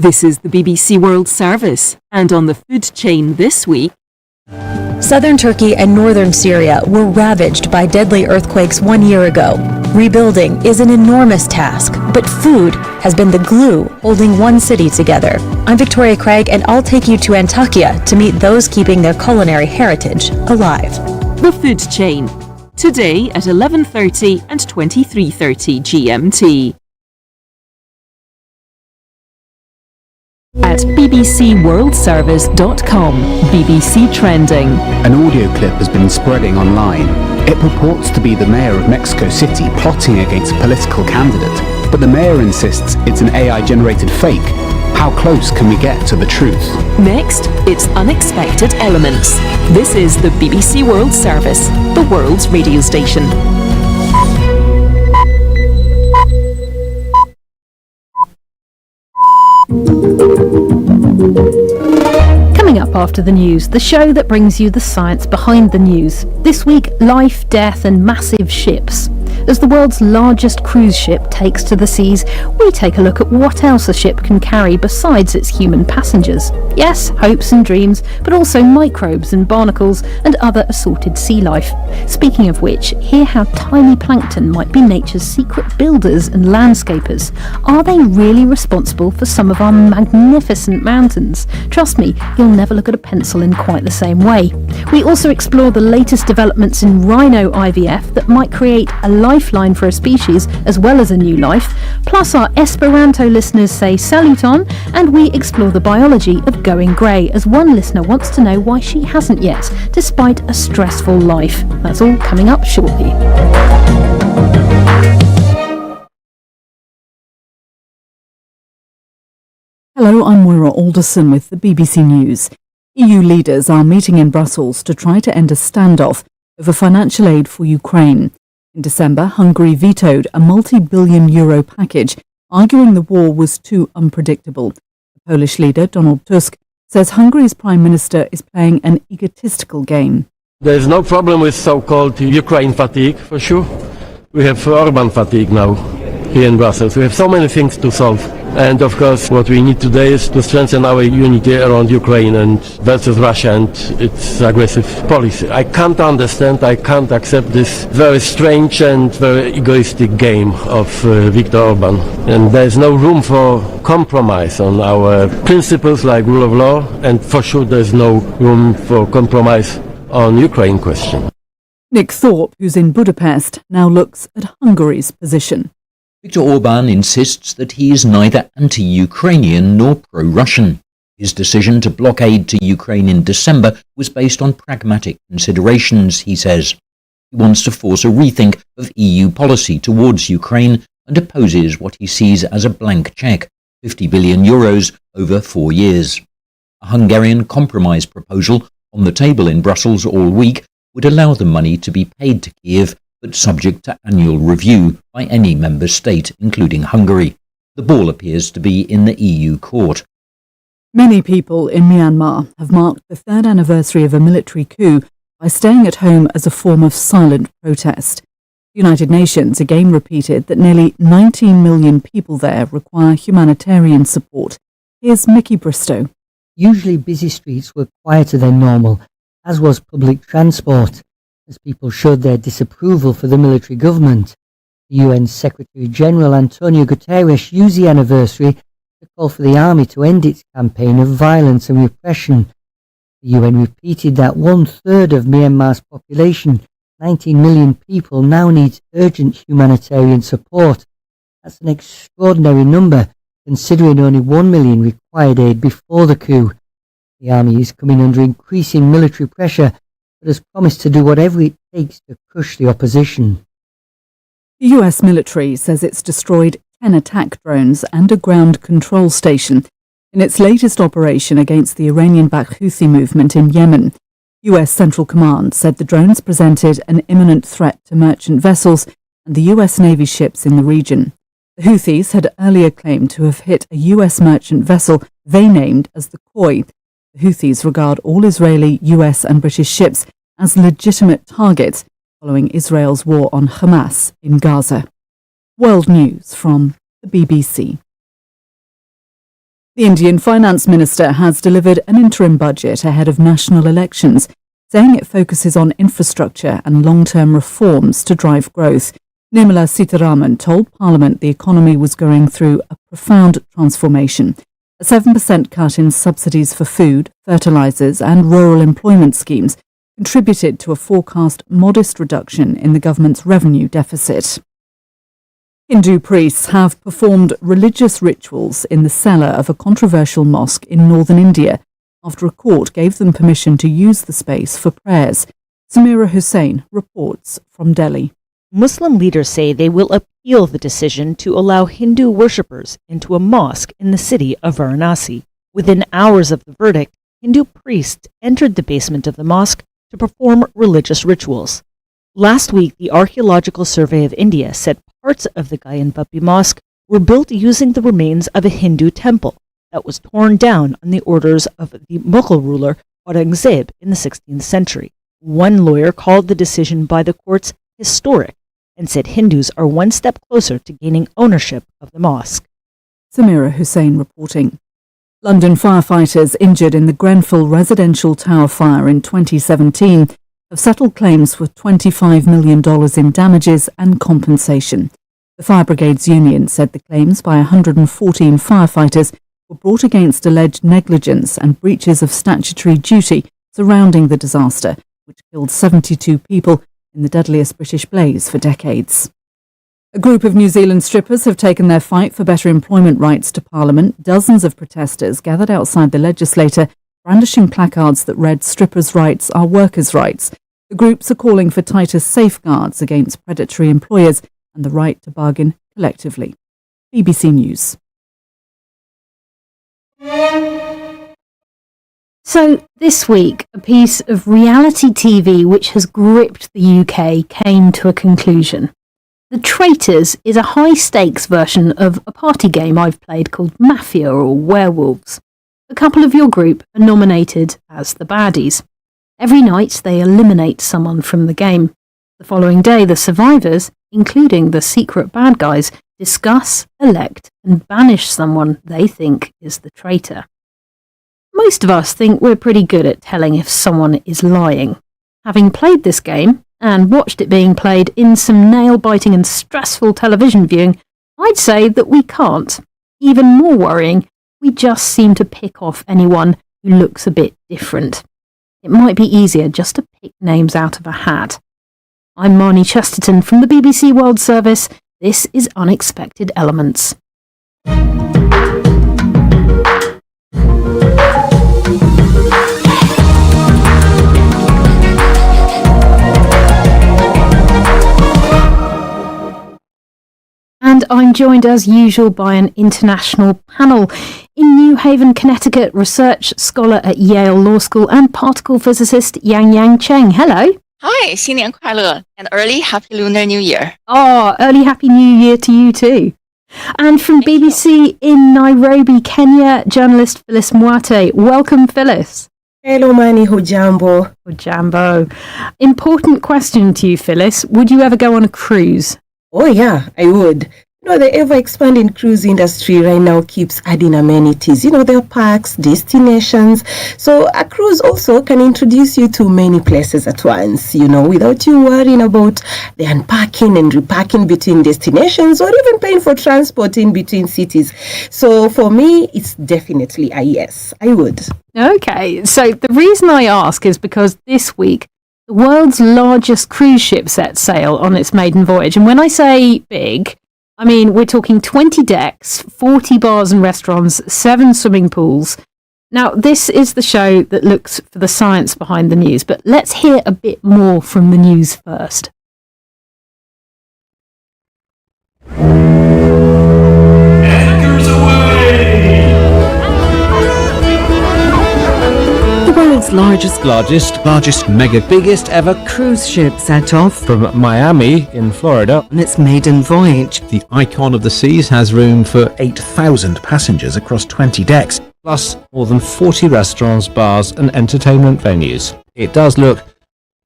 This is the BBC World Service, and on the food chain this week... Southern Turkey and northern Syria were ravaged by deadly earthquakes 1 year ago. Rebuilding is an enormous task, but food has been the glue holding one city together. I'm Victoria Craig, and I'll take you to Antakya to meet those keeping their culinary heritage alive. The food chain, today at 11:30 and 23:30 GMT. At bbcworldservice.com, BBC Trending. An audio clip has been spreading online. It purports to be the mayor of Mexico City plotting against a political candidate, but the mayor insists it's an AI-generated fake. How close can we get to the truth? Next, it's unexpected elements. This is the BBC World Service, the world's radio station. Coming up after the news, the show that brings you the science behind the news. This week, life, death and massive ships. As the world's largest cruise ship takes to the seas, we take a look at what else a ship can carry besides its human passengers. Yes, hopes and dreams, but also microbes and barnacles and other assorted sea life. Speaking of which, hear how tiny plankton might be nature's secret builders and landscapers. Are they really responsible for some of our magnificent mountains? Trust me, you'll never look at a pencil in quite the same way. We also explore the latest developments in rhino IVF that might create a lifeline for a species as well as a new life. Plus our Esperanto listeners say saluton, and we explore the biology of going grey, as one listener wants to know why she hasn't yet, despite a stressful life. That's all coming up shortly. Hello, I'm Moira Alderson with the BBC News. EU leaders are meeting in Brussels to try to end a standoff over financial aid for Ukraine. In December, Hungary vetoed a multi-billion euro package, arguing the war was too unpredictable. The Polish leader, Donald Tusk, says Hungary's Prime Minister is playing an egotistical game. There is no problem with so-called Ukraine fatigue, for sure. We have Orban fatigue now here in Brussels. We have so many things to solve. And of course, what we need today is to strengthen our unity around Ukraine and versus Russia and its aggressive policy. I can't understand, I can't accept this very strange and very egoistic game of Viktor Orban. And there is no room for compromise on our principles like rule of law, and for sure there is no room for compromise on Ukraine question. Nick Thorpe, who's in Budapest, now looks at Hungary's position. Viktor Orban insists that he is neither anti-Ukrainian nor pro-Russian. His decision to block aid to Ukraine in December was based on pragmatic considerations, he says. He wants to force a rethink of EU policy towards Ukraine and opposes what he sees as a blank cheque, 50 billion euros over 4 years. A Hungarian compromise proposal on the table in Brussels all week would allow the money to be paid to Kiev, but subject to annual review by any member state, including Hungary. The ball appears to be in the EU court. Many people in Myanmar have marked the third anniversary of a military coup by staying at home as a form of silent protest. The United Nations again repeated that nearly 19 million people there require humanitarian support. Here's Mickey Bristow. Usually busy streets were quieter than normal, as was public transport, as people showed their disapproval for the military government. The UN Secretary-General Antonio Guterres used the anniversary to call for the army to end its campaign of violence and repression. The UN repeated that 1/3 of Myanmar's population, 19 million people, now needs urgent humanitarian support. That's an extraordinary number, considering only 1 million required aid before the coup. The army is coming under increasing military pressure, but has promised to do whatever it takes to crush the opposition. The US military says it's destroyed 10 attack drones and a ground control station in its latest operation against the Iranian-backed Houthi movement in Yemen. US Central Command said the drones presented an imminent threat to merchant vessels and the US Navy ships in the region. The Houthis had earlier claimed to have hit a US merchant vessel they named as the Koi. The Houthis regard all Israeli, US and British ships as legitimate targets following Israel's war on Hamas in Gaza. World News from the BBC. The Indian Finance Minister has delivered an interim budget ahead of national elections, saying it focuses on infrastructure and long-term reforms to drive growth. Nirmala Sitharaman told Parliament the economy was going through a profound transformation. A 7% cut in subsidies for food, fertilisers and rural employment schemes contributed to a forecast modest reduction in the government's revenue deficit. Hindu priests have performed religious rituals in the cellar of a controversial mosque in northern India after a court gave them permission to use the space for prayers. Samira Hussain reports from Delhi. Muslim leaders say they will appeal the decision to allow Hindu worshippers into a mosque in the city of Varanasi. Within hours of the verdict, Hindu priests entered the basement of the mosque to perform religious rituals. Last week, the Archaeological Survey of India said parts of the Gayanvapi Mosque were built using the remains of a Hindu temple that was torn down on the orders of the Mughal ruler Aurangzeb in the 16th century. One lawyer called the decision by the courts historic and said Hindus are one step closer to gaining ownership of the mosque. Samira Hussain reporting. London firefighters injured in the Grenfell residential tower fire in 2017 have settled claims for $25 million in damages and compensation. The Fire Brigades Union said the claims by 114 firefighters were brought against alleged negligence and breaches of statutory duty surrounding the disaster, which killed 72 people in the deadliest British blaze for decades. A group of New Zealand strippers have taken their fight for better employment rights to Parliament. Dozens of protesters gathered outside the legislature, brandishing placards that read "Strippers' rights are workers' rights." The groups are calling for tighter safeguards against predatory employers and the right to bargain collectively. BBC News. So this week, a piece of reality TV which has gripped the UK came to a conclusion. The Traitors is a high-stakes version of a party game I've played called Mafia or Werewolves. A couple of your group are nominated as the baddies. Every night they eliminate someone from the game. The following day the survivors, including the secret bad guys, discuss, elect and banish someone they think is the traitor. Most of us think we're pretty good at telling if someone is lying. Having played this game, and watched it being played in some nail-biting and stressful television viewing, I'd say that we can't. Even more worrying, we just seem to pick off anyone who looks a bit different. It might be easier just to pick names out of a hat. I'm Marnie Chesterton from the BBC World Service. This is Unexpected Elements. And I'm joined as usual by an international panel. In New Haven, Connecticut, research scholar at Yale Law School and particle physicist Yang Cheng. Hello. Hi, 新年快乐 and early happy Lunar New Year. Oh, early happy new year to you too. And from BBC in Nairobi, Kenya, journalist Phyllis Mwate. Welcome, Phyllis. Hello, Manny. Hujambo. Hujambo. Important question to you, Phyllis. Would you ever go on a cruise? Oh, yeah, I would. You know, the ever-expanding cruise industry right now keeps adding amenities. You know, there are parks, destinations. So a cruise also can introduce you to many places at once, you know, without you worrying about the unpacking and repacking between destinations or even paying for transport in between cities. So for me, it's definitely a yes. I would. Okay, so the reason I ask is because this week, the world's largest cruise ship set sail on its maiden voyage. And when I say big, I mean, we're talking 20 decks, 40 bars and restaurants, 7 swimming pools. Now, this is the show that looks for the science behind the news, but let's hear a bit more from the news first. Anchors aweigh! The world's largest, mega, biggest ever cruise ship set off from Miami in Florida on its maiden voyage. The Icon of the Seas has room for 8,000 passengers across 20 decks, plus more than 40 restaurants, bars and entertainment venues. It does look a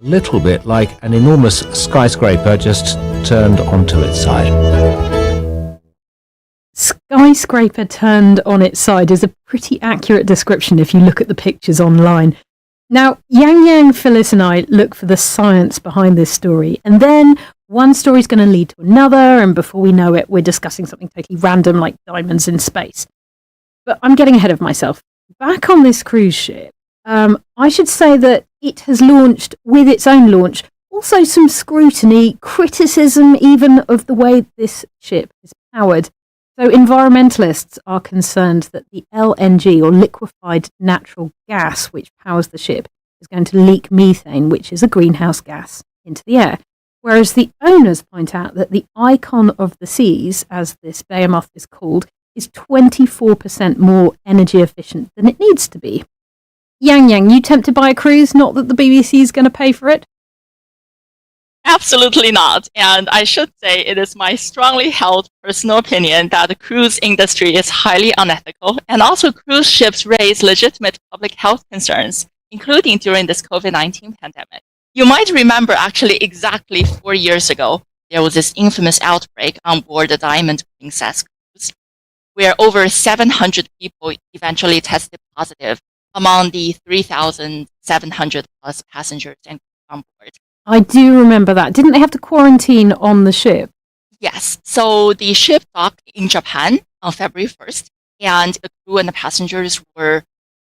little bit like an enormous skyscraper just turned onto its side. skyscraper turned on its side is a pretty accurate description if you look at the pictures online. Now, Yang, Phyllis and I look for the science behind this story, and then one story's going to lead to another, and before we know it, we're discussing something totally random like diamonds in space. But I'm getting ahead of myself. Back on this cruise ship, I should say that it has launched, with its own launch, also some scrutiny, criticism even of the way this ship is powered. So environmentalists are concerned that the LNG, or liquefied natural gas, which powers the ship, is going to leak methane, which is a greenhouse gas, into the air. Whereas the owners point out that the icon of the seas, as this behemoth is called, is 24% more energy efficient than it needs to be. Yang, you tempted by a cruise? Not that the BBC is going to pay for it? Absolutely not. And I should say it is my strongly held personal opinion that the cruise industry is highly unethical, and also cruise ships raise legitimate public health concerns, including during this COVID-19 pandemic. You might remember actually exactly 4 years ago, there was this infamous outbreak on board the Diamond Princess cruise, where over 700 people eventually tested positive among the 3,700 plus passengers and crew on board. I do remember that. Didn't they have to quarantine on the ship? Yes. So the ship docked in Japan on February 1st, and the crew and the passengers were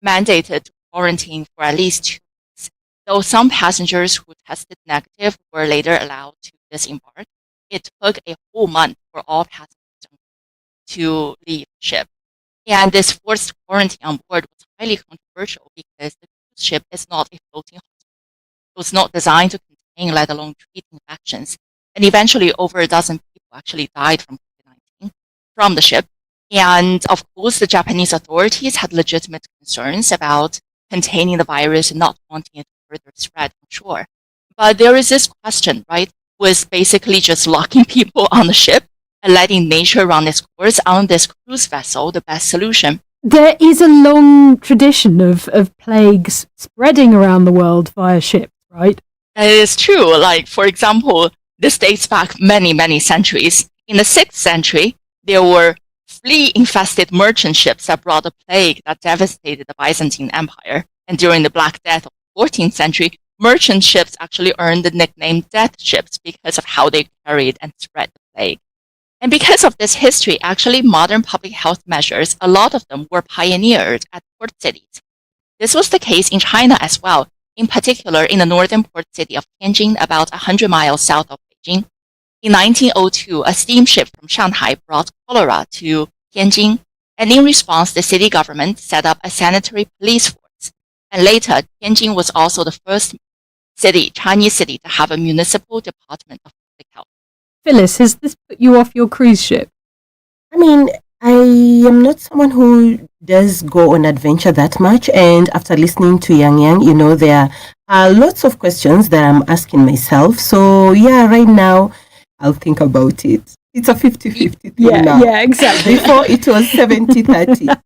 mandated to quarantine for at least 2 weeks. Though some passengers who tested negative were later allowed to disembark, it took a whole month for all passengers to leave the ship. And this forced quarantine on board was highly controversial because the cruise ship is not a floating hospital. It was not designed to contain, let alone treat infections. And eventually over a dozen people actually died from COVID-19 from the ship. And of course, the Japanese authorities had legitimate concerns about containing the virus and not wanting it to further spread on shore. But there is this question, right? Was basically just locking people on the ship and letting nature run its course on this cruise vessel the best solution? There is a long tradition of plagues spreading around the world via ships, right? It is true. Like, for example, this dates back many, many centuries. In the 6th century, there were flea-infested merchant ships that brought a plague that devastated the Byzantine Empire. And during the Black Death of the 14th century, merchant ships actually earned the nickname death ships because of how they carried and spread the plague. And because of this history, actually modern public health measures, a lot of them were pioneered at port cities. This was the case in China as well, in particular in the northern port city of Tianjin, about 100 miles south of Beijing. In 1902, a steamship from Shanghai brought cholera to Tianjin, and in response, the city government set up a sanitary police force. And later, Tianjin was also the first Chinese city to have a municipal department of public health. Phyllis, has this put you off your cruise ship? I mean, I am not someone who does go on adventure that much, and after listening to Yang, there are lots of questions that I'm asking myself. So yeah, right now I'll think about it. It's a 50-50 thing now. Yeah, exactly. Before it was 70-30.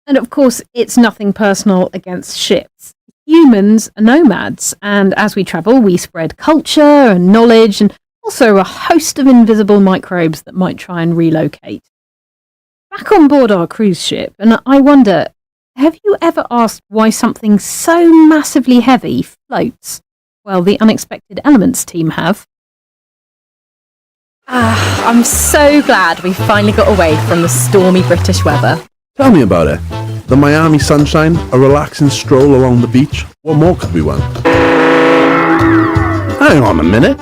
And of course, it's nothing personal against ships. Humans are nomads, and as we travel, we spread culture and knowledge, and also a host of invisible microbes that might try and relocate. Back on board our cruise ship, and I wonder, have you ever asked why something so massively heavy floats? Well, the Unexpected Elements team have. I'm so glad we finally got away from the stormy British weather. Tell me about it. The Miami sunshine, a relaxing stroll along the beach. What more could we want? Hang on a minute.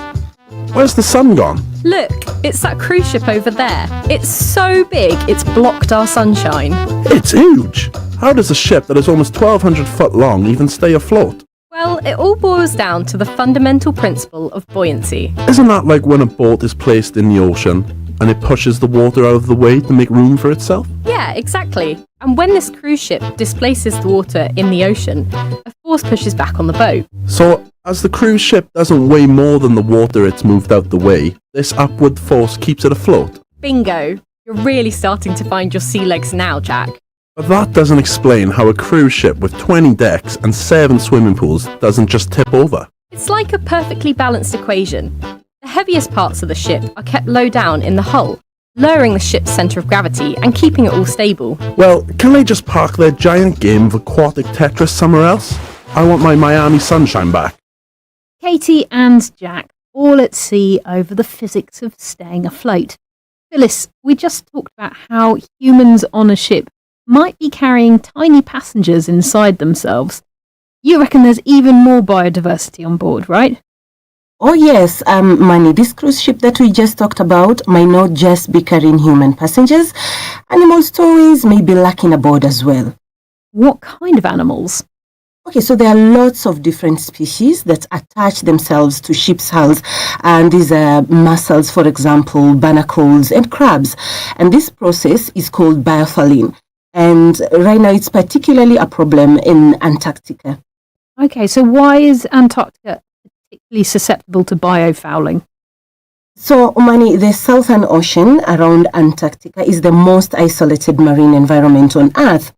Where's the sun gone? Look, it's that cruise ship over there. It's so big, it's blocked our sunshine. It's huge. How does a ship that is almost 1,200 foot long even stay afloat? Well, it all boils down to the fundamental principle of buoyancy. Isn't that like when a boat is placed in the ocean and it pushes the water out of the way to make room for itself? Yeah, exactly. And when this cruise ship displaces the water in the ocean, a force pushes back on the boat. So, as the cruise ship doesn't weigh more than the water it's moved out the way, this upward force keeps it afloat. Bingo! You're really starting to find your sea legs now, Jack. But that doesn't explain how a cruise ship with 20 decks and 7 swimming pools doesn't just tip over. It's like a perfectly balanced equation. The heaviest parts of the ship are kept low down in the hull, lowering the ship's centre of gravity and keeping it all stable. Well, can they just park their giant game of aquatic Tetris somewhere else? I want my Miami sunshine back. Katie and Jack, all at sea over the physics of staying afloat. Phyllis, we just talked about how humans on a ship might be carrying tiny passengers inside themselves. You reckon there's even more biodiversity on board, right? Oh yes, Manny, this cruise ship that we just talked about might not just be carrying human passengers. Animal stowaways may be lurking aboard as well. What kind of animals? Okay, so there are lots of different species that attach themselves to ship's hulls, and these are mussels, for example, barnacles, and crabs. And this process is called biofouling. And right now it's particularly a problem in Antarctica. Okay, so why is Antarctica particularly susceptible to biofouling? So, Mani, the Southern Ocean around Antarctica is the most isolated marine environment on Earth.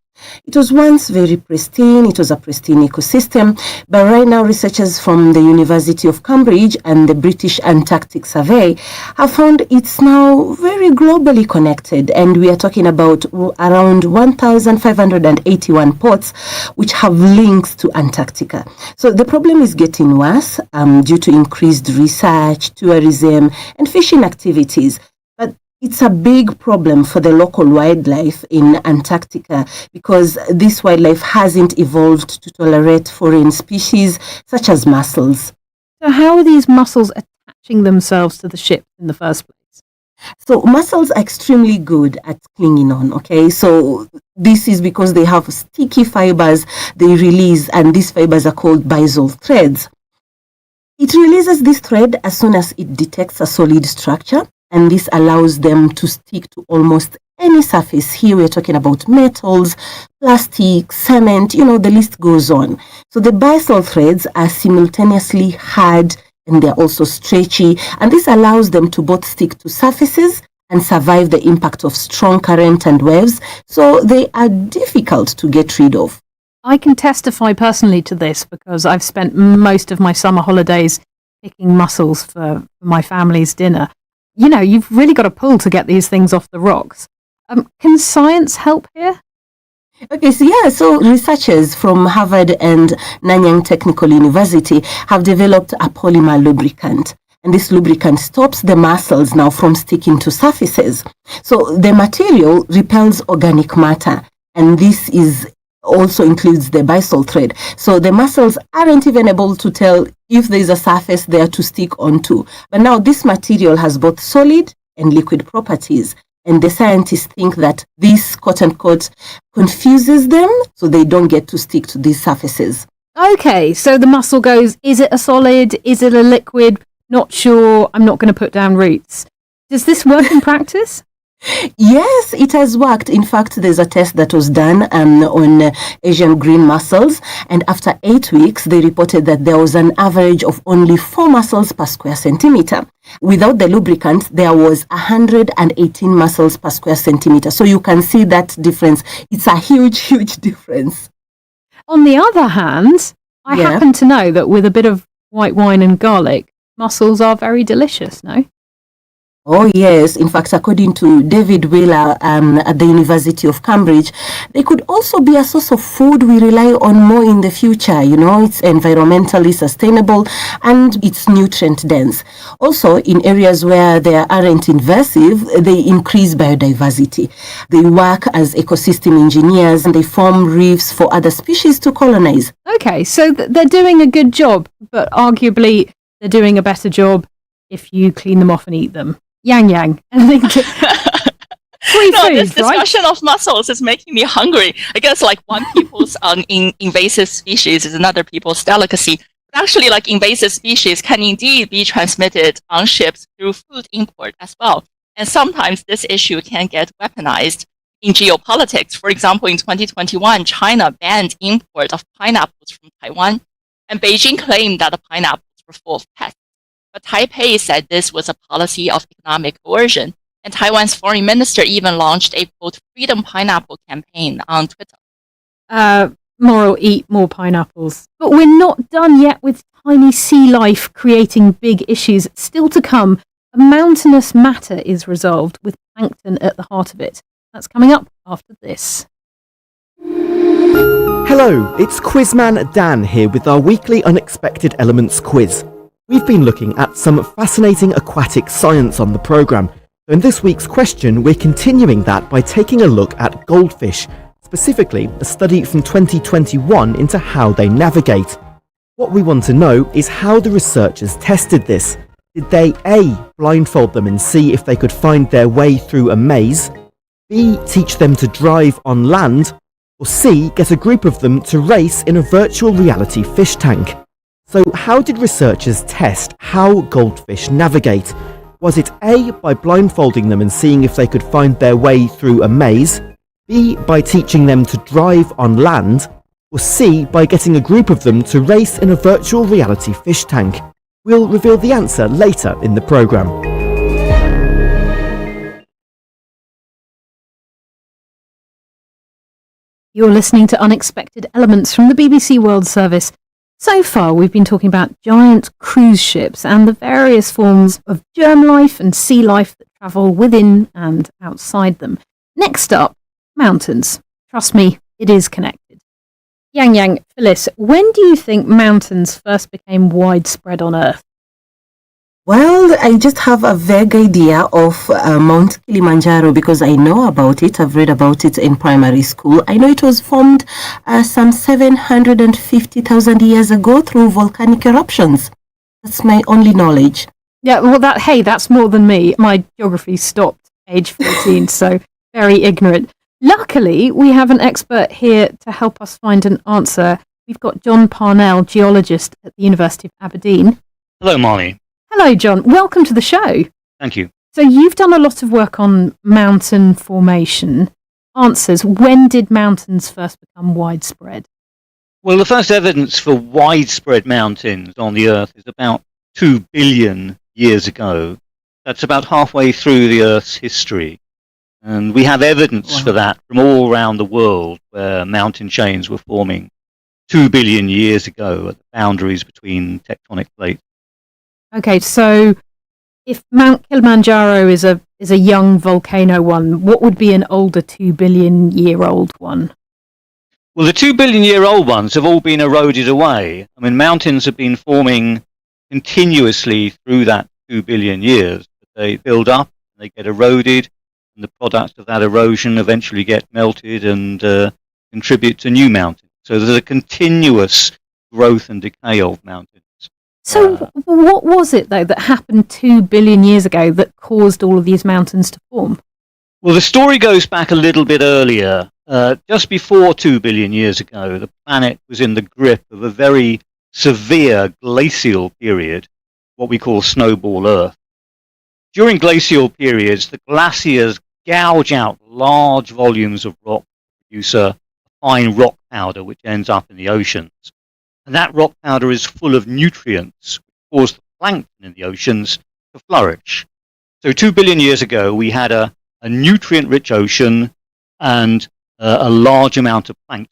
It was once very pristine, it was a pristine ecosystem, but right now researchers from the University of Cambridge and the British Antarctic Survey have found it's now very globally connected, and we are talking about around 1,581 ports which have links to Antarctica. So the problem is getting worse due to increased research, tourism, and fishing activities. It's a big problem for the local wildlife in Antarctica because this wildlife hasn't evolved to tolerate foreign species such as mussels. So how are these mussels attaching themselves to the ship in the first place? So mussels are extremely good at clinging on, okay? So this is because they have sticky fibers they release, and these fibers are called byssal threads. It releases this thread as soon as it detects a solid structure, and this allows them to stick to almost any surface. Here we're talking about metals, plastic, cement, the list goes on. So the byssal threads are simultaneously hard and they're also stretchy, and this allows them to both stick to surfaces and survive the impact of strong current and waves, so they are difficult to get rid of. I can testify personally to this because I've spent most of my summer holidays picking mussels for my family's dinner. You've really got to pull to get these things off the rocks. Can science help here? Okay, so researchers from Harvard and Nanyang Technical University have developed a polymer lubricant. And this lubricant stops the mussels now from sticking to surfaces. So the material repels organic matter, and this also includes the byssal thread. So the mussels aren't even able to tell if there is a surface there to stick onto. But now this material has both solid and liquid properties. And the scientists think that this quote-unquote confuses them so they don't get to stick to these surfaces. Okay, so the mussel goes, is it a solid? Is it a liquid? Not sure. I'm not going to put down roots. Does this work in practice? Yes, it has worked. In fact, there's a test that was done on Asian green mussels, and after 8 weeks, they reported that there was an average of only 4 mussels per square centimeter. Without the lubricant, there was 118 mussels per square centimeter. So you can see that difference. It's a huge, huge difference. On the other hand, I happen to know that with a bit of white wine and garlic, mussels are very delicious, no? Oh yes, in fact, according to David Wheeler at the University of Cambridge, they could also be a source of food we rely on more in the future. It's environmentally sustainable and it's nutrient dense. Also, in areas where they aren't invasive, they increase biodiversity. They work as ecosystem engineers and they form reefs for other species to colonize. Okay, so they're doing a good job, but arguably they're doing a better job if you clean them off and eat them. Yang. Free food, this discussion of mussels is making me hungry. I guess one people's invasive species is another people's delicacy. But actually, invasive species can indeed be transmitted on ships through food import as well. And sometimes this issue can get weaponized in geopolitics. For example, in 2021, China banned import of pineapples from Taiwan, and Beijing claimed that the pineapples were full of pests. But Taipei said this was a policy of economic coercion, and Taiwan's foreign minister even launched a, quote, Freedom Pineapple campaign on Twitter. Moral, eat more pineapples. But we're not done yet with tiny sea life creating big issues. Still to come, a mountainous matter is resolved with plankton at the heart of it. That's coming up after this. Hello, it's Quizman Dan here with our weekly Unexpected Elements quiz. We've been looking at some fascinating aquatic science on the programme. In this week's question, we're continuing that by taking a look at goldfish, specifically a study from 2021 into how they navigate. What we want to know is how the researchers tested this. Did they A, blindfold them and see if they could find their way through a maze, B, teach them to drive on land, or C, get a group of them to race in a virtual reality fish tank? So how did researchers test how goldfish navigate? Was it A, by blindfolding them and seeing if they could find their way through a maze, B, by teaching them to drive on land, or C, by getting a group of them to race in a virtual reality fish tank? We'll reveal the answer later in the programme. You're listening to Unexpected Elements from the BBC World Service. So far, we've been talking about giant cruise ships and the various forms of germ life and sea life that travel within and outside them. Next up, mountains. Trust me, it is connected. Yang, Phyllis, when do you think mountains first became widespread on Earth? Well, I just have a vague idea of Mount Kilimanjaro because I know about it. I've read about it in primary school. I know it was formed some 750,000 years ago through volcanic eruptions. That's my only knowledge. Yeah, well, that's more than me. My geography stopped age 14, so very ignorant. Luckily, we have an expert here to help us find an answer. We've got John Parnell, geologist at the University of Aberdeen. Hello, Marnie. Hello, John. Welcome to the show. Thank you. So you've done a lot of work on mountain formation. Answers, when did mountains first become widespread? Well, the first evidence for widespread mountains on the Earth is about 2 billion years ago. That's about halfway through the Earth's history. And we have evidence for that from all around the world where mountain chains were forming 2 billion years ago at the boundaries between tectonic plates. Okay, so if Mount Kilimanjaro is a young volcano one, what would be an older 2 billion year old one? Well, the 2 billion year old ones have all been eroded away. I mean, mountains have been forming continuously through that 2 billion years. They build up, they get eroded, and the products of that erosion eventually get melted and contribute to new mountains. So there's a continuous growth and decay of mountains. So what was it, though, that happened 2 billion years ago that caused all of these mountains to form? Well, the story goes back a little bit earlier. Just before 2 billion years ago, the planet was in the grip of a very severe glacial period, what we call snowball Earth. During glacial periods, the glaciers gouge out large volumes of rock to produce a fine rock powder, which ends up in the oceans. And that rock powder is full of nutrients, which cause the plankton in the oceans to flourish. So 2 billion years ago, we had a nutrient-rich ocean and a large amount of plankton.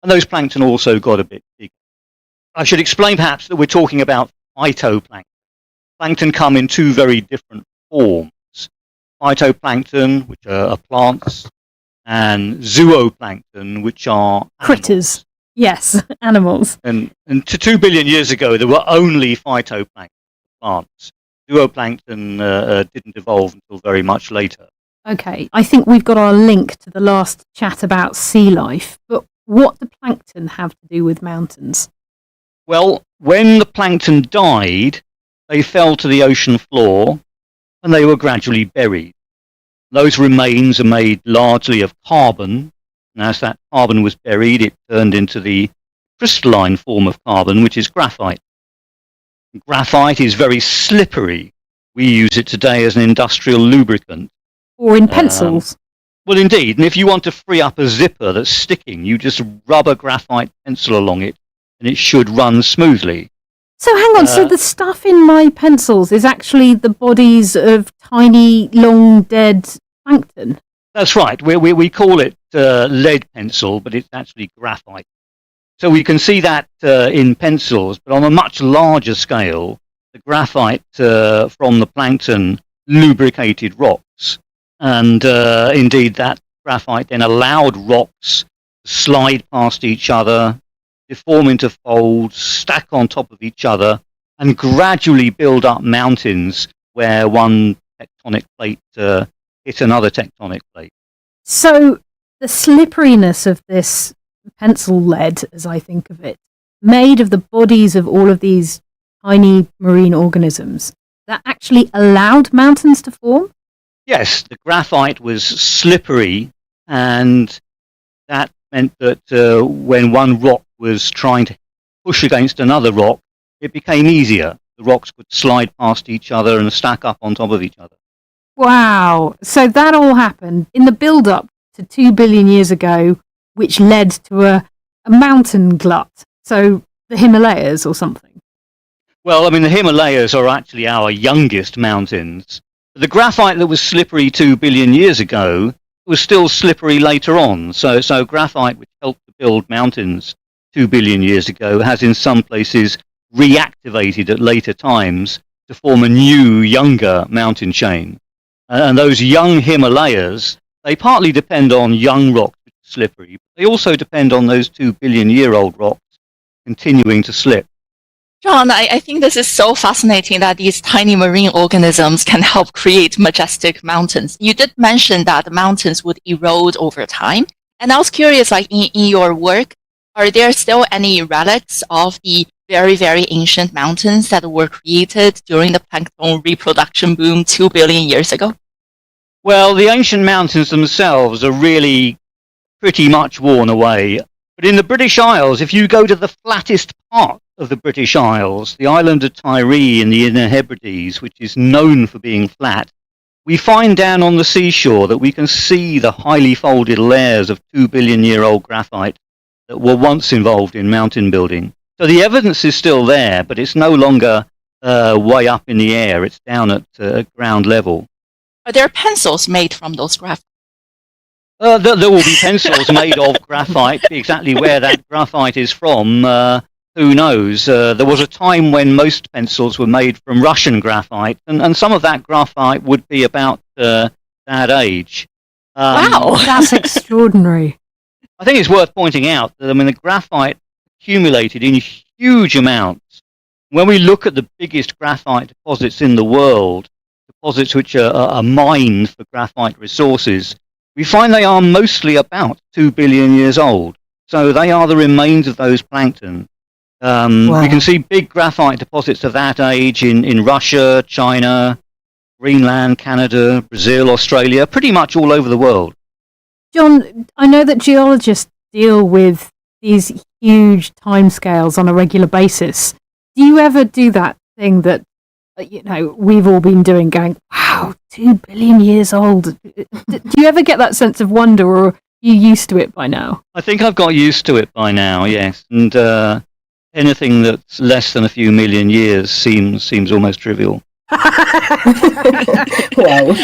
And those plankton also got a bit bigger. I should explain perhaps that we're talking about phytoplankton. Plankton come in two very different forms. Phytoplankton, which are plants, and zooplankton, which are critters. Yes, animals. And to 2 billion years ago, there were only phytoplankton plants. Zooplankton didn't evolve until very much later. Okay, I think we've got our link to the last chat about sea life, but what do plankton have to do with mountains? Well, when the plankton died, they fell to the ocean floor and they were gradually buried. Those remains are made largely of carbon, and as that carbon was buried, it turned into the crystalline form of carbon, which is graphite. Graphite is very slippery. We use it today as an industrial lubricant. Or in pencils. Well, indeed. And if you want to free up a zipper that's sticking, you just rub a graphite pencil along it, and it should run smoothly. So hang on, so the stuff in my pencils is actually the bodies of tiny, long, dead plankton? That's right. We call it lead pencil, but it's actually graphite. So we can see that in pencils, but on a much larger scale, the graphite from the plankton lubricated rocks. And indeed, that graphite then allowed rocks to slide past each other, deform into folds, stack on top of each other, and gradually build up mountains where one tectonic plate hit another tectonic plate. So the slipperiness of this pencil lead, as I think of it, made of the bodies of all of these tiny marine organisms, that actually allowed mountains to form? Yes, the graphite was slippery, and that meant that when one rock was trying to push against another rock, it became easier. The rocks could slide past each other and stack up on top of each other. Wow. So that all happened in the build-up to 2 billion years ago, which led to a mountain glut. So the Himalayas or something. Well, I mean, the Himalayas are actually our youngest mountains. The graphite that was slippery 2 billion years ago was still slippery later on. So graphite, which helped to build mountains 2 billion years ago, has in some places reactivated at later times to form a new, younger mountain chain. And those young Himalayas, they partly depend on young rocks which are slippery, but they also depend on those 2 billion year old rocks continuing to slip. John, I think this is so fascinating that these tiny marine organisms can help create majestic mountains. You did mention that the mountains would erode over time. And I was curious, like in your work, are there still any relics of the very, very ancient mountains that were created during the plankton reproduction boom 2 billion years ago? Well, the ancient mountains themselves are really pretty much worn away. But in the British Isles, if you go to the flattest part of the British Isles, the island of Tiree in the Inner Hebrides, which is known for being flat, we find down on the seashore that we can see the highly folded layers of 2 billion year old graphite that were once involved in mountain building. So the evidence is still there, but it's no longer way up in the air. It's down at ground level. Are there pencils made from those graphite? There will be pencils made of graphite. Exactly where that graphite is from, who knows? There was a time when most pencils were made from Russian graphite, and some of that graphite would be about that age. Wow, that's extraordinary. I think it's worth pointing out that, I mean, the graphite accumulated in huge amounts. When we look at the biggest graphite deposits in the world, deposits which are mined for graphite resources, we find they are mostly about 2 billion years old. So they are the remains of those plankton. Wow. We can see big graphite deposits of that age in Russia, China, Greenland, Canada, Brazil, Australia, pretty much all over the world. John, I know that geologists deal with these huge timescales on a regular basis. Do you ever do that thing that, we've all been doing, going, wow, 2 billion years old? Do you ever get that sense of wonder, or are you used to it by now? I think I've got used to it by now, yes. And anything that's less than a few million years seems almost trivial. Wow.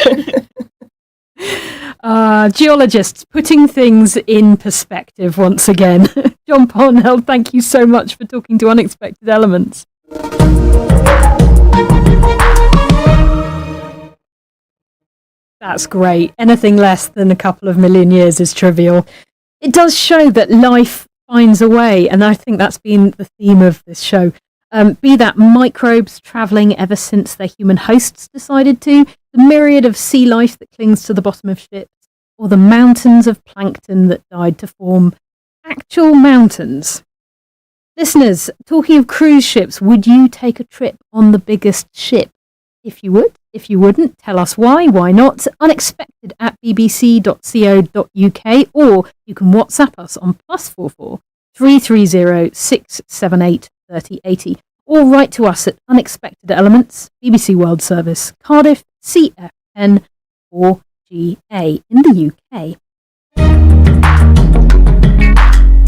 Geologists putting things in perspective once again. John Parnell, thank you so much for talking to Unexpected Elements. That's great. Anything less than a couple of million years is trivial. It does show that life finds a way, and I think that's been the theme of this show. Be that microbes travelling ever since their human hosts decided to, the myriad of sea life that clings to the bottom of ships, or the mountains of plankton that died to form actual mountains. Listeners, talking of cruise ships, would you take a trip on the biggest ship? If you would, if you wouldn't, tell us why not? unexpected@bbc.co.uk, or you can WhatsApp us on +44 330 678 3080, or write to us at Unexpected Elements, BBC World Service, Cardiff, CFN 4GA in the UK.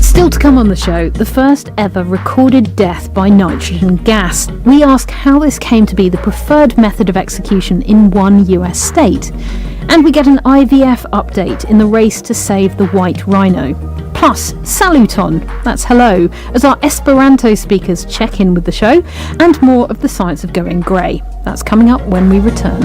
Still to come on the show, the first ever recorded death by nitrogen gas. We ask how this came to be the preferred method of execution in one US state. And we get an IVF update in the race to save the white rhino. Plus, saluton, that's hello, as our Esperanto speakers check in with the show, and more of the science of going grey. That's coming up when we return.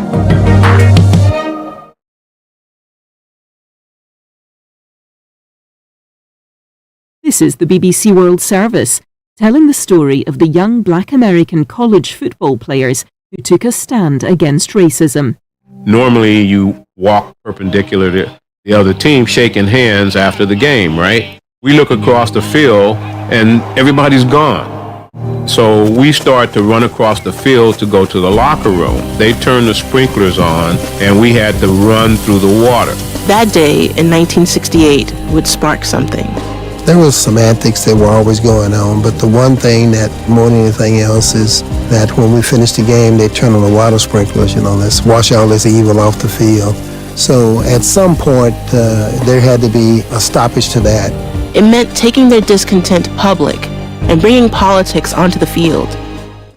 This is the BBC World Service, telling the story of the young black American college football players who took a stand against racism. Normally you walk perpendicular to the other team, shaking hands after the game, right? We look across the field and everybody's gone. So we start to run across the field to go to the locker room. They turned the sprinklers on and we had to run through the water. That day in 1968 would spark something. There was some antics that were always going on, but the one thing that more than anything else is that when we finished the game, they turned on the water sprinklers, let's wash all this evil off the field. So at some point, there had to be a stoppage to that. It meant taking their discontent public and bringing politics onto the field.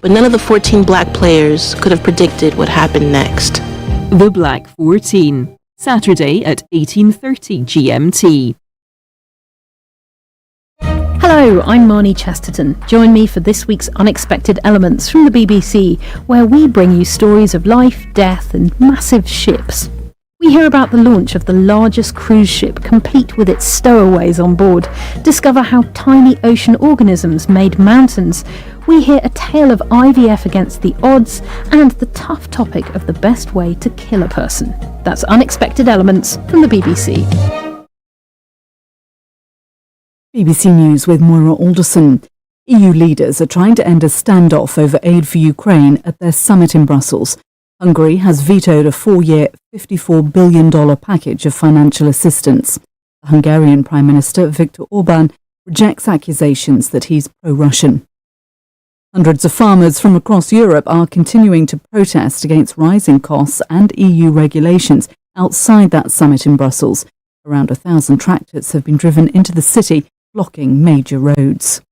But none of the 14 black players could have predicted what happened next. The Black 14, Saturday at 18:30 GMT. Hello, I'm Marnie Chesterton. Join me for this week's Unexpected Elements from the BBC, where we bring you stories of life, death and massive ships. We hear about the launch of the largest cruise ship, complete with its stowaways on board, discover how tiny ocean organisms made mountains. We hear a tale of IVF against the odds and the tough topic of the best way to kill a person. That's Unexpected Elements from the BBC. BBC News with Moira Alderson. EU leaders are trying to end a standoff over aid for Ukraine at their summit in Brussels. Hungary has vetoed a 4-year, $54 billion package of financial assistance. The Hungarian Prime Minister, Viktor Orbán, rejects accusations that he's pro-Russian. Hundreds of farmers from across Europe are continuing to protest against rising costs and EU regulations outside that summit in Brussels. Around 1,000 tractors have been driven into the city, blocking major roads.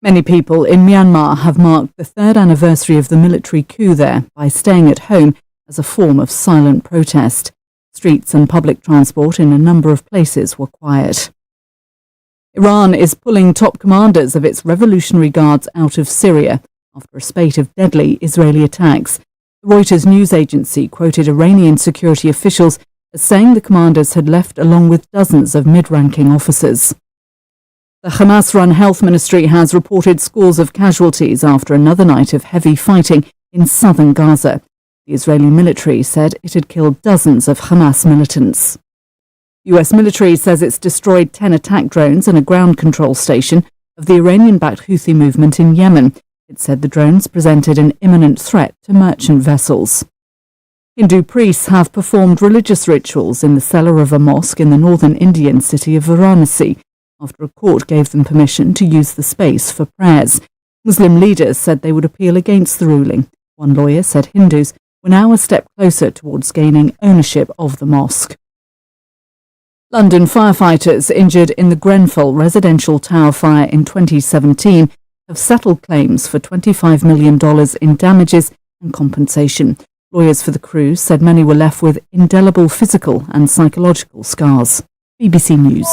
Many people in Myanmar have marked the 3rd anniversary of the military coup there by staying at home as a form of silent protest. Streets and public transport in a number of places were quiet. Iran is pulling top commanders of its Revolutionary Guards out of Syria after a spate of deadly Israeli attacks. The Reuters news agency quoted Iranian security officials as saying the commanders had left along with dozens of mid-ranking officers. The Hamas-run health ministry has reported scores of casualties after another night of heavy fighting in southern Gaza. The Israeli military said it had killed dozens of Hamas militants. US military says it's destroyed 10 attack drones and a ground control station of the Iranian-backed Houthi movement in Yemen. It said the drones presented an imminent threat to merchant vessels. Hindu priests have performed religious rituals in the cellar of a mosque in the northern Indian city of Varanasi, after a court gave them permission to use the space for prayers. Muslim leaders said they would appeal against the ruling. One lawyer said Hindus were now a step closer towards gaining ownership of the mosque. London firefighters injured in the Grenfell residential tower fire in 2017 have settled claims for $25 million in damages and compensation. Lawyers for the crew said many were left with indelible physical and psychological scars. BBC News.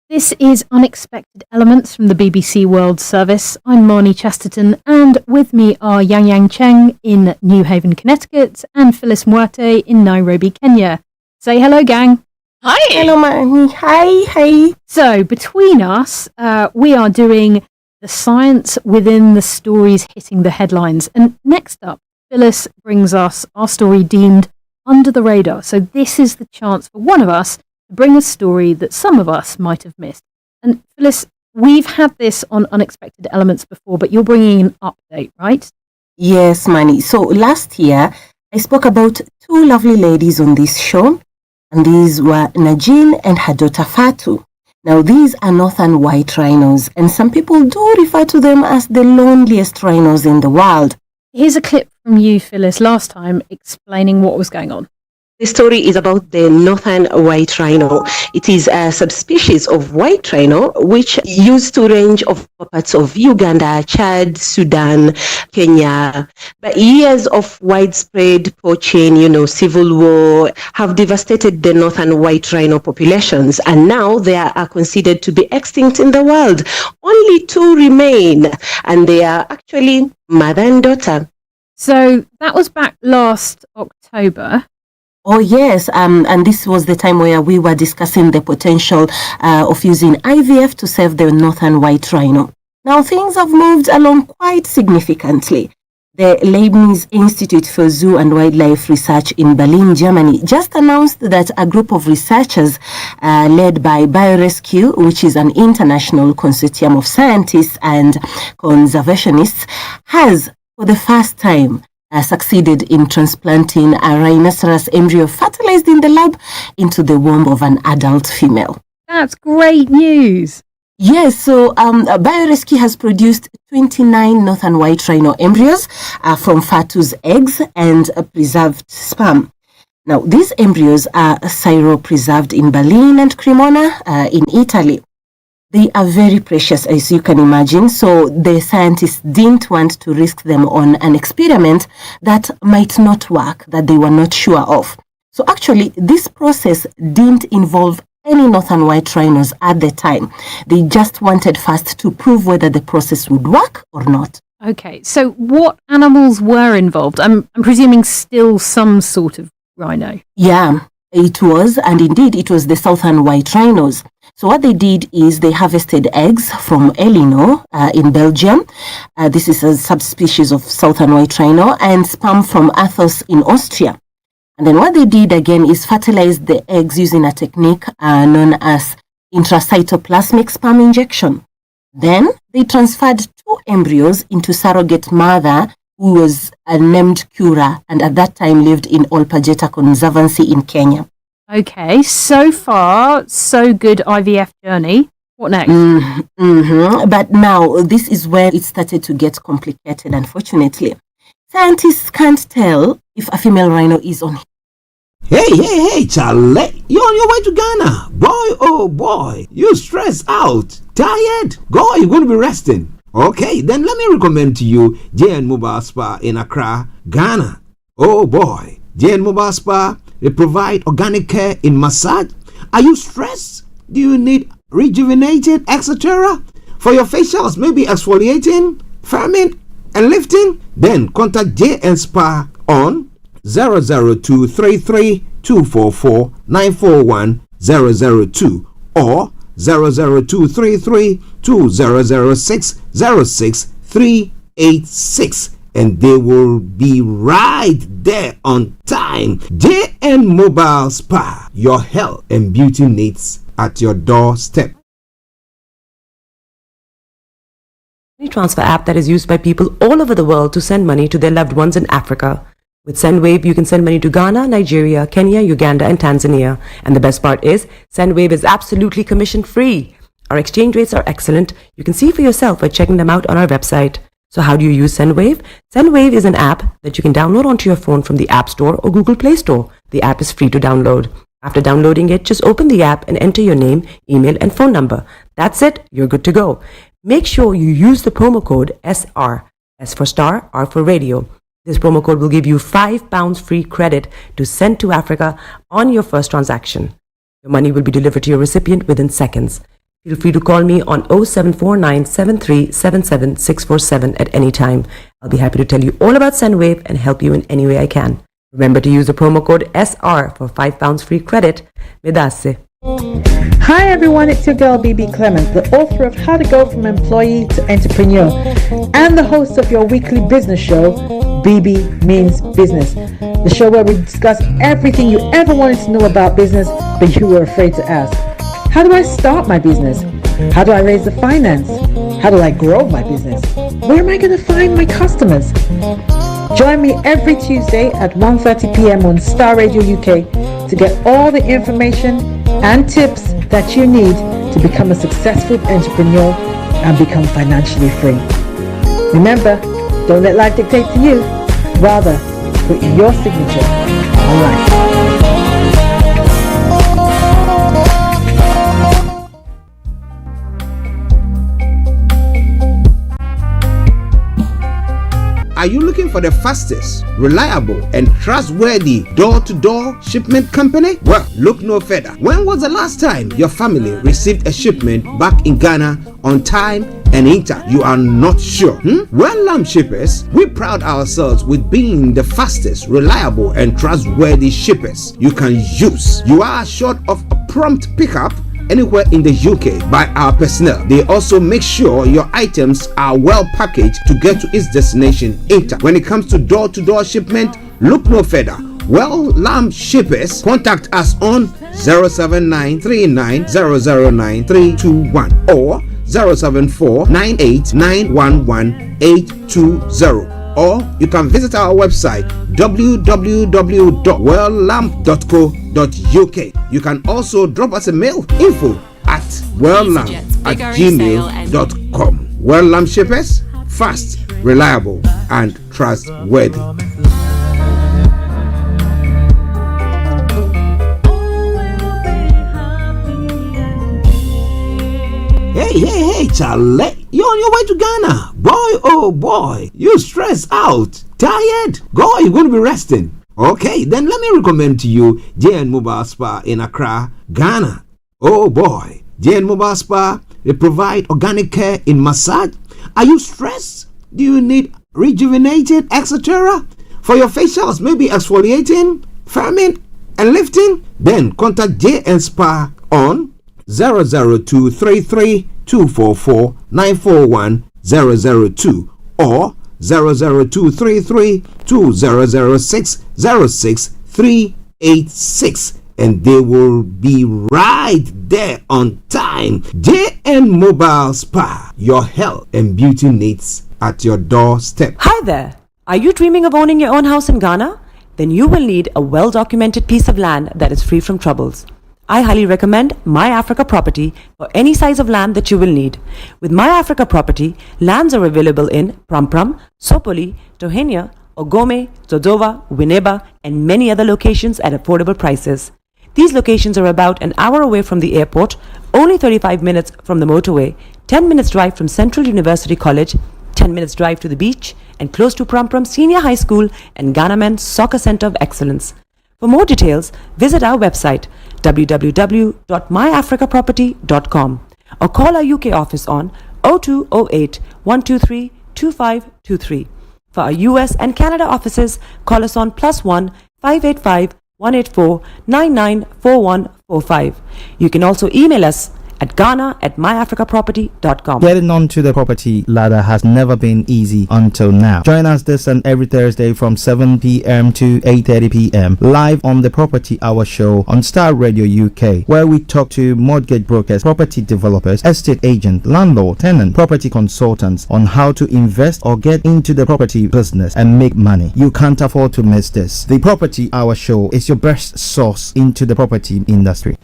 This is Unexpected Elements from the BBC World Service. I'm Marnie Chesterton, and with me are Yang Yang Cheng in New Haven, Connecticut, and Phyllis Muerte in Nairobi, Kenya. Say hello, gang. Hi. Hello, Marnie. Hi. So, between us, we are doing the science within the stories hitting the headlines. And next up, Phyllis brings us our story deemed Under the Radar. So this is the chance for one of us to bring a story that some of us might have missed. And Phyllis, we've had this on Unexpected Elements before, but you're bringing an update, right? Yes, Marnie. So last year, I spoke about two lovely ladies on this show, and these were Najin and her daughter Fatu. Now, these are northern white rhinos, and some people do refer to them as the loneliest rhinos in the world. Here's a clip from you, Phyllis, last time explaining what was going on. The story is about the northern white rhino. It is a subspecies of white rhino which used to range over parts of Uganda, Chad, Sudan, Kenya. But years of widespread poaching, civil war have devastated the northern white rhino populations, and now they are considered to be extinct in the world. Only 2 remain, and they are actually mother and daughter. So that was back last October. Oh, yes. And this was the time where we were discussing the potential of using IVF to save the northern white rhino. Now, things have moved along quite significantly. The Leibniz Institute for Zoo and Wildlife Research in Berlin, Germany, just announced that a group of researchers led by BioRescue, which is an international consortium of scientists and conservationists, has, for the first time, succeeded in transplanting a rhinoceros embryo fertilized in the lab into the womb of an adult female. That's great news. Yes, so BioRescue has produced 29 northern white rhino embryos from Fatu's eggs and preserved sperm. Now, these embryos are cryopreserved in Berlin and Cremona in Italy. They are very precious, as you can imagine, so the scientists didn't want to risk them on an experiment that might not work, that they were not sure of. So actually, this process didn't involve any northern white rhinos at the time. They just wanted first to prove whether the process would work or not. Okay, so what animals were involved? I'm presuming still some sort of rhino. Yeah, it was, and indeed it was the southern white rhinos. So what they did is they harvested eggs from Elinor in Belgium. This is a subspecies of southern white rhino, and sperm from Athos in Austria. And then what they did again is fertilize the eggs using a technique known as intracytoplasmic sperm injection. Then they transferred 2 embryos into surrogate mother who was named Cura, and at that time lived in Olpajeta Conservancy in Kenya. Okay, so far, so good IVF journey. What next? But now, this is where it started to get complicated, unfortunately. Scientists can't tell if a female rhino is on. Hey, Charlie. You're on your way to Ghana. Boy, oh boy. You're stressed out. Tired? Go, you're going to be resting. Okay, then let me recommend to you JN Mobile Spa in Accra, Ghana. Oh boy. JN Mobile Spa, they provide organic care in massage. Are you stressed? Do you need rejuvenated, etc.? For your facials, maybe exfoliating, firming, and lifting? Then contact JN Spa on 00233 244 941 002 or 00233 2006 06386, and they will be right there on time. JN Mobile Spa, your health and beauty needs at your doorstep. Money transfer app that is used by people all over the world to send money to their loved ones in Africa. With SendWave, you can send money to Ghana, Nigeria, Kenya, Uganda, and Tanzania. And the best part is, SendWave is absolutely commission-free. Our exchange rates are excellent. You can see for yourself by checking them out on our website. So how do you use SendWave? SendWave is an app that you can download onto your phone from the App Store or Google Play Store. The app is free to download. After downloading it, just open the app and enter your name, email, and phone number. That's it. You're good to go. Make sure you use the promo code SR. S for Star, R for Radio. This promo code will give you £5 free credit to send to Africa on your first transaction. Your money will be delivered to your recipient within seconds. Feel free to call me on 0749 7377 647 at any time. I'll be happy to tell you all about SendWave and help you in any way I can. Remember to use the promo code SR for £5 free credit. Medasse. Hi everyone, it's your girl BB Clement, the author of How to Go From Employee to Entrepreneur and the host of your weekly business show, BB Means Business, the show where we discuss everything you ever wanted to know about business but you were afraid to ask. How do I start my business? How do I raise the finance? How do I grow my business? Where am I going to find my customers? Join me every Tuesday at 1:30 p.m. on Starr Radio UK to get all the information and tips that you need to become a successful entrepreneur and become financially free. Remember, don't let life dictate to you. Rather, put your signature on life. Are you looking for the fastest, reliable, and trustworthy door-to-door shipment company? Well, look no further. When was the last time your family received a shipment back in Ghana on time and in time? You are not sure? Well, Lamb Shippers, we pride ourselves with being the fastest, reliable, and trustworthy shippers you can use. You are assured of a prompt pickup anywhere in the UK by our personnel. They also make sure your items are well packaged to get to its destination in time. When it comes to door-to-door shipment, look no further. Well, Lamb Shippers, contact us on 07939009321 or 07498911820. Or you can visit our website www.welllamp.co.uk. You can also drop us a mail, info@welllamp@gmail.com. Well Lamp Shippers, fast, reliable, and trustworthy. Hey, Charlie, you're on your way to Ghana. Boy, oh boy, you stressed out, tired. Go, you're going to be resting. Okay, then let me recommend to you JN Mobile Spa in Accra, Ghana. Oh boy, JN Mobile Spa, they provide organic care in massage. Are you stressed? Do you need rejuvenated, etc.? For your facials, maybe exfoliating, firming, and lifting? Then contact JN Spa on 00233244941 or 00233200606 and they will be right there on time. JN Mobile Spa, your health and beauty needs at your doorstep. Hi there. Are you dreaming of owning your own house in Ghana? Then you will need a well-documented piece of land that is free from troubles. I highly recommend My Africa Property for any size of land that you will need. With My Africa Property, lands are available in Prampram, Sopoli, Tohenia, Ogome, Dodova, Winneba, and many other locations at affordable prices. These locations are about an hour away from the airport, only 35 minutes from the motorway, 10 minutes drive from Central University College, 10 minutes drive to the beach, and close to Prampram Senior High School and Ghana Men's Soccer Center of Excellence. For more details, visit our website www.myafricaproperty.com or call our UK office on 0208 123 2523. For our US and Canada offices, call us on +1 585 184 994145. You can also email us at ghana@myafricaproperty.com. Getting onto the property ladder has never been easy until now. Join us this and every Thursday from 7 p.m. to 8:30 p.m. live on the Property Hour show on Starr Radio UK, where we talk to mortgage brokers, property developers, estate agents, landlord, tenant, property consultants on how to invest or get into the property business and make money. You can't afford to miss this. The Property Hour show is your best source into the property industry.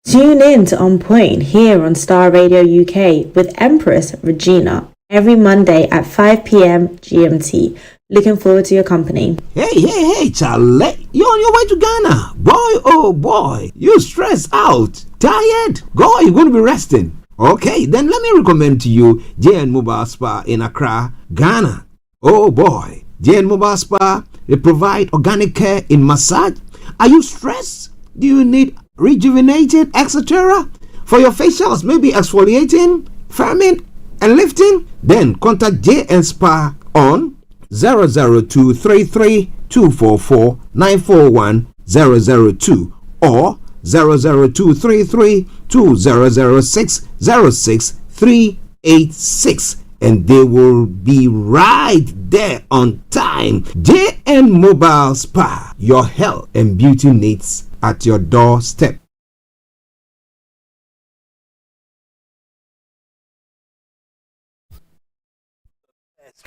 Tune in to On Point here on Starr Radio UK with Empress Regina every Monday at 5 p.m. GMT. Looking forward to your company. Hey, Charlie, you're on your way to Ghana. Boy, oh boy, you stressed out, tired. Go, you're going to be resting. Okay, then let me recommend to you JN Mobile Spa in Accra, Ghana. Oh boy, JN Mobile Spa, they provide organic care in massage. Are you stressed? Do you need rejuvenated, etc.? For your facials, maybe exfoliating, firming, and lifting? Then contact JN Spa on 00233244941 or 00233200606 and they will be right there on time. JN Mobile Spa, your health and beauty needs at your doorstep.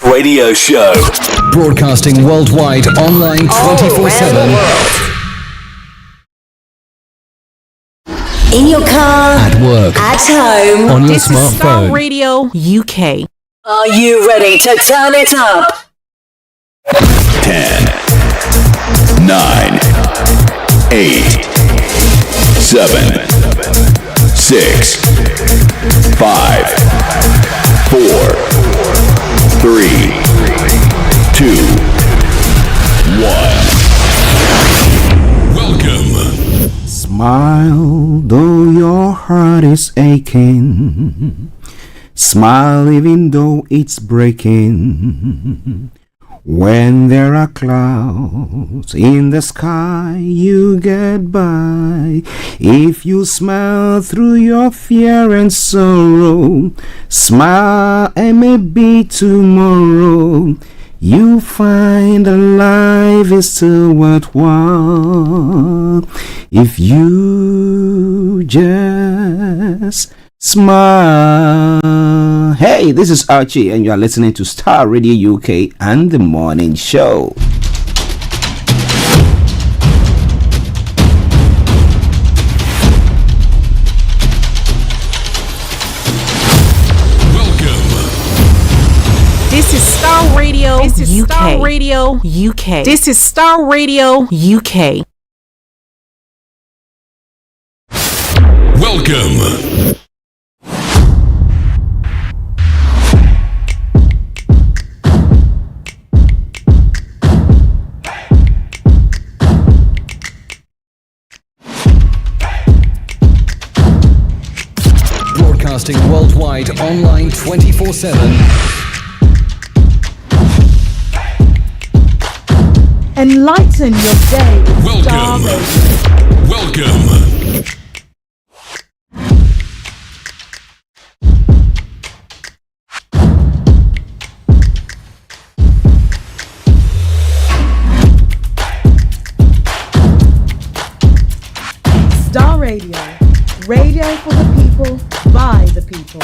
Radio show. Broadcasting worldwide, online 24/7. In your car, At work, at home, on your this is Starr smartphone. Radio UK. Are you ready to turn it up? 10, 9, 8, 7, 6, 5, 4, 3, 2, 1. Welcome. Smile though your heart is aching. Smile even though it's breaking. When there are clouds in the sky, you get by. If you smile through your fear and sorrow, smile and maybe tomorrow you find that life is still worthwhile. If you just smile. Hey, this is Archie, and you are listening to Starr Radio UK and the Morning Show. This is Starr Radio. This is UK. Starr Radio UK. This is Starr Radio UK. Welcome. Broadcasting worldwide, online 24/7. Enlighten your day with Starr Welcome. Radio. Welcome. Starr Radio. Radio for the people, by the people.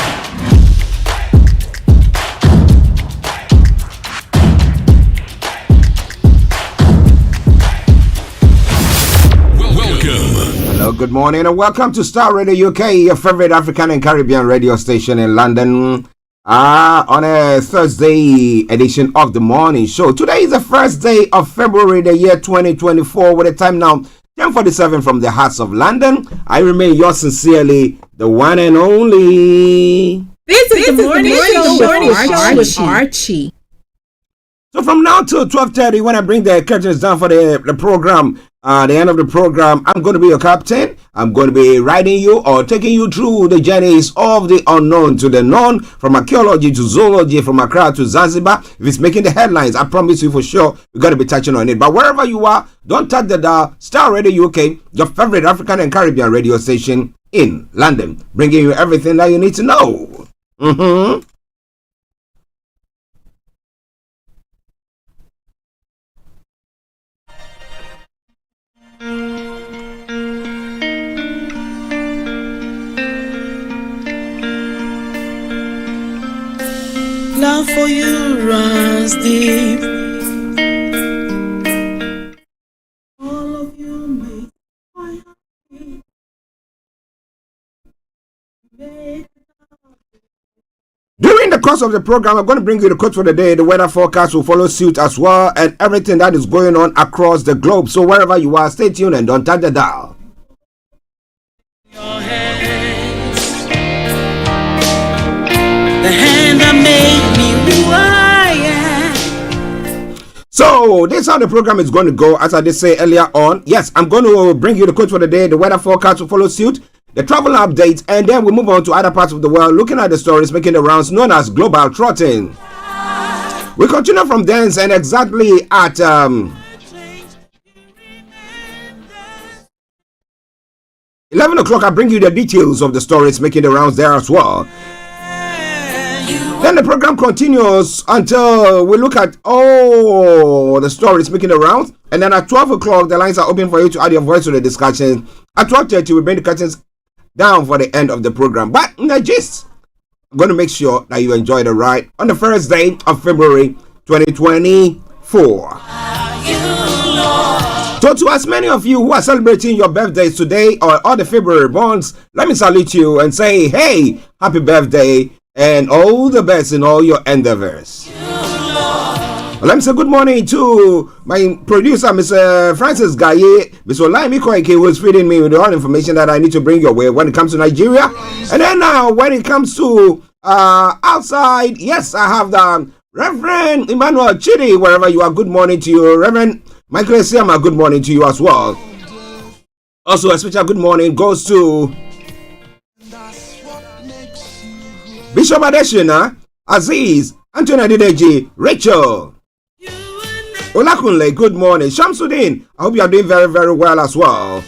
Hello, good morning, and welcome to Starr Radio UK, your favorite African and Caribbean radio station in London. On a Thursday edition of the morning show. Today is the first day of February, the year 2024, with a time now 10:47 from the hearts of London. I remain yours sincerely, the one and only. This is the morning show with Archie. So from now till 12:30, when I bring the curtains down for the program, the end of the program, I'm going to be your captain. I'm going to be riding you or taking you through the journeys of the unknown to the known, from archaeology to zoology, from Accra to Zanzibar. If it's making the headlines, I promise you for sure, we're going to be touching on it. But wherever you are, don't touch the dial. Starr Radio UK, your favorite African and Caribbean radio station in London, bringing you everything that you need to know. Love for you runs deep. All of you make my heart beat. During the course of the program, I'm going to bring you the quote for the day. The weather forecast will follow suit as well, and everything that is going on across the globe. So wherever you are, stay tuned and don't touch the dial. The hand that made me who I am. So this is how the program is going to go. As I did say earlier on, yes, I'm going to bring you the quote for the day. The weather forecast will follow suit, the travel updates, and then we move on to other parts of the world, looking at the stories making the rounds, known as global trotting. We continue from dance, and exactly at 11 o'clock, I bring you the details of the stories making the rounds there as well. Then the program continues until we look at the stories making the rounds. And then at 12 o'clock, the lines are open for you to add your voice to the discussion. At 12:30, we bring the curtains down for the end of the program. But in the gist, I'm going to make sure that you enjoy the ride on the first day of February 2024. So to as many of you who are celebrating your birthdays today or all the February borns, let me salute you and say, hey, happy birthday and all the best in all your endeavors. Let me say good morning to my producer, Mr. Francis Gaye, Mr. Olaimi Koike, who is feeding me with all information that I need to bring your way when it comes to Nigeria. And then when it comes to outside, yes, I have the Reverend Emmanuel Chidi, wherever you are, good morning to you. Reverend Michael Esiama, good morning to you as well. Also, a special good morning goes to Bishop Adeshina, Aziz, Anthony Adedeji, Rachel, Olakunle, good morning. Shamsuddin, I hope you are doing very, very well as well.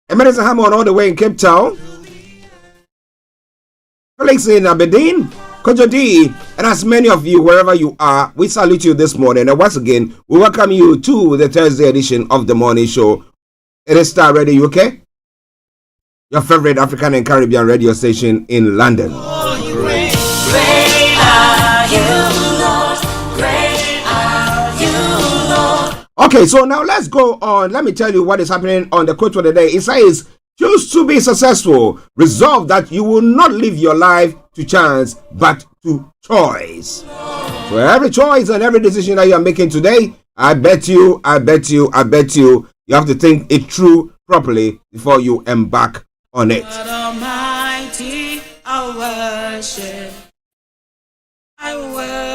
Emerson Hammond all the way in Cape Town. Felix in Aberdeen, Kojo D, and as many of you, wherever you are, we salute you this morning. And once again, we welcome you to the Thursday edition of the morning show. It is Starr Radio UK, your favorite African and Caribbean radio station in London. Okay, so now let's go on. Let me tell you what is happening on the quote for the day. It says, choose to be successful. Resolve that you will not live your life to chance, but to choice. So every choice and every decision that you are making today, I bet you, you have to think it through properly before you embark on it. God Almighty, I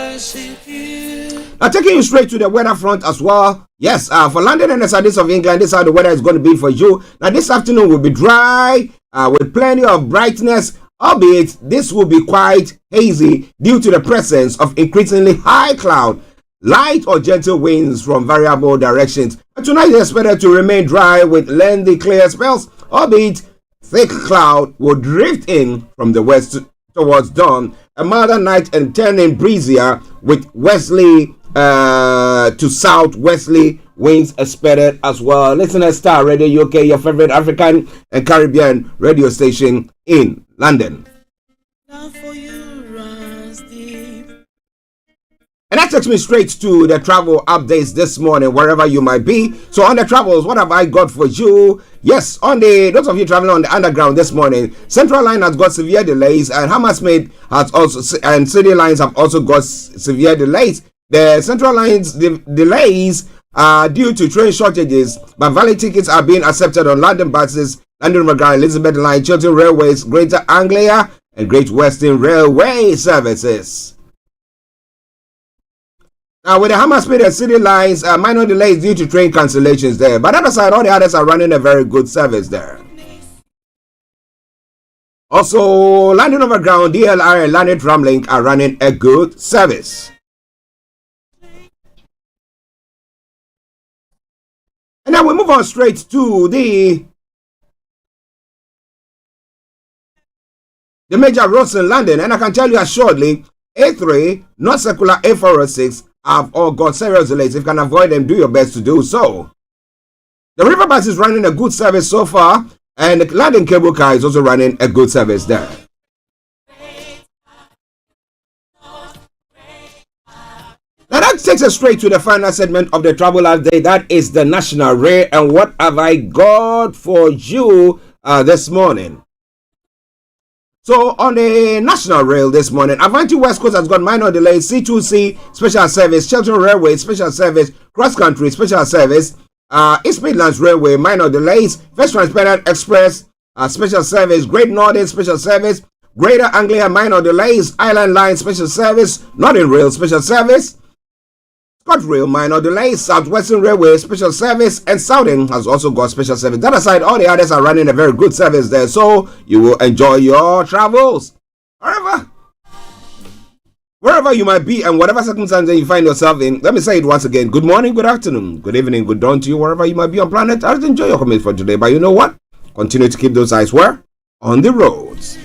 worship you. Now taking you straight to the weather front as well. Yes, for London and the southeast of England, this is how the weather is going to be for you. Now this afternoon will be dry with plenty of brightness, albeit this will be quite hazy due to the presence of increasingly high cloud, light or gentle winds from variable directions. But tonight is expected to remain dry with lengthy clear spells, albeit thick cloud will drift in from the west towards dawn. A milder night and turning breezier with westerly to southwesterly winds expected as well. Listen to Starr Radio UK, your favorite African and Caribbean radio station in London. And that takes me straight to the travel updates this morning, wherever you might be. So on the travels, what have I got for you? Yes, on those of you traveling on the underground this morning, Central Line has got severe delays, and Hammersmith has also, and City Lines have also got severe delays. The Central Line's delays are due to train shortages, but valid tickets are being accepted on London buses, London Overground, Elizabeth Line, Chiltern Railways, Greater Anglia, and Great Western Railway services. Now, with the Hammersmith and City Lines, minor delays due to train cancellations there. But on the other side, all the others are running a very good service there. Also, London Overground, DLR, and London Tramlink are running a good service. And now we move on straight to the major roads in London. And I can tell you assuredly, A3, North Circular, A406, have all got serious delays. If you can avoid them, do your best to do so. The River Bus is running a good service so far, and the London Cable Car is also running a good service there. Now that takes us straight to the final segment of the travel update. That is the National Rail, and what have I got for you this morning? So on the National Rail this morning, Avanti West Coast has got minor delays. C2C special service, Chiltern Railway special service, Cross Country special service, East Midlands Railway minor delays, First Transparent Express special service, Great Northern special service, Greater Anglia minor delays, Island Line special service, Northern Rail special service, ScotRail minor delays, Southwestern Railway special service, and Southern has also got special service. That aside, all the others are running a very good service there, so you will enjoy your travels. Wherever you might be and whatever circumstances you find yourself in, let me say it once again. Good morning, good afternoon, good evening, good dawn to you, wherever you might be on planet. I'll enjoy your commute for today, but you know what? Continue to keep those eyes where? On the roads.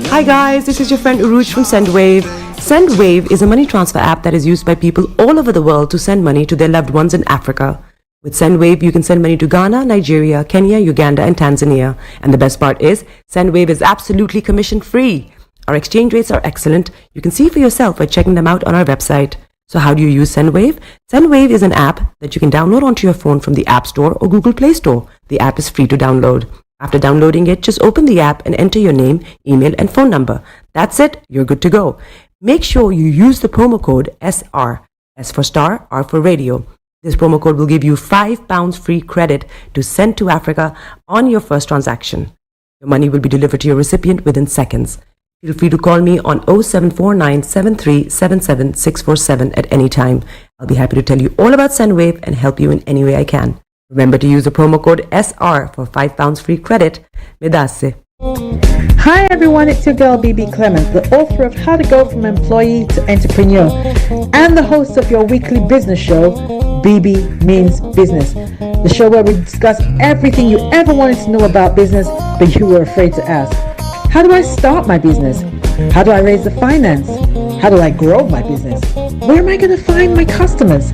Hi guys, this is your friend Uruj from SendWave. SendWave is a money transfer app that is used by people all over the world to send money to their loved ones in Africa. With SendWave, you can send money to Ghana, Nigeria, Kenya, Uganda, and Tanzania. And the best part is, SendWave is absolutely commission-free. Our exchange rates are excellent. You can see for yourself by checking them out on our website. So how do you use SendWave? SendWave is an app that you can download onto your phone from the App Store or Google Play Store. The app is free to download. After downloading it, just open the app and enter your name, email, and phone number. That's it. You're good to go. Make sure you use the promo code SR. S for Starr, R for Radio. This promo code will give you £5 free credit to send to Africa on your first transaction. Your money will be delivered to your recipient within seconds. Feel free to call me on 0749 7377 647 at any time. I'll be happy to tell you all about Sendwave and help you in any way I can. Remember to use the promo code SR for £5 free credit. Medase. Hi everyone, it's your girl BB Clement, the author of How to Go from Employee to Entrepreneur and the host of your weekly business show, BB Means Business, the show where we discuss everything you ever wanted to know about business but you were afraid to ask. How do I start my business? How do I raise the finance? How do I grow my business? Where am I going to find my customers?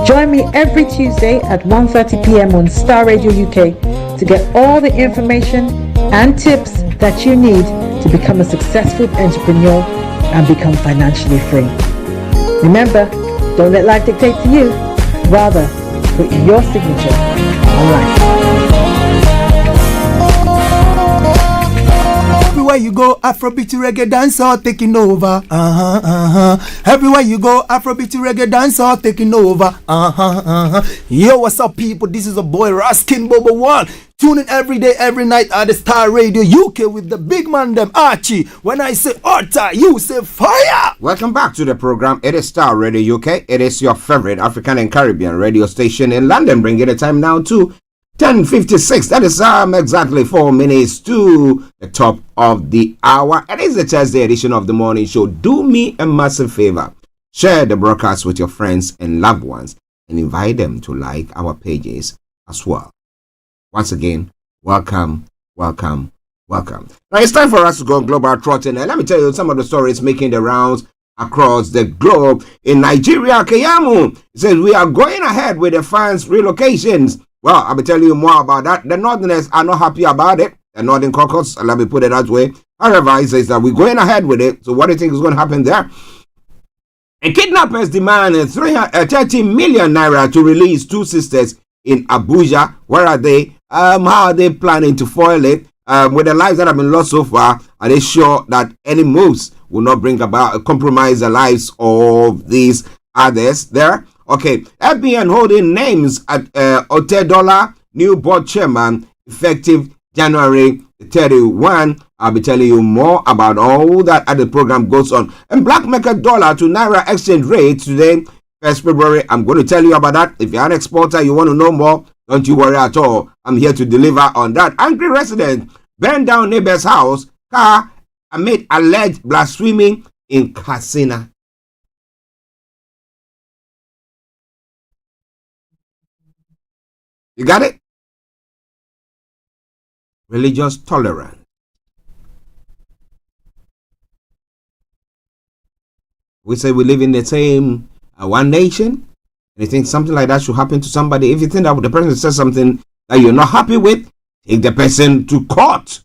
Join me every Tuesday at 1:30 p.m. on Starr Radio UK to get all the information and tips that you need to become a successful entrepreneur and become financially free. Remember, don't let life dictate to you. Rather, put your signature on life. Everywhere you go, Afrobeat reggae dancer taking over. Everywhere you go, Afrobeat reggae dancer taking over. Yo, what's up, people? This is a boy Raskin Bobo One. Tune in every day, every night at the Starr Radio UK with the big man them Archie. When I say order, you say fire. Welcome back to the program. It is Starr Radio UK. It is your favorite African and Caribbean radio station in London. Bringing the time now to 10:56. That is exactly 4 minutes to the top of the hour. It is the Thursday edition of the morning show. Do me a massive favor. Share the broadcast with your friends and loved ones and invite them to like our pages as well. Once again, welcome. Now it's time for us to go global trotting. And let me tell you some of the stories making the rounds across the globe. In Nigeria, Keyamu says we are going ahead with the fans' relocations. Well, I'll be telling you more about that. The Northerners are not happy about it. The Northern Caucus, let me put it that way. However, he says that we're going ahead with it. So what do you think is going to happen there? And kidnappers demand 30 million naira to release two sisters in Abuja. Where are they? How are they planning to foil it? With the lives that have been lost so far, are they sure that any moves will not bring about compromise the lives of these others there? Okay, FBN holding names at Otedola, new board chairman, effective January 31. I'll be telling you more about all that as the program goes on. And black market dollar to naira exchange rate today, 1st February. I'm going to tell you about that. If you're an exporter, you want to know more, don't you worry at all. I'm here to deliver on that. Angry resident burned down neighbor's house, car amid alleged blasphemy in Katsina. You got it? Religious tolerance. We say we live in the same one nation. And you think something like that should happen to somebody. If you think that the person says something that you're not happy with, take the person to court.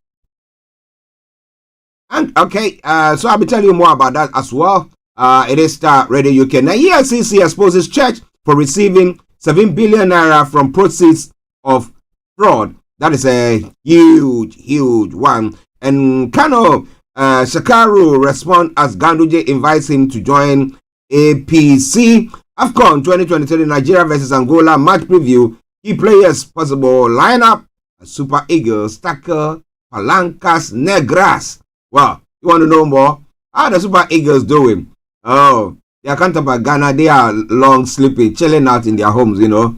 And okay, so I'll be telling you more about that as well. It is Starr Radio UK. Now, EFCC exposes church for receiving 7 billion naira from proceeds of fraud. That is a huge one. And Kano Shakaru respond as Ganduje invites him to join APC. AFCON 2023 Nigeria versus Angola match preview. Key players possible lineup: Super Eagles, Tackle, Palancas Negras. Well, you want to know more? How the Super Eagles doing? Oh, they are counterpart Ghana. They are long sleeping, chilling out in their homes, you know.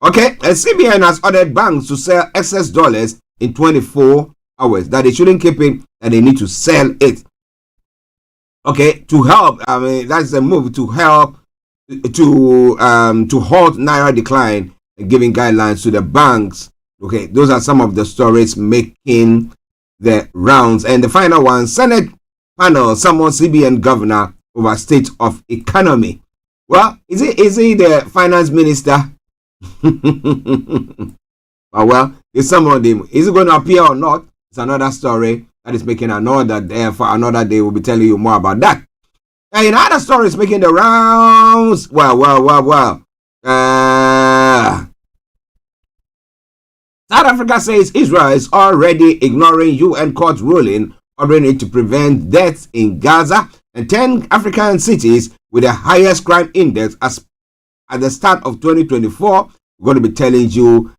Okay, and CBN has ordered banks to sell excess dollars in 24 hours. That they shouldn't keep it, and they need to sell it. Okay, to help. I mean, that's a move to help to halt naira decline and giving guidelines to the banks. Okay, those are some of the stories making the rounds. And the final one: Senate panel summons CBN governor over state of economy. Well, is he the finance minister? Well, is some of them. Is it going to appear or not? It's another story that is making another day. For another day, we'll be telling you more about that. And in other stories making the rounds, well. South Africa says Israel is already ignoring UN court ruling ordering it to prevent deaths in Gaza, and 10 African cities with the highest crime index as at the start of 2024. We're going to be telling you,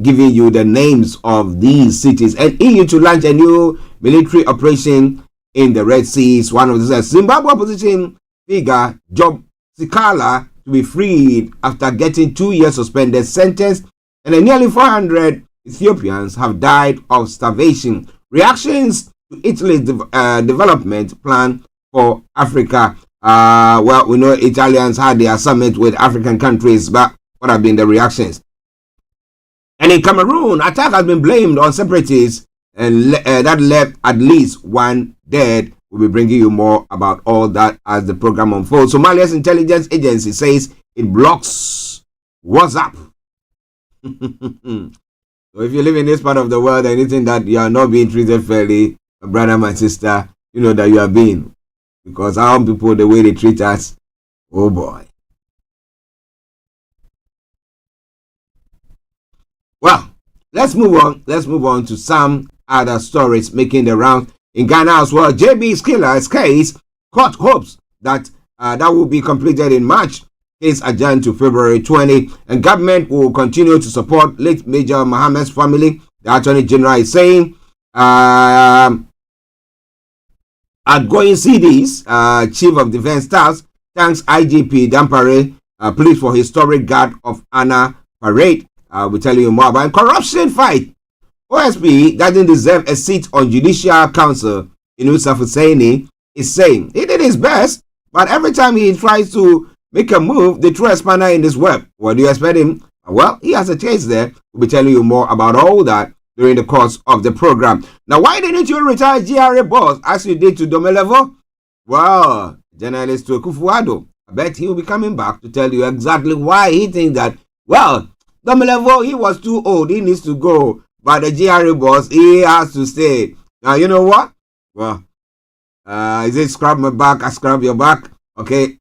giving you the names of these cities. And EU to launch a new military operation in the Red Sea. Is one of the Zimbabwe opposition figure Job Sikala to be freed after getting 2 years suspended sentence, and nearly 400 Ethiopians have died of starvation. Reactions to Italy's development plan for Africa. Well, we know Italians had their summit with African countries, but what have been the reactions? And in Cameroon, attack has been blamed on separatists, and that left at least one dead. We'll be bringing you more about all that as the program unfolds. Somalia's intelligence agency says it blocks WhatsApp. So if you live in this part of the world and you think that you are not being treated fairly, my brother, my sister, you know that you are being. Because our people, the way they treat us, oh boy. Well, let's move on. Let's move on to some other stories making the round in Ghana as well. JB's killer's case, court hopes that that will be completed in March. Case adjourned to February 20, and government will continue to support late Major Mohammed's family. The Attorney General is saying, outgoing CDs, Chief of Defense Staff, thanks IGP Dampare, police for historic guard of honor parade. We'll tell you more about corruption fight. OSP doesn't deserve a seat on Judicial Council. Inusaf Hussaini is saying he did his best, but every time he tries to make a move, they throw a spanner in his web. What do you expect him? Well, he has a case there. We'll be telling you more about all that during the course of the program. Now, why didn't you retire GRA boss as you did to Domelevo? Well, journalist Kufuado, I bet he will be coming back to tell you exactly why he thinks that, well, Domelevo, he was too old, he needs to go. But the GRA boss, he has to stay. Now, you know what? Well, is it scrub my back, I scrub your back? Okay.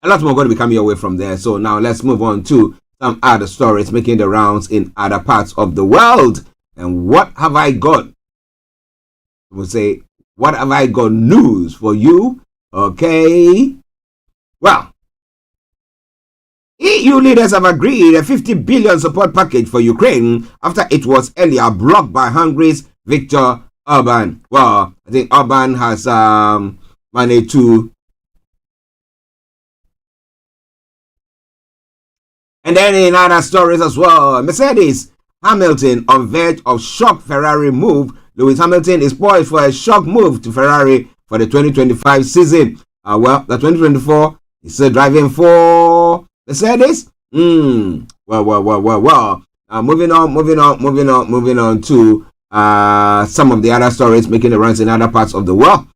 A lot more going to be coming your way from there. So now let's move on to some other stories making the rounds in other parts of the world. And what have I got? We'll say, what have I got news for you? Okay. Well, EU leaders have agreed a 50 billion support package for Ukraine after it was earlier blocked by Hungary's Viktor Orban. Well, I think Orban has managed to. And then in other stories as well, Mercedes Hamilton on verge of shock Ferrari move. Lewis Hamilton is poised for a shock move to Ferrari for the 2025 season. Well, the 2024 is still driving for Mercedes. Well. Moving on to some of the other stories making the rounds in other parts of the world.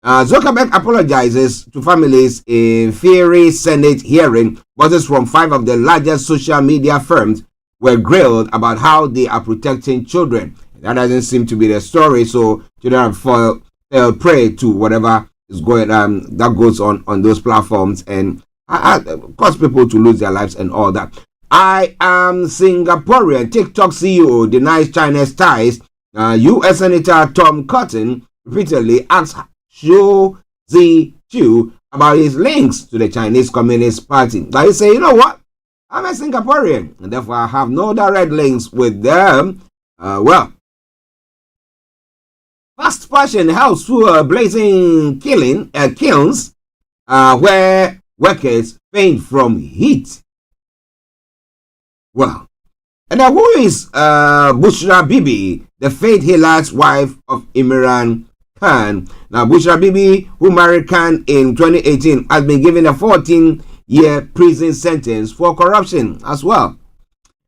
Zuckerberg apologizes to families in fiery Senate hearing. Bosses from 5 of the largest social media firms were grilled about how they are protecting children. That doesn't seem to be the story, so children fell prey to whatever is going that goes on those platforms and cause people to lose their lives and all that. I am Singaporean. TikTok CEO denies China's ties. U.S. Senator Tom Cotton repeatedly asked Xu Zichu about his links to the Chinese Communist Party. But he say, you know what? I'm a Singaporean, and therefore I have no direct links with them. Well, fast fashion helps to blazing kilns where workers faint from heat. Well, and who is Bushra Bibi, the faith healer's wife of Imran Khan? Now, Bushra Bibi, who married Khan in 2018, has been given a 14-year prison sentence for corruption as well.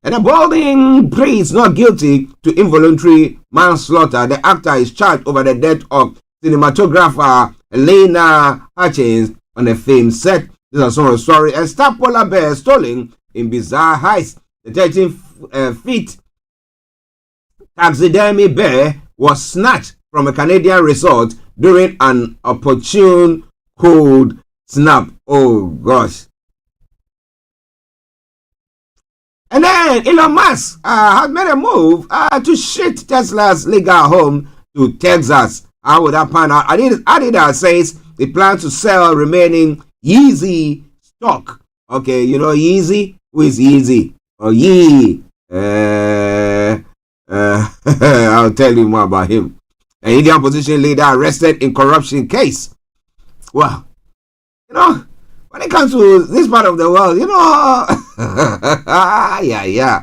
And a balding pleads not guilty to involuntary manslaughter. The actor is charged over the death of cinematographer Elena Hutchins on a film set. This is some of the story. A star polar bear stolen in bizarre heist. The 13 feet taxidermy bear was snatched from a Canadian resort during an opportune cold snap. Oh gosh. And then Elon Musk has made a move to shift Tesla's legal home to Texas. How would that pan out? Adidas says they plan to sell remaining Yeezy stock. Okay, you know Yeezy? Who is Yeezy? Or Yee? I'll tell you more about him. An Indian opposition leader arrested in corruption case. Well, when it comes to this part of the world, yeah.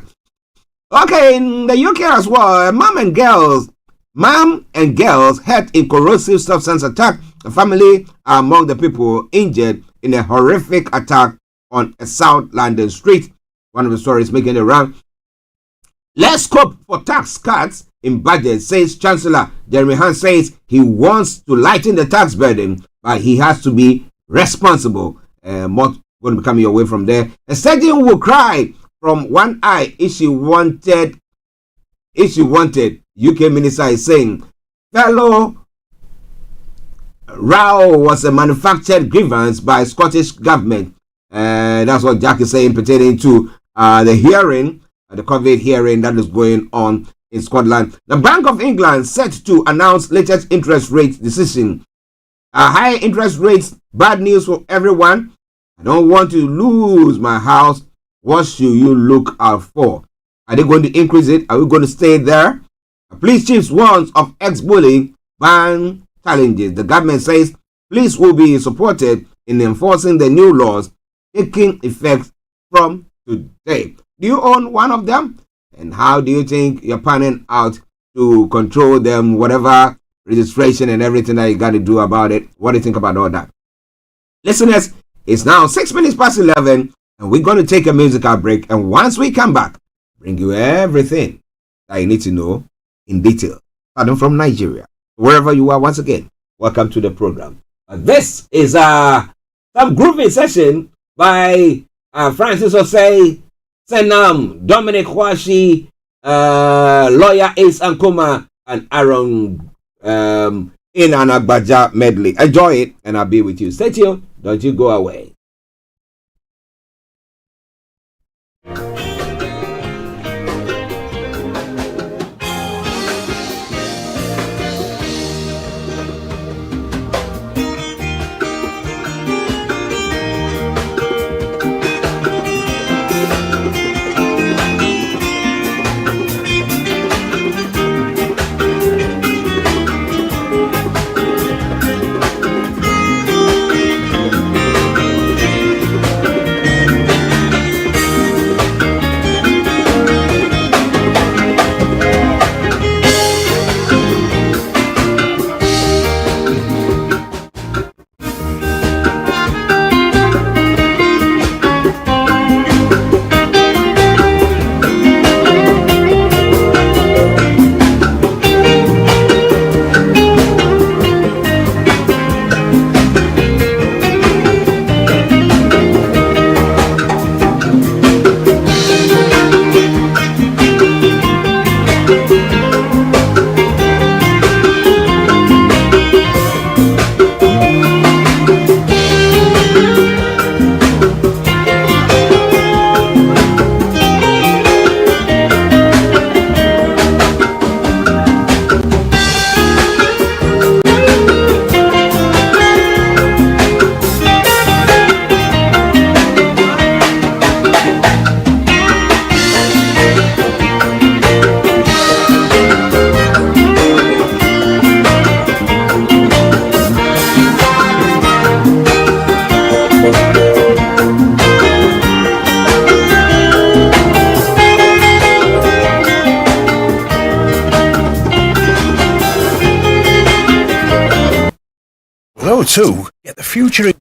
Okay, in the UK as well, mom and girls hurt in corrosive substance attack. The family are among the people injured in a horrific attack on a South London street. One of the stories making the round. Less scope for tax cuts in budget, says Chancellor. Jeremy Hunt says he wants to lighten the tax burden, but he has to be responsible. More going to be coming your way from there. A surgeon will cry from one eye if she wanted. UK minister is saying fellow row was a manufactured grievance by Scottish government. That's what Jack is saying pertaining to the hearing, the COVID hearing that is going on in Scotland. The Bank of England set to announce latest interest rate decision. Higher interest rates, bad news for everyone. I don't want to lose my house. What should you look out for? Are they going to increase it? Are we going to stay there? The police chief warns of ex-bullying ban challenges. The government says police will be supported in enforcing the new laws taking effect from today. Do you own one of them? And how do you think you're planning out to control them, whatever registration and everything that you got to do about it? What do you think about all that? Listeners, it's now 6 minutes past 11, and we're going to take a musical break. And once we come back, bring you everything that you need to know in detail. Pardon from Nigeria. Wherever you are, once again, welcome to the program. This is some groovy session by Francis Osei, Senam, Dominic Washi, Lawyer Ace Ankuma, and Aaron in an Agbaja medley. Enjoy it, and I'll be with you. Stay tuned. Don't you go away. Too, yet the future.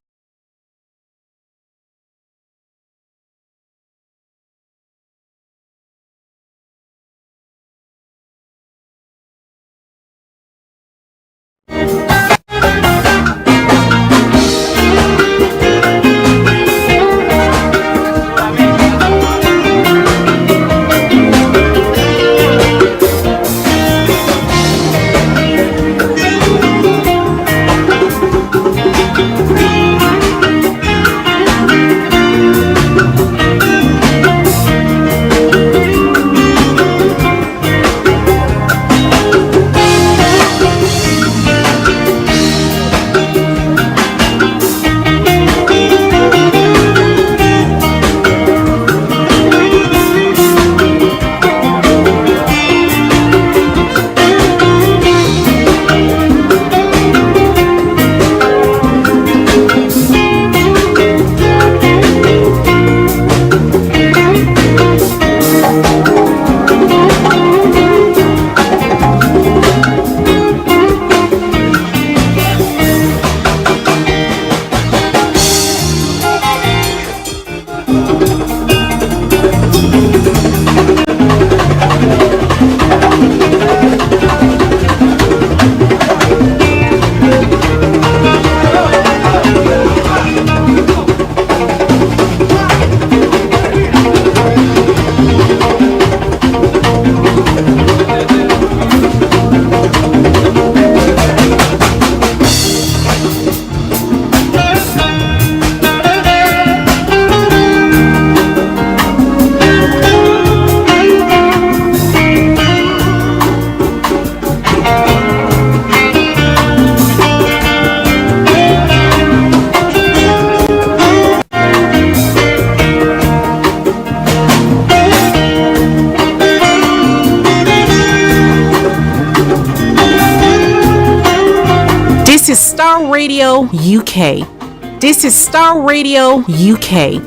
This is Starr Radio UK. This is Starr Radio UK.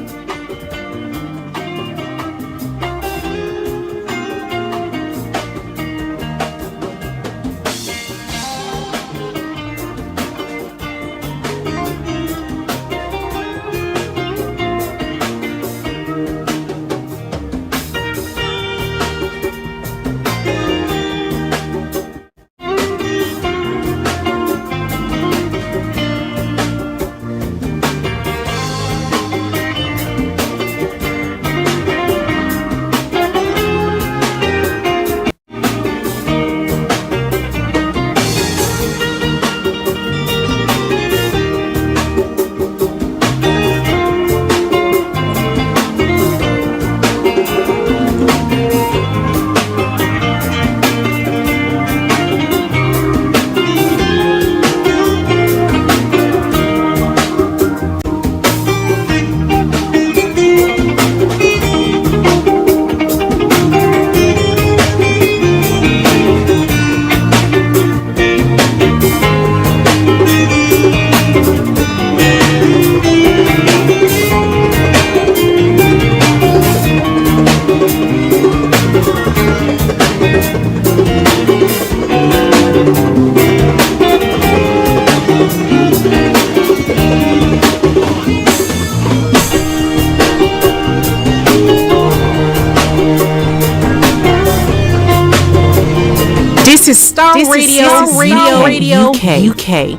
This is Starr Radio UK.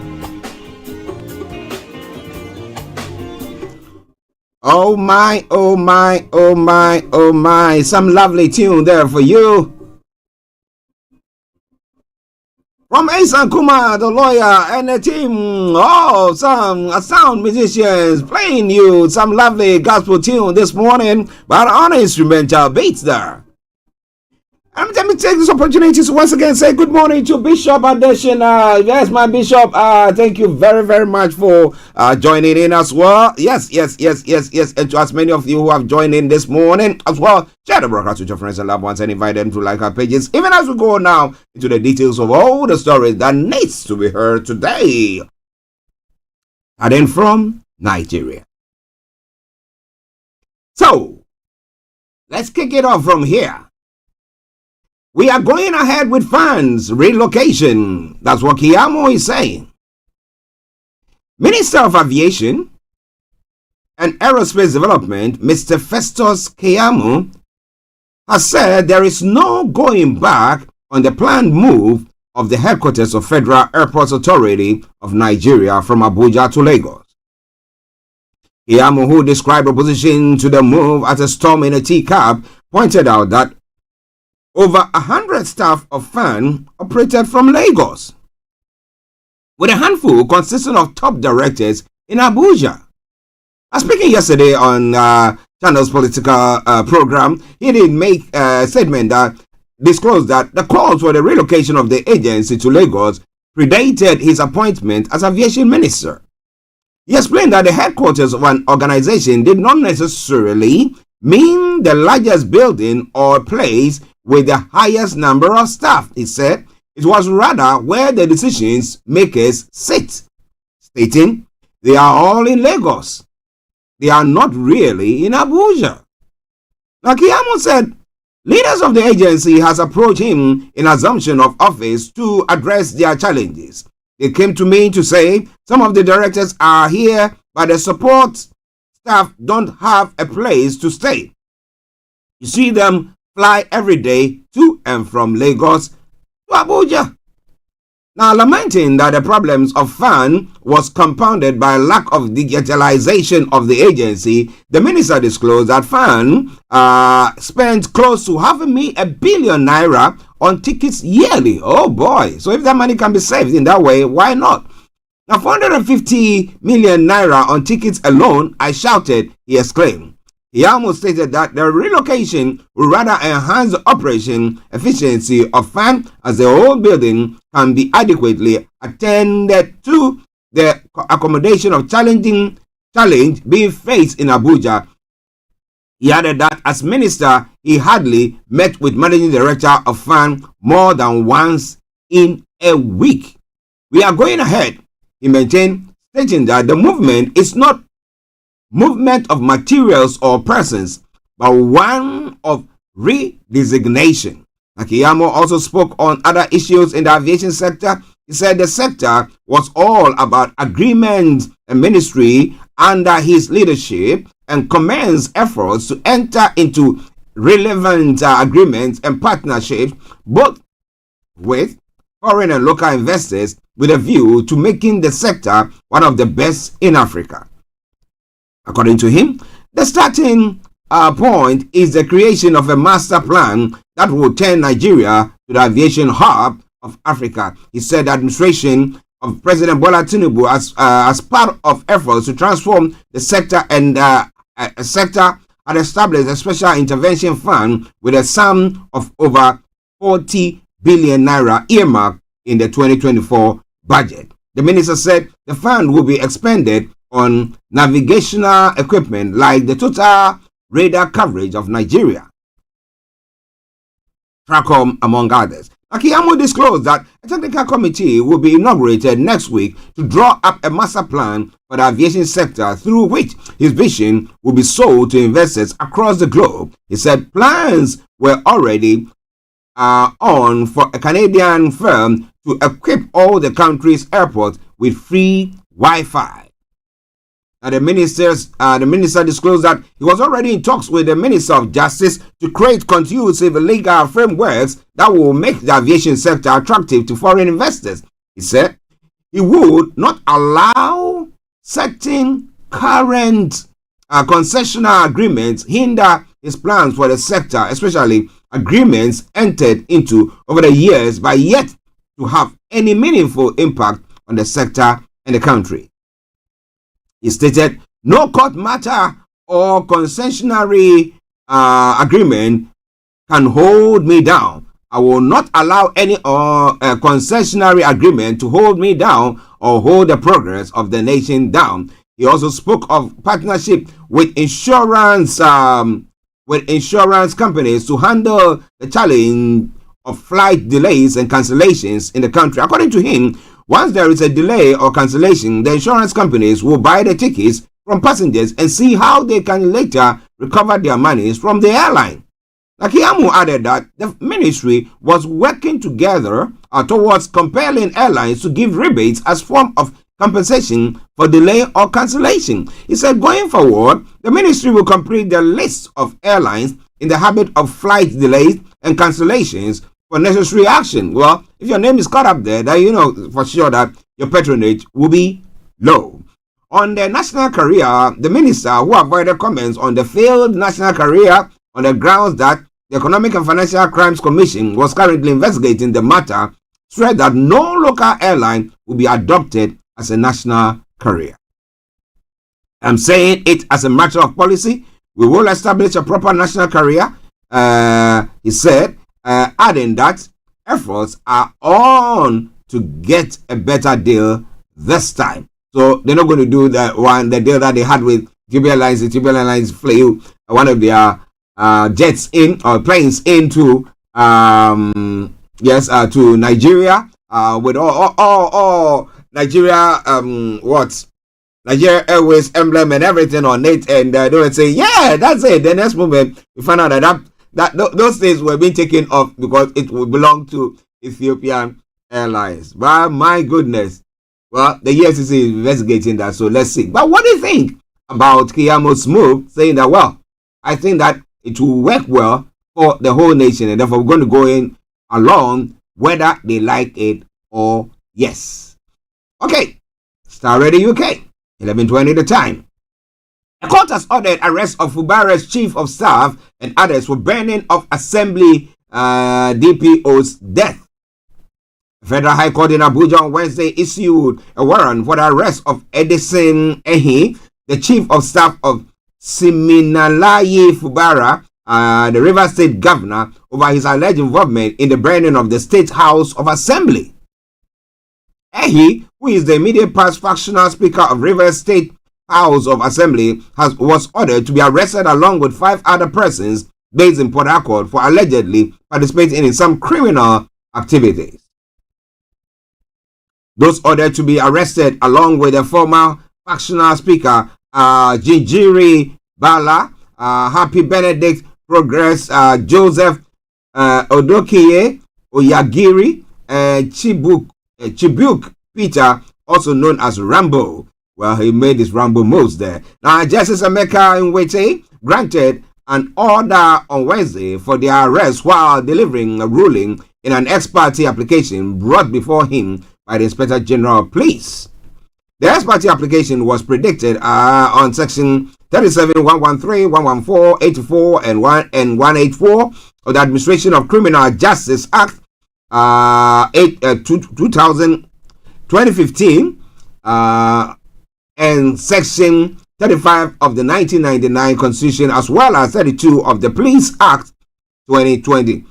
Oh my, oh my, oh my, oh my. Some lovely tune there for you. From Asan Kumar, the lawyer, and the team. Oh, some sound musicians playing you some lovely gospel tune this morning, but on instrumental beats there. And let me take this opportunity to once again say good morning to Bishop Adeshina. Yes, my Bishop. Thank you very, very much for joining in as well. Yes. And to as many of you who have joined in this morning as well, share the broadcast with your friends and loved ones and invite them to like our pages. Even as we go now into the details of all the stories that needs to be heard today. And then from Nigeria. So, let's kick it off from here. We are going ahead with funds relocation. That's what Kiyamo is saying. Minister of Aviation and Aerospace Development, Mr. Festus Keyamo, has said there is no going back on the planned move of the headquarters of Federal Airports Authority of Nigeria from Abuja to Lagos. Keyamo, who described opposition to the move as a storm in a teacup, pointed out that over 100 staff of FAN operated from Lagos, with a handful consisting of top directors in Abuja. Speaking yesterday on Channel's political program, he did make a statement that disclosed that the calls for the relocation of the agency to Lagos predated his appointment as aviation minister. He explained that the headquarters of an organization did not necessarily mean the largest building or place with the highest number of staff. He said it was rather where the decisions makers sit, stating they are all in Lagos. They are not really in Abuja. Now, Kiyamo said leaders of the agency has approached him in assumption of office to address their challenges. They came to me to say some of the directors are here, but the support staff don't have a place to stay. You see them fly every day to and from Lagos to Abuja. Now, lamenting that the problems of FAN was compounded by a lack of digitalization of the agency, the minister disclosed that FAN spent close to $500 million on tickets yearly. Oh boy. So if that money can be saved in that way, why not? Now, 450 million naira on tickets alone, I shouted, he exclaimed. He almost stated that the relocation will rather enhance the operation efficiency of FAN as the whole building can be adequately attended to the accommodation of challenge being faced in Abuja. He added that as minister, he hardly met with managing director of FAN more than once in a week. We are going ahead. He maintained, stating that the movement is not movement of materials or persons, but one of redesignation. Akiyamo also spoke on other issues in the aviation sector. He said the sector was all about agreement and ministry under his leadership and commenced efforts to enter into relevant agreements and partnerships both with foreign and local investors with a view to making the sector one of the best in Africa. According to him, the starting point is the creation of a master plan that will turn Nigeria to the aviation hub of Africa. He said the administration of President Bola Tinubu as part of efforts to transform the sector and a sector had established a special intervention fund with a sum of over 40 billion naira earmarked in the 2024 budget. The minister said the fund will be expended on navigational equipment like the total radar coverage of Nigeria, TRACOM, among others. Akiyamo disclosed that a technical committee will be inaugurated next week to draw up a master plan for the aviation sector through which his vision will be sold to investors across the globe. He said plans were already on for a Canadian firm to equip all the country's airports with free Wi-Fi. The minister disclosed that he was already in talks with the Minister of Justice to create conducive legal frameworks that will make the aviation sector attractive to foreign investors. He said he would not allow certain current concessional agreements hinder his plans for the sector, especially agreements entered into over the years but yet to have any meaningful impact on the sector and the country. He stated, no court matter or concessionary agreement can hold me down. I will not allow any concessionary agreement to hold me down or hold the progress of the nation down. He also spoke of partnership with insurance companies to handle the challenge of flight delays and cancellations in the country. According to him, once there is a delay or cancellation, the insurance companies will buy the tickets from passengers and see how they can later recover their monies from the airline. Akiyamo added that the ministry was working together towards compelling airlines to give rebates as form of compensation for delay or cancellation. He said going forward, the ministry will complete the list of airlines in the habit of flight delays and cancellations for necessary action. Well, if your name is caught up there, then you know for sure that your patronage will be low. On the national career, the minister, who avoided comments on the failed national career on the grounds that the Economic and Financial Crimes Commission was currently investigating the matter, said that no local airline will be adopted as a national career. I'm saying it as a matter of policy. We will establish a proper national career, he said, adding that efforts are on to get a better deal this time. So they're not going to do the deal that they had with Ethiopian Airlines. Ethiopian Airlines flew one of their jets in or planes into to Nigeria with all Nigeria Nigeria Airways emblem and everything on it, and they would say, yeah, that's it. The next moment we found out that those things were being taken off because it would belong to Ethiopian Airlines. But my goodness, well, the EFCC is investigating that, so let's see. But what do you think about Kiyamo's move, saying that, well, I think that it will work well for the whole nation, and therefore we're going to go in along whether they like it or yes. Okay, Starr Radio UK, 11:20 the time. A court has ordered arrest of Fubara's chief of staff and others for burning of assembly DPO's death. The Federal High Court in Abuja on Wednesday issued a warrant for the arrest of Edison Ehi, the chief of staff of Siminalayi Fubara, the Rivers State governor, over his alleged involvement in the burning of the State House of Assembly. Ehi, who is the immediate past factional speaker of Rivers State House of Assembly, was ordered to be arrested along with 5 other persons based in Port Harcourt for allegedly participating in some criminal activities. Those ordered to be arrested, along with the former factional speaker, Jinjiri Bala, Happy Benedict, Progress, Joseph Odokiye, Oyagiri, Chibuk Peter, also known as Rambo. Well, he made his Rambo moves there. Now, Justice Emeka Nwete granted an order on Wednesday for their arrest while delivering a ruling in an ex parte application brought before him by the Inspector General of Police. The ex parte application was predicted on section 37, 113, 114, 84, and 184 of the Administration of Criminal Justice Act 2015 and section 35 of the 1999 Constitution, as well as 32 of the Police Act 2020.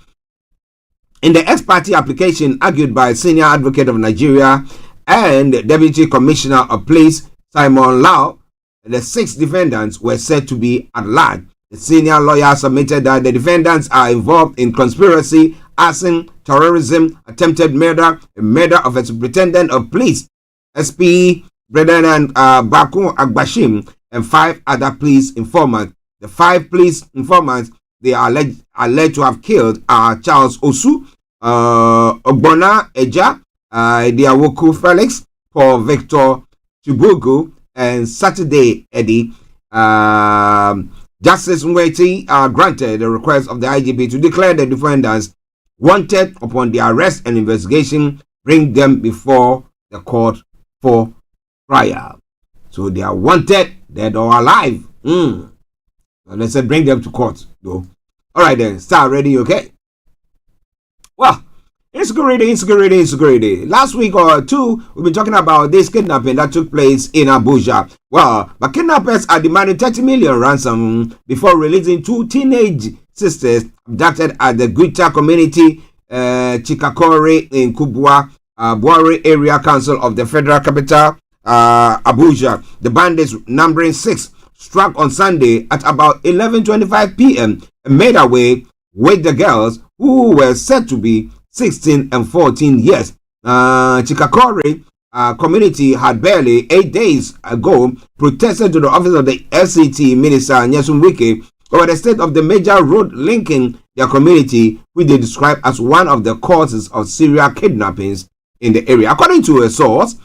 In the ex parte application argued by Senior Advocate of Nigeria and Deputy Commissioner of Police Simon Lau, the 6 defendants were said to be at large. The senior lawyer submitted that the defendants are involved in conspiracy, arson, terrorism, attempted murder, and murder of a superintendent of police, SP Brennan Baku Agbashim, and 5 other police informants. The 5 police informants they are alleged to have killed are Charles Osu, Ogbona Eja, Diawoku Felix, Paul Victor Chibugu, and Saturday Eddie. Justice Nweti granted the request of the IGP to declare the defendants wanted upon their arrest and investigation, bring them before the court for trial. So they are wanted, dead or alive. So let's say bring them to court, though. All right then, Starr ready, okay? Well, insecurity. Last week or two, we've been talking about this kidnapping that took place in Abuja. Well, but kidnappers are demanding 30 million ransom before releasing 2 teenage sisters abducted at the Guita community, Chikakore in Kubwa, Buari area council of the federal capital, Abuja. The bandits, numbering 6, struck on Sunday at about 11:25 p.m. and made away with the girls, who were said to be 16 and 14 years. Chikakore community had barely 8 days ago protested to the office of the FCT Minister Nyesom Wike over the state of the major road linking their community, which they described as one of the causes of serial kidnappings in the area. According to a source,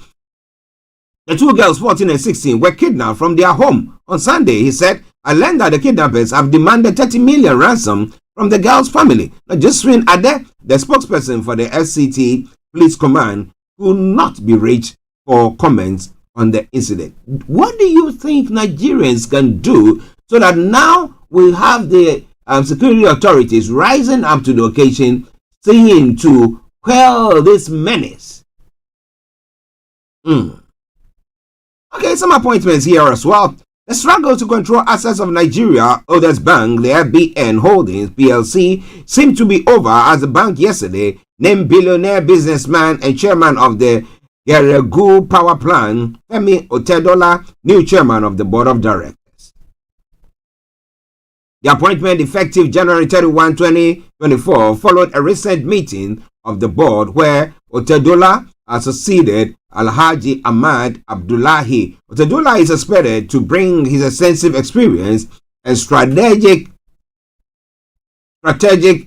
the 2 girls, 14 and 16, were kidnapped from their home on Sunday. He said, I learned that the kidnappers have demanded 30 million ransom from the girls' family. Now, Josephine Ade, the spokesperson for the FCT Police Command, could not be reached for comments on the incident. What do you think Nigerians can do so that now we have the security authorities rising up to the occasion, seeing to quell this menace? Okay, some appointments here as well. The struggle to control assets of Nigeria Others Bank, the FBN Holdings PLC, seemed to be over as the bank yesterday named billionaire businessman and chairman of the Geregu Power Plant, Femi Otedola, new chairman of the board of directors. The appointment, effective January 31, 2024, followed a recent meeting of the board where Otedola succeeded Alhaji Ahmad Abdullahi. Otedola is expected to bring his extensive experience and strategic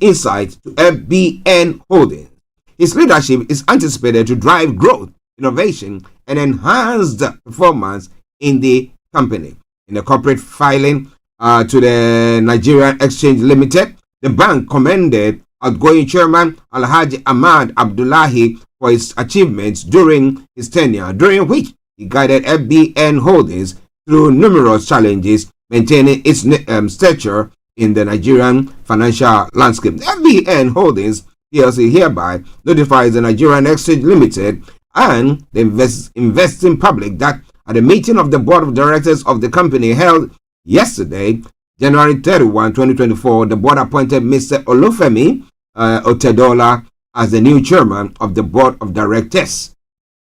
insight to FBN Holdings. His leadership is anticipated to drive growth, innovation, and enhanced performance in the company. In a corporate filing to the Nigerian Exchange Limited, the bank commended outgoing chairman Alhaji Ahmad Abdullahi for his achievements during his tenure, during which he guided FBN Holdings through numerous challenges, maintaining its stature in the Nigerian financial landscape. FBN Holdings PLC hereby notifies the Nigerian Exchange Limited and the investing public that at a meeting of the board of directors of the company held yesterday, January 31, 2024, the board appointed Mr. Olufemi Otedola as the new chairman of the board of directors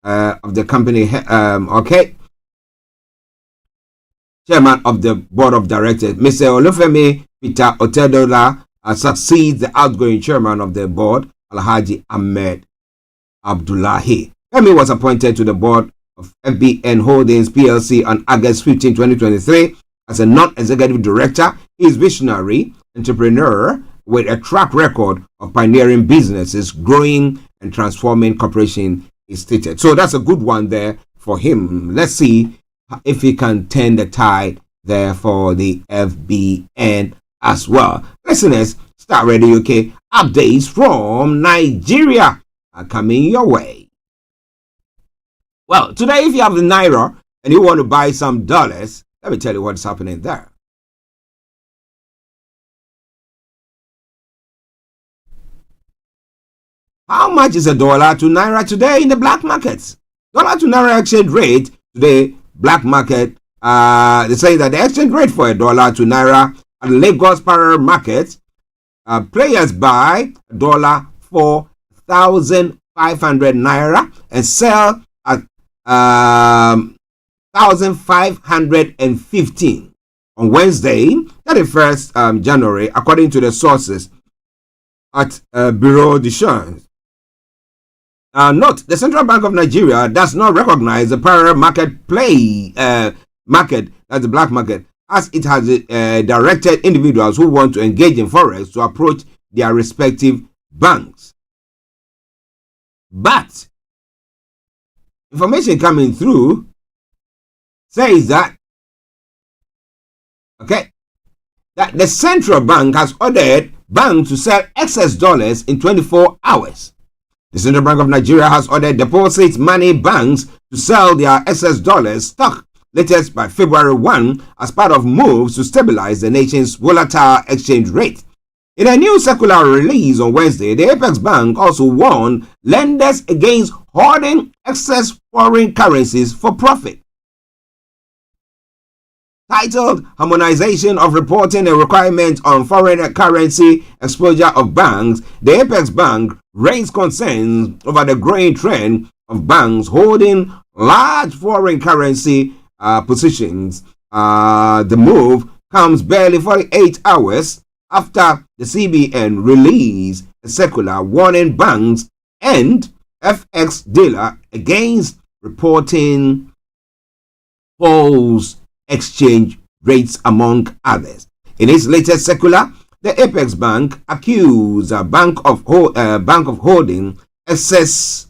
of the company. Chairman of the board of directors, Mr. Olufemi Peter Otedola, succeeds the outgoing chairman of the board, Alhaji Ahmed Abdullahi. Femi was appointed to the board of FBN Holdings PLC on August 15, 2023 as a non-executive director. He is visionary entrepreneur with a track record of pioneering businesses, growing and transforming corporation, is stated. So that's a good one there for him. Let's see if he can turn the tide there for the FBN as well. Listeners, Starr Radio UK updates from Nigeria are coming your way. Well, today if you have the Naira and you want to buy some dollars, let me tell you what's happening there. How much is a dollar to Naira today in the black markets? Dollar to Naira exchange rate today, black market, they say that the exchange rate for a dollar to Naira at Lagos parallel market, players buy dollar for 1,500 Naira and sell at 1,515 on Wednesday, 31st January, according to the sources at Bureau de Change. Note, the Central Bank of Nigeria does not recognize the parallel market market, that's the black market, as it has directed individuals who want to engage in forex to approach their respective banks. But information coming through says that that the central bank has ordered banks to sell excess dollars in 24 hours. The Central Bank of Nigeria has ordered deposit money banks to sell their excess dollars stock latest by February 1 as part of moves to stabilize the nation's volatile exchange rate. In a new circular release on Wednesday, the Apex Bank also warned lenders against hoarding excess foreign currencies for profit. Titled Harmonization of Reporting and Requirements on Foreign Currency Exposure of Banks, the Apex Bank raised concerns over the growing trend of banks holding large foreign currency positions. The move comes barely 48 hours after the CBN released a circular warning banks and FX dealer against reporting false exchange rates, among others. In its latest circular, the Apex Bank accused a bank of holding excess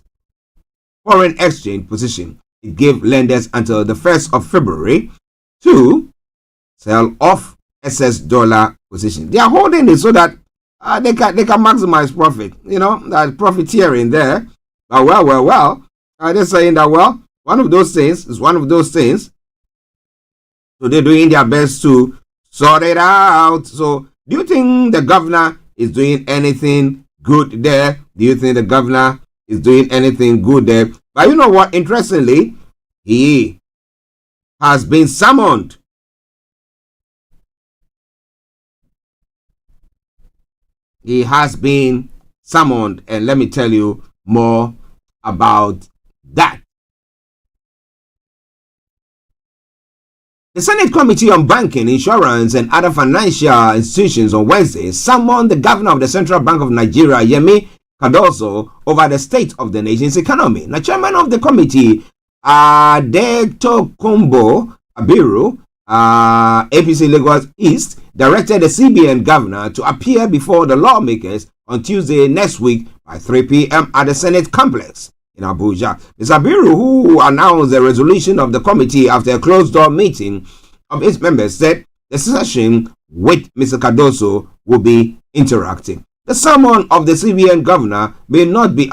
foreign exchange position. It gave lenders until the 1st of February to sell off excess dollar position. They are holding it so that they can maximize profit. You know, that profiteering there. But well. They're saying that one of those things is one of those things. So they're doing their best to sort it out. So do you think the governor is doing anything good there? Do you think the governor is doing anything good there? But you know what? Interestingly, he has been summoned. He has been summoned, and let me tell you more about that. The Senate Committee on Banking, Insurance and Other Financial Institutions on Wednesday summoned the governor of the Central Bank of Nigeria, Yemi Cardoso, over the state of the nation's economy. The chairman of the committee, Adetokunbo Abiru, APC Lagos East, directed the CBN governor to appear before the lawmakers on Tuesday next week by 3 p.m. at the Senate complex in Abuja. Mr. Abiru, who announced the resolution of the committee after a closed-door meeting of its members, said the session with Mr. Cardoso will be interactive. The summon of the CBN governor may not be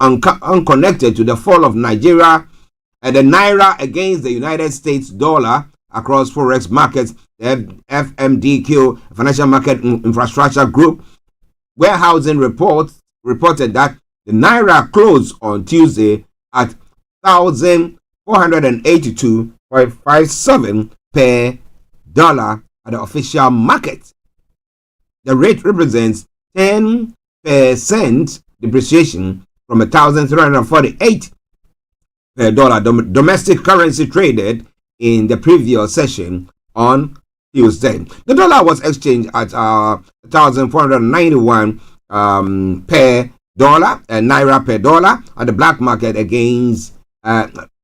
unconnected to the fall of Nigeria and the Naira against the United States dollar across forex markets. The FMDQ, Financial Market Infrastructure Group, warehousing reported that the Naira closed on Tuesday at 1,482.57 per dollar at the official market. The rate represents 10% depreciation from 1,348 per dollar. Domestic currency traded in the previous session on Tuesday. The dollar was exchanged at 1,491 per dollar and naira per dollar at the black market against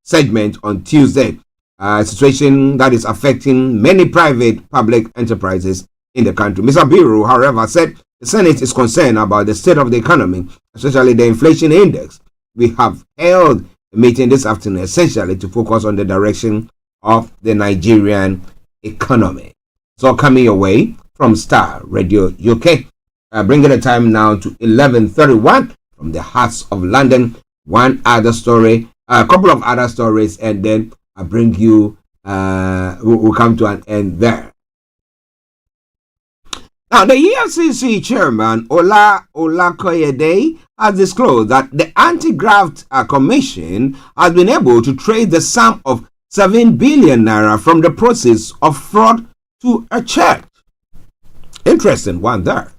segment on Tuesday. A situation that is affecting many private public enterprises in the country. Mr. Biro, however, said the Senate is concerned about the state of the economy, especially the inflation index. We have held a meeting this afternoon essentially to focus on the direction of the Nigerian economy. So coming your way from Starr Radio UK. Bringing the time now to 11:31 from the hearts of London. One other story, a couple of other stories, and then I bring you, we'll come to an end there. Now, the EFCC chairman, Ola Koyede, has disclosed that the Anti-Graft Commission has been able to trace the sum of 7 billion naira from the proceeds of fraud to a church. Interesting one there.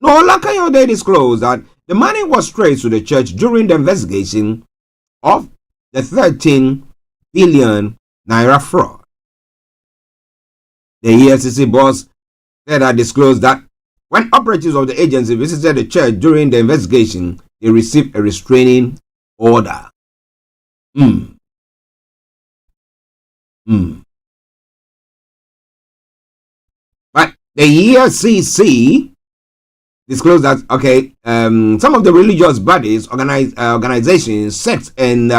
Now, Ola Koyede disclosed that the money was traced to the church during the investigation of the 13 billion naira fraud. The EFCC boss further disclosed that when operatives of the agency visited the church during the investigation, they received a restraining order. But the EFCC disclosed that some of the religious bodies, organizations, sects, and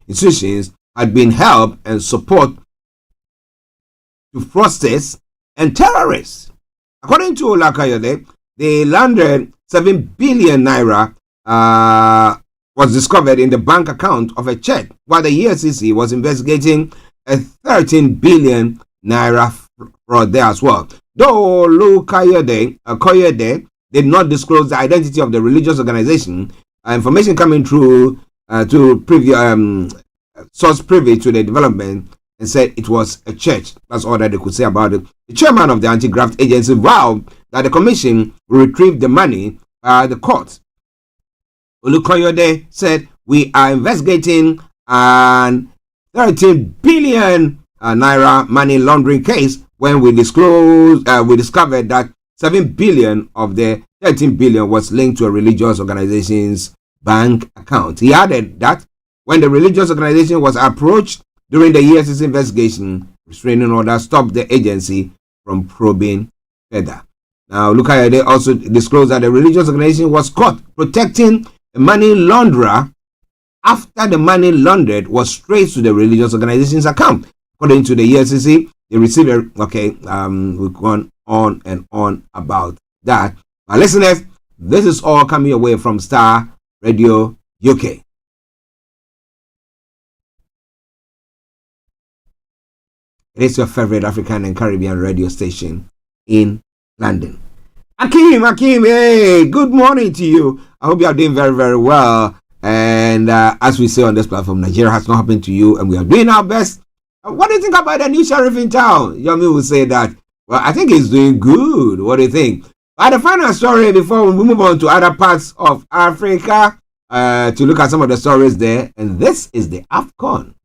institutions had been helped and support to fraudsters and terrorists. According to Ola Koyede, the landed 7 billion naira was discovered in the bank account of a church, while the EFCC was investigating a 13 billion naira fraud there as well. Though Ola Koyede did not disclose the identity of the religious organization, information coming through to source privy to the development, and said it was a church. That's all that they could say about it. The chairman of the anti-graft agency vowed that the commission will retrieve the money the court. Olukoyode said, we are investigating an 13 billion naira money laundering case when we discovered that 7 billion of the 13 billion was linked to a religious organization's bank account. He added that when the religious organization was approached during the EFCC investigation, restraining order stopped the agency from probing further. Now, Lukayade also disclosed that the religious organization was caught protecting a money launderer after the money laundered was traced to the religious organization's account. According to the EFCC, they received we've gone on and on about that. Now, listeners, this is all coming away from Starr Radio UK. It is your favorite African and Caribbean radio station in London. Akeem, hey, good morning to you. I hope you are doing very, very well. And as we say on this platform, Nigeria has not happened to you, and we are doing our best. What do you think about the new sheriff in town? Yomi will say that. Well, I think he's doing good. What do you think? But the final story before we move on to other parts of Africa to look at some of the stories there. And this is the AFCON.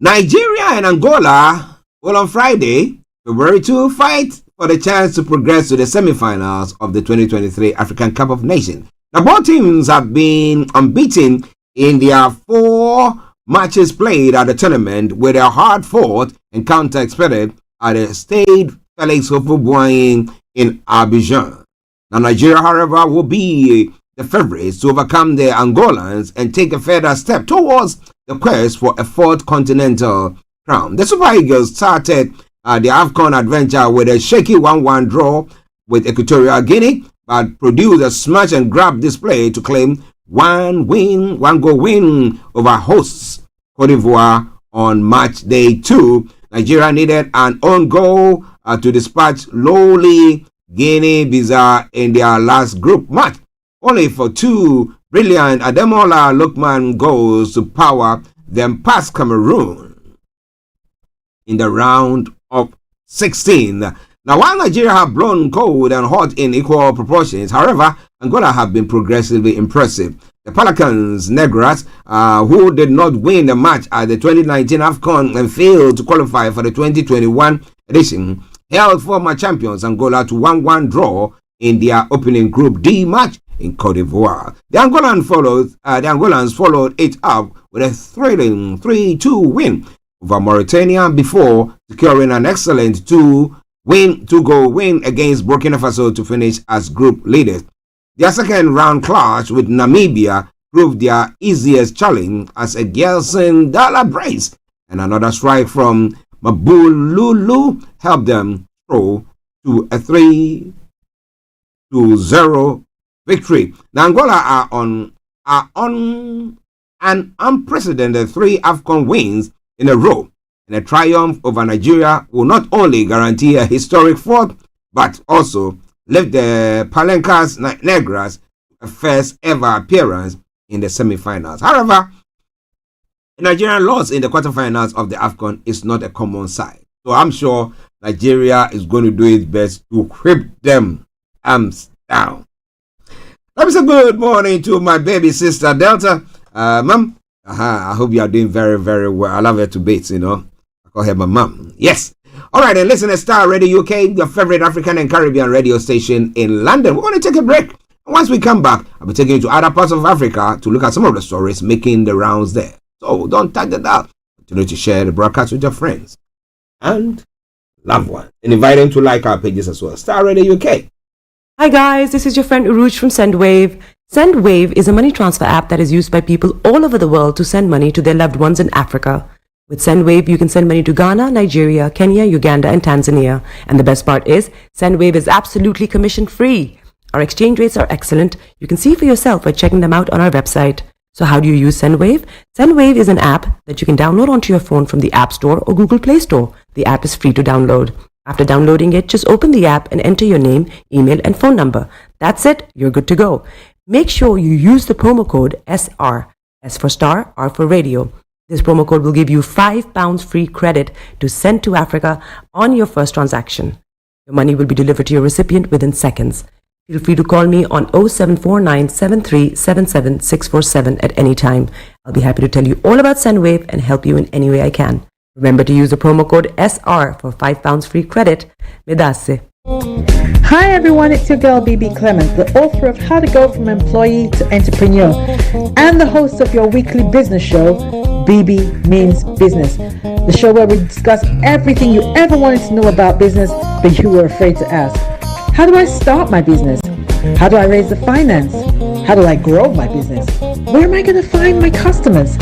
Nigeria and Angola will on Friday, February 2, fight for the chance to progress to the semi-finals of the 2023 African Cup of Nations. Now, both teams have been unbeaten in their 4 matches played at the tournament, with a hard-fought encounter expected at the Stade Felix Houphouët-Boigny in Abidjan. Now, Nigeria, however, will be the favorites to overcome the Angolans and take a further step towards the quest for a 4th continental crown. The Super Eagles started the AFCON adventure with a shaky 1-1 draw with Equatorial Guinea, but produced a smash and grab display to claim one goal win over hosts Cote d'Ivoire on match day 2. Nigeria needed an own goal to dispatch lowly Guinea-Bissau in their last group match, only for 2 brilliant Ademola Lookman goals to power them past Cameroon in the round of 16. Now, while Nigeria have blown cold and hot in equal proportions, however, Angola have been progressively impressive. The Pelicans Negras, who did not win the match at the 2019 AFCON and failed to qualify for the 2021 edition, held former champions Angola to 1-1 draw in their opening Group D match in Cote d'Ivoire. The Angolans followed it up with a thrilling 3-2 win over Mauritania before securing an excellent 2-goal win against Burkina Faso to finish as group leaders. Their second round clash with Namibia proved their easiest challenge as a Gelson Dala brace and another strike from Mabululu helped them through to a 3-0 victory. Now Angola are on an unprecedented 3 AFCON wins in a row, and a triumph over Nigeria will not only guarantee a historic fourth, but also lift the Palencas Negras to a first ever appearance in the semi-finals. However, the Nigerian loss in the quarterfinals of the AFCON is not a common sight. So I'm sure Nigeria is going to do its best to whip them arms down. Let me say good morning to my baby sister Delta. Mom, I hope you are doing very, very well. I love her to bits, I call her my mom. Yes. All right, and listen to Starr Radio UK, your favorite African and Caribbean radio station in London. We're going to take a break. Once we come back, I'll be taking you to other parts of Africa to look at some of the stories making the rounds there. So don't touch that out. Continue to share the broadcast with your friends and loved ones, and invite them to like our pages as well. Starr Radio UK. Hi guys, this is your friend Uruj from SendWave. SendWave is a money transfer app that is used by people all over the world to send money to their loved ones in Africa. With SendWave, you can send money to Ghana, Nigeria, Kenya, Uganda, and Tanzania. And the best part is, SendWave is absolutely commission-free. Our exchange rates are excellent. You can see for yourself by checking them out on our website. So how do you use SendWave? SendWave is an app that you can download onto your phone from the App Store or Google Play Store. The app is free to download. After downloading it, just open the app and enter your name, email, and phone number. That's it. You're good to go. Make sure you use the promo code SR. S for Star, R for Radio. This promo code will give you £5 free credit to send to Africa on your first transaction. Your money will be delivered to your recipient within seconds. Feel free to call me on 0749 7377 647 at any time. I'll be happy to tell you all about SendWave and help you in any way I can. Remember to use the promo code SR for £5 free credit. Medasse. Hi everyone, it's your girl BB Clement, the author of How to Go From Employee to Entrepreneur and the host of your weekly business show, BB Means Business. The show where we discuss everything you ever wanted to know about business but you were afraid to ask. How do I start my business? How do I raise the finance? How do I grow my business? Where am I going to find my customers?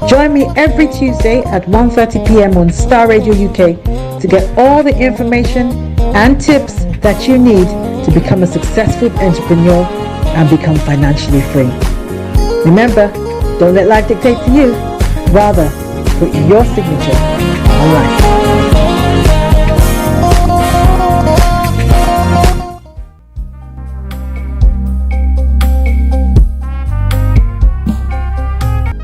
Join me every Tuesday at 1:30 p.m. on Starr Radio UK to get all the information and tips that you need to become a successful entrepreneur and become financially free. Remember, don't let life dictate to you. Rather, put your signature on life.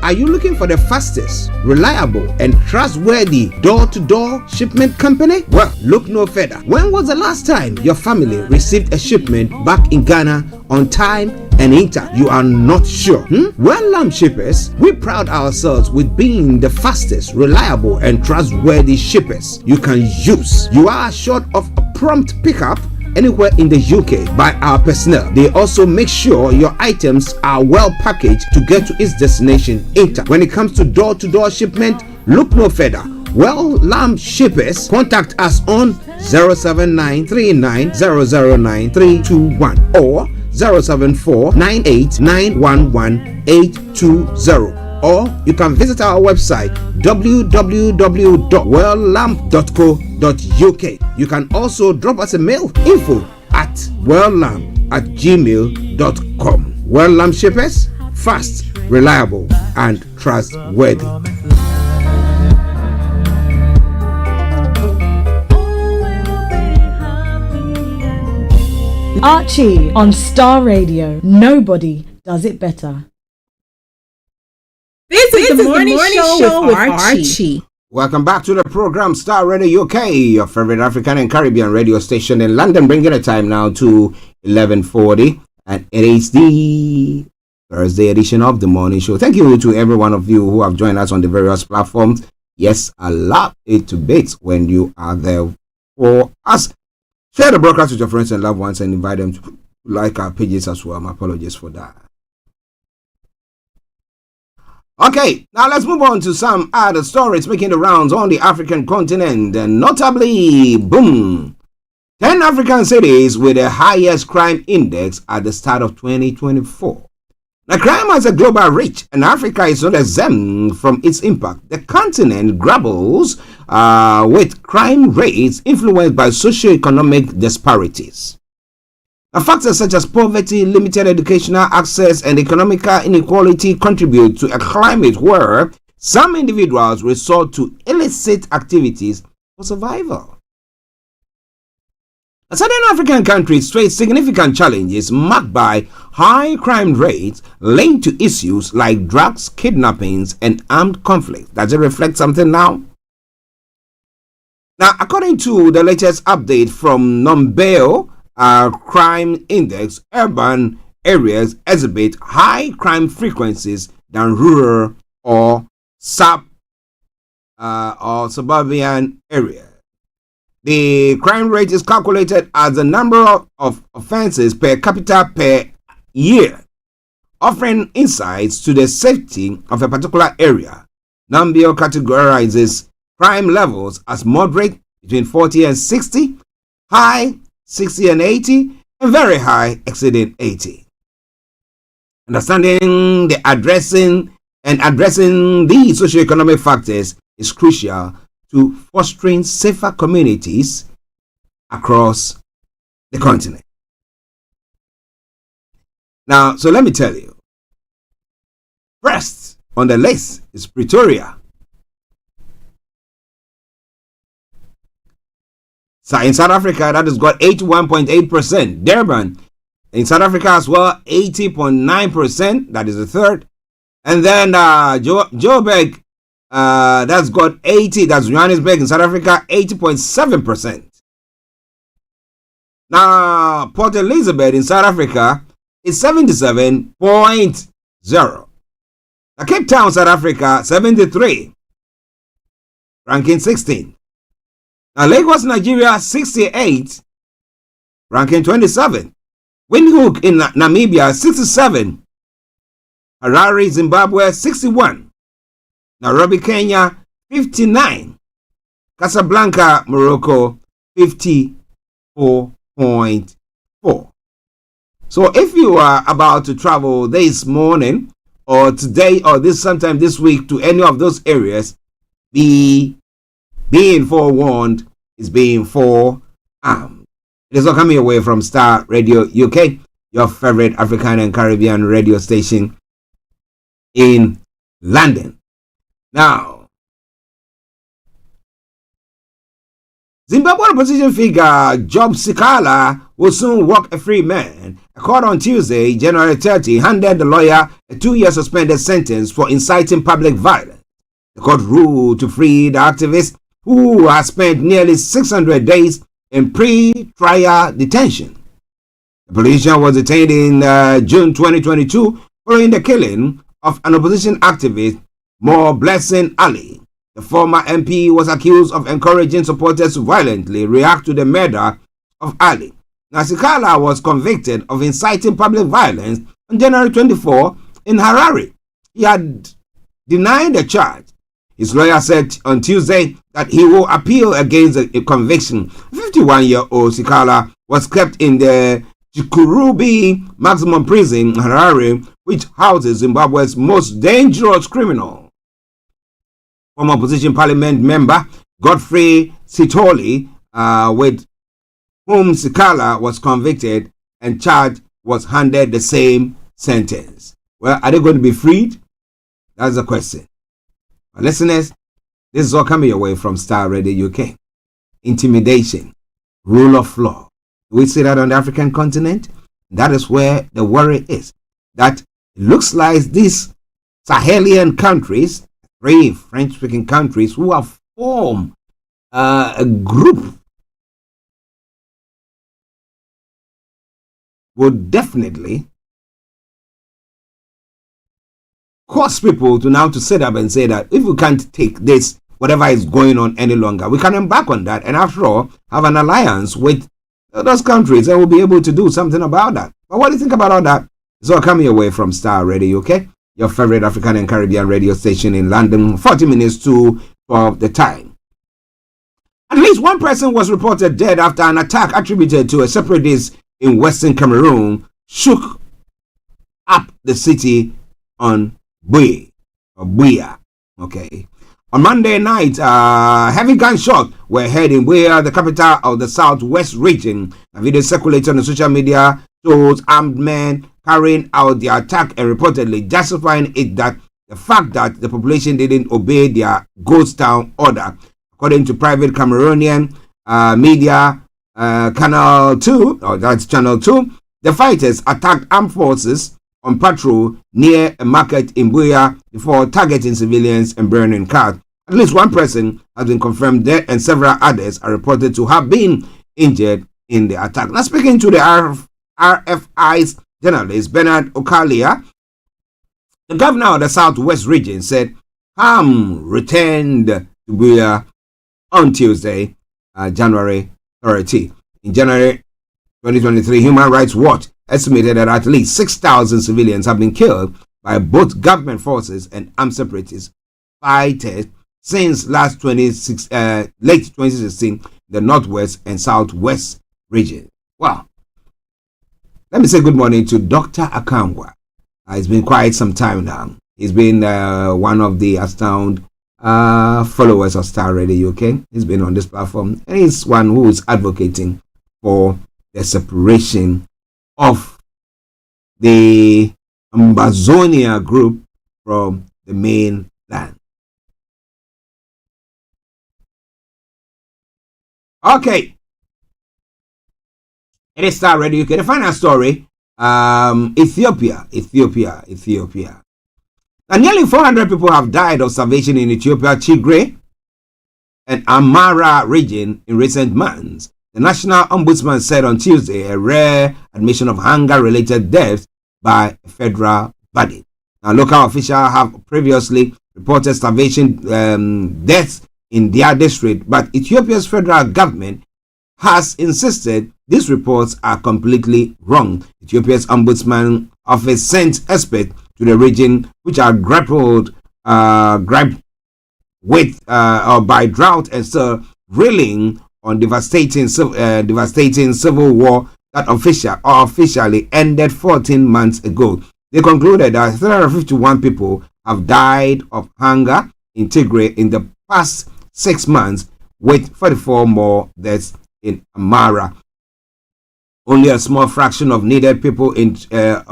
Are you looking for the fastest, reliable, and trustworthy door-to-door shipment company? Well, look no further. When was the last time your family received a shipment back in Ghana on time and in time? You are not sure? Well, Lamb Shippers, we pride ourselves with being the fastest, reliable, and trustworthy shippers you can use. You are assured of a prompt pickup anywhere in the UK by our personnel. They also make sure your items are well packaged to get to its destination in time. When it comes to door-to-door shipment, look no further. Well, Lamb Shippers, contact us on 07939009321 or 07498911820. Or you can visit our website www.welllamp.co.uk. You can also drop us a mail, info@welllamp@gmail.com. Well Lamp Shippers, fast, reliable, and trustworthy. Archie on Starr Radio. Nobody does it better. This is the morning show with Archie. Welcome back to the program Starr Radio UK, your favorite African and Caribbean radio station in London, bringing the time now to 11:40, and it is the Thursday edition of the morning show. Thank you to every one of you who have joined us on the various platforms. Yes, I love it to bits when you are there for us. Share the broadcast with your friends and loved ones and invite them to like our pages as well. My apologies for that. Okay, now let's move on to some other stories making the rounds on the African continent, and notably, boom, 10 African cities with the highest crime index at the start of 2024. Now, crime has a global reach, and Africa is not exempt from its impact. The continent grapples with crime rates influenced by socio-economic disparities. Now, factors such as poverty, limited educational access, and economic inequality contribute to a climate where some individuals resort to illicit activities for survival. Southern African countries face significant challenges marked by high crime rates linked to issues like drugs, kidnappings, and armed conflict. Does it reflect something now? Now, according to the latest update from Numbeo Crime Index, urban areas exhibit high crime frequencies than rural or suburban areas. The crime rate is calculated as the number of offenses per capita per year, offering insights to the safety of a particular area. Numbeo categorizes crime levels as moderate between 40 and 60, high 60 and 80, and very high exceeding 80. Understanding addressing these socioeconomic factors is crucial to fostering safer communities across the continent. Now, so let me tell you. First on the list is Pretoria. So in South Africa, that has got 81.8%. Durban in South Africa as well, 80.9%. That is the third. And then Joburg, that's got 80. That's Johannesburg in South Africa, 80.7%. Now, Port Elizabeth in South Africa is 77.0. Now, Cape Town, South Africa, 73. Ranking 16. Now, Lagos, Nigeria, 68. Ranking 27. Windhoek in Namibia, 67. Harare, Zimbabwe, 61. Nairobi, Kenya, 59. Casablanca, Morocco, 54.4. So if you are about to travel this morning or today or sometime this week to any of those areas, being forewarned is being forearmed. It is all coming away from Starr Radio UK, your favorite African and Caribbean radio station in London. Now, Zimbabwe opposition figure Job Sikala will soon walk a free man. A court on Tuesday, January 30, handed the lawyer a 2-year suspended sentence for inciting public violence. The court ruled to free the activist, who has spent nearly 600 days in pre-trial detention. The politician was detained in June 2022 following the killing of an opposition activist, More Blessing Ali. The former MP was accused of encouraging supporters to violently react to the murder of Ali. Nasikala was convicted of inciting public violence on January 24 in Harare. He had denied the charge. His lawyer said on Tuesday that he will appeal against a conviction. 51-year-old Sikala was kept in the Chikurubi maximum prison in Harare, which houses Zimbabwe's most dangerous criminal. Former opposition parliament member Godfrey Sitoli, with whom Sikala was convicted and charged, was handed the same sentence. Well, are they going to be freed? That's the question. But listeners, this is all coming away from Starr Radio UK. Intimidation, rule of law. Do we see that on the African continent? That is where the worry is. That it looks like these Sahelian countries, 3 French-speaking countries, who have formed a group, would definitely cause people to now to sit up and say that if we can't take this, whatever is going on any longer, we can embark on that. And after all, have an alliance with those countries and will be able to do something about that. But what do you think about all that? It's all coming away from Starr Radio, okay? Your favorite African and Caribbean radio station in London, 40 minutes to 12 the time. At least one person was reported dead after an attack attributed to a separatist in Western Cameroon shook up the city on Buea. Okay. On Monday night, heavy gunshots were heard in Buea, the capital of the southwest region. A video circulated on social media shows armed men carrying out the attack and reportedly justifying it that the fact that the population didn't obey their ghost town order. According to private Cameroonian media, Channel 2, the fighters attacked armed forces on patrol near a market in Buea before targeting civilians and burning cars. At least one person has been confirmed dead and several others are reported to have been injured in the attack. Now, speaking to the RFI's journalist Bernard Okalia, the governor of the Southwest region said Ham returned to Buea on Tuesday, January 30. In January 2023, Human Rights Watch estimated that at least 6,000 civilians have been killed by both government forces and armed separatist fighters since late 2016, the Northwest and Southwest region. Well, let me say good morning to Dr. Akangwa. It's been quite some time now. He's been one of the astound followers of Starr Radio UK. He's been on this platform and he's one who is advocating for the separation of the Ambazonia group from the mainland. Okay. It is Starr Radio UK. The final story, Ethiopia. Now, nearly 400 people have died of starvation in Ethiopia, Tigray, and Amhara region in recent months. The National Ombudsman said on Tuesday a rare admission of hunger-related deaths by a federal body. Now, local officials have previously reported starvation deaths in their district, but Ethiopia's federal government has insisted these reports are completely wrong. Ethiopia's Ombudsman Office sent experts to the region which are grappled with by drought and still reeling on devastating civil war that officially ended 14 months ago. They concluded that 351 people have died of hunger in Tigray in the past 6 months, with 44 more deaths in Amhara. Only a small fraction of needy people in Tigray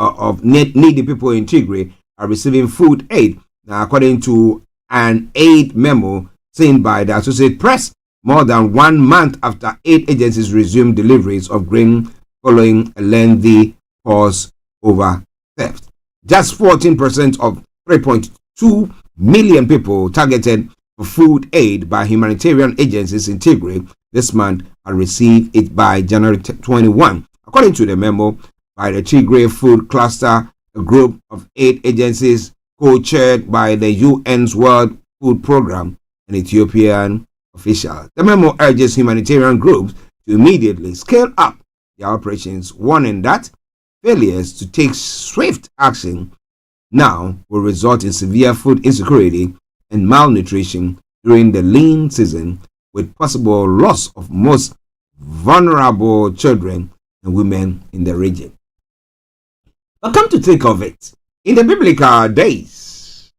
are receiving food aid. Now, according to an aid memo seen by the Associated Press, more than 1 month after aid agencies resumed deliveries of grain following a lengthy pause over theft. Just 14% of 3.2 million people targeted for food aid by humanitarian agencies in Tigray this month had received it by January 21. According to the memo by the Tigray Food Cluster, a group of aid agencies co-chaired by the UN's World Food Program and Ethiopian officials. The memo urges humanitarian groups to immediately scale up their operations, warning that failures to take swift action now will result in severe food insecurity and malnutrition during the lean season, with possible loss of most vulnerable children and women in the region. But come to think of it, in the biblical days,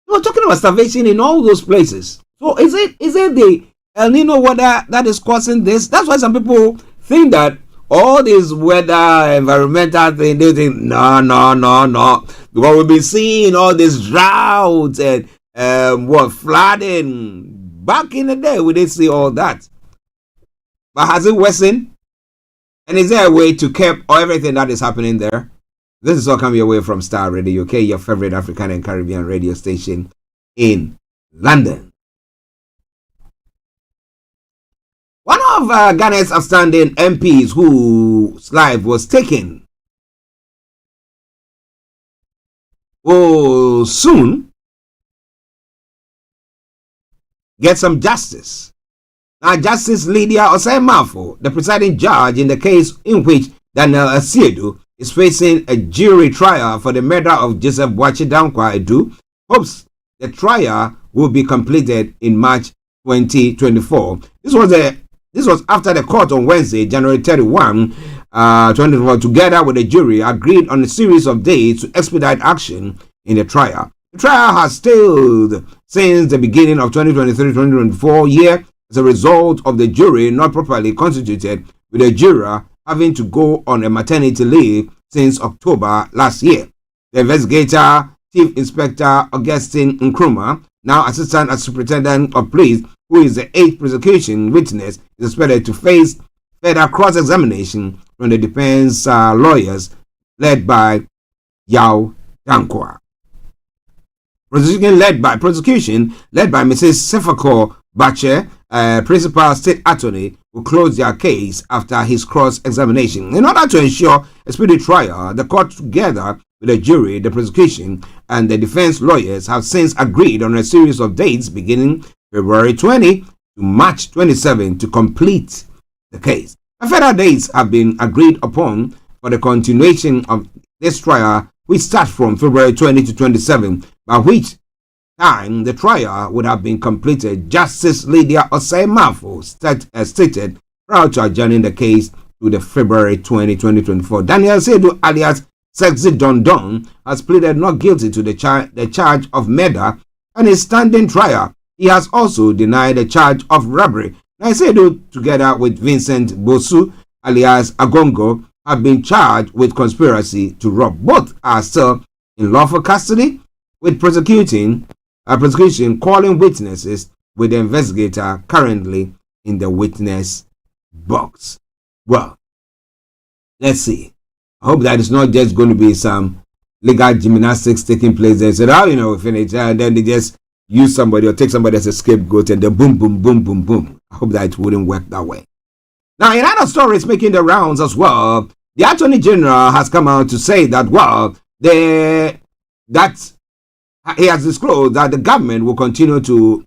we were talking about starvation in all those places. So is it the El Nino weather that is causing this? That's why some people think that all this weather, environmental thing, they think, no. Because we've been seeing all this drought and flooding. Back in the day, we didn't see all that. But has it worsened? And is there a way to keep everything that is happening there? This is all coming your way from Starr Radio UK, your favorite African and Caribbean radio station in London. One of Ghana's outstanding MPs whose life was taken will soon get some justice. Now, Justice Lydia Osei-Mafo, the presiding judge in the case in which Daniel Asiedu is facing a jury trial for the murder of Joseph Boachi Dankwa Edu, hopes the trial will be completed in March 2024. This was after the court on Wednesday, January 31, 2024, together with the jury, agreed on a series of dates to expedite action in the trial. The trial has stalled since the beginning of 2023-2024 year as a result of the jury not properly constituted, with the juror having to go on a maternity leave since October last year. The investigator, Chief Inspector Augustine Nkrumah, now Assistant Superintendent of Police, who is the 8th prosecution witness, is expected to face further cross-examination from the defense lawyers led by Yao Dankwa. Prosecution led by Mrs. Sefako Bache, Principal State Attorney, will close their case after his cross-examination. In order to ensure a speedy trial, the court, together with the jury, the prosecution, and the defense lawyers, have since agreed on a series of dates beginning February 20 to March 27 to complete the case. Further dates have been agreed upon for the continuation of this trial, which starts from February 20 to 27, by which time the trial would have been completed. Justice Lydia Osei-Mafo stated prior to adjourning the case to the February 20, 2024. Daniel Sedu alias Sexy Don Don has pleaded not guilty to the charge of murder and is standing trial. He has also denied the charge of robbery. Sedu, together with Vincent Bosu alias Agongo, have been charged with conspiracy to rob. Both are still in lawful custody, with prosecution calling witnesses, with the investigator currently in the witness box. Well, let's see. I hope that it's not just going to be some legal gymnastics taking place there. So now, finish, and then they just use somebody or take somebody as a scapegoat, and then boom, boom, boom, boom, boom. I hope that it wouldn't work that way. Now, in other stories making the rounds as well, the Attorney General has come out to say that, he has disclosed that the government will continue to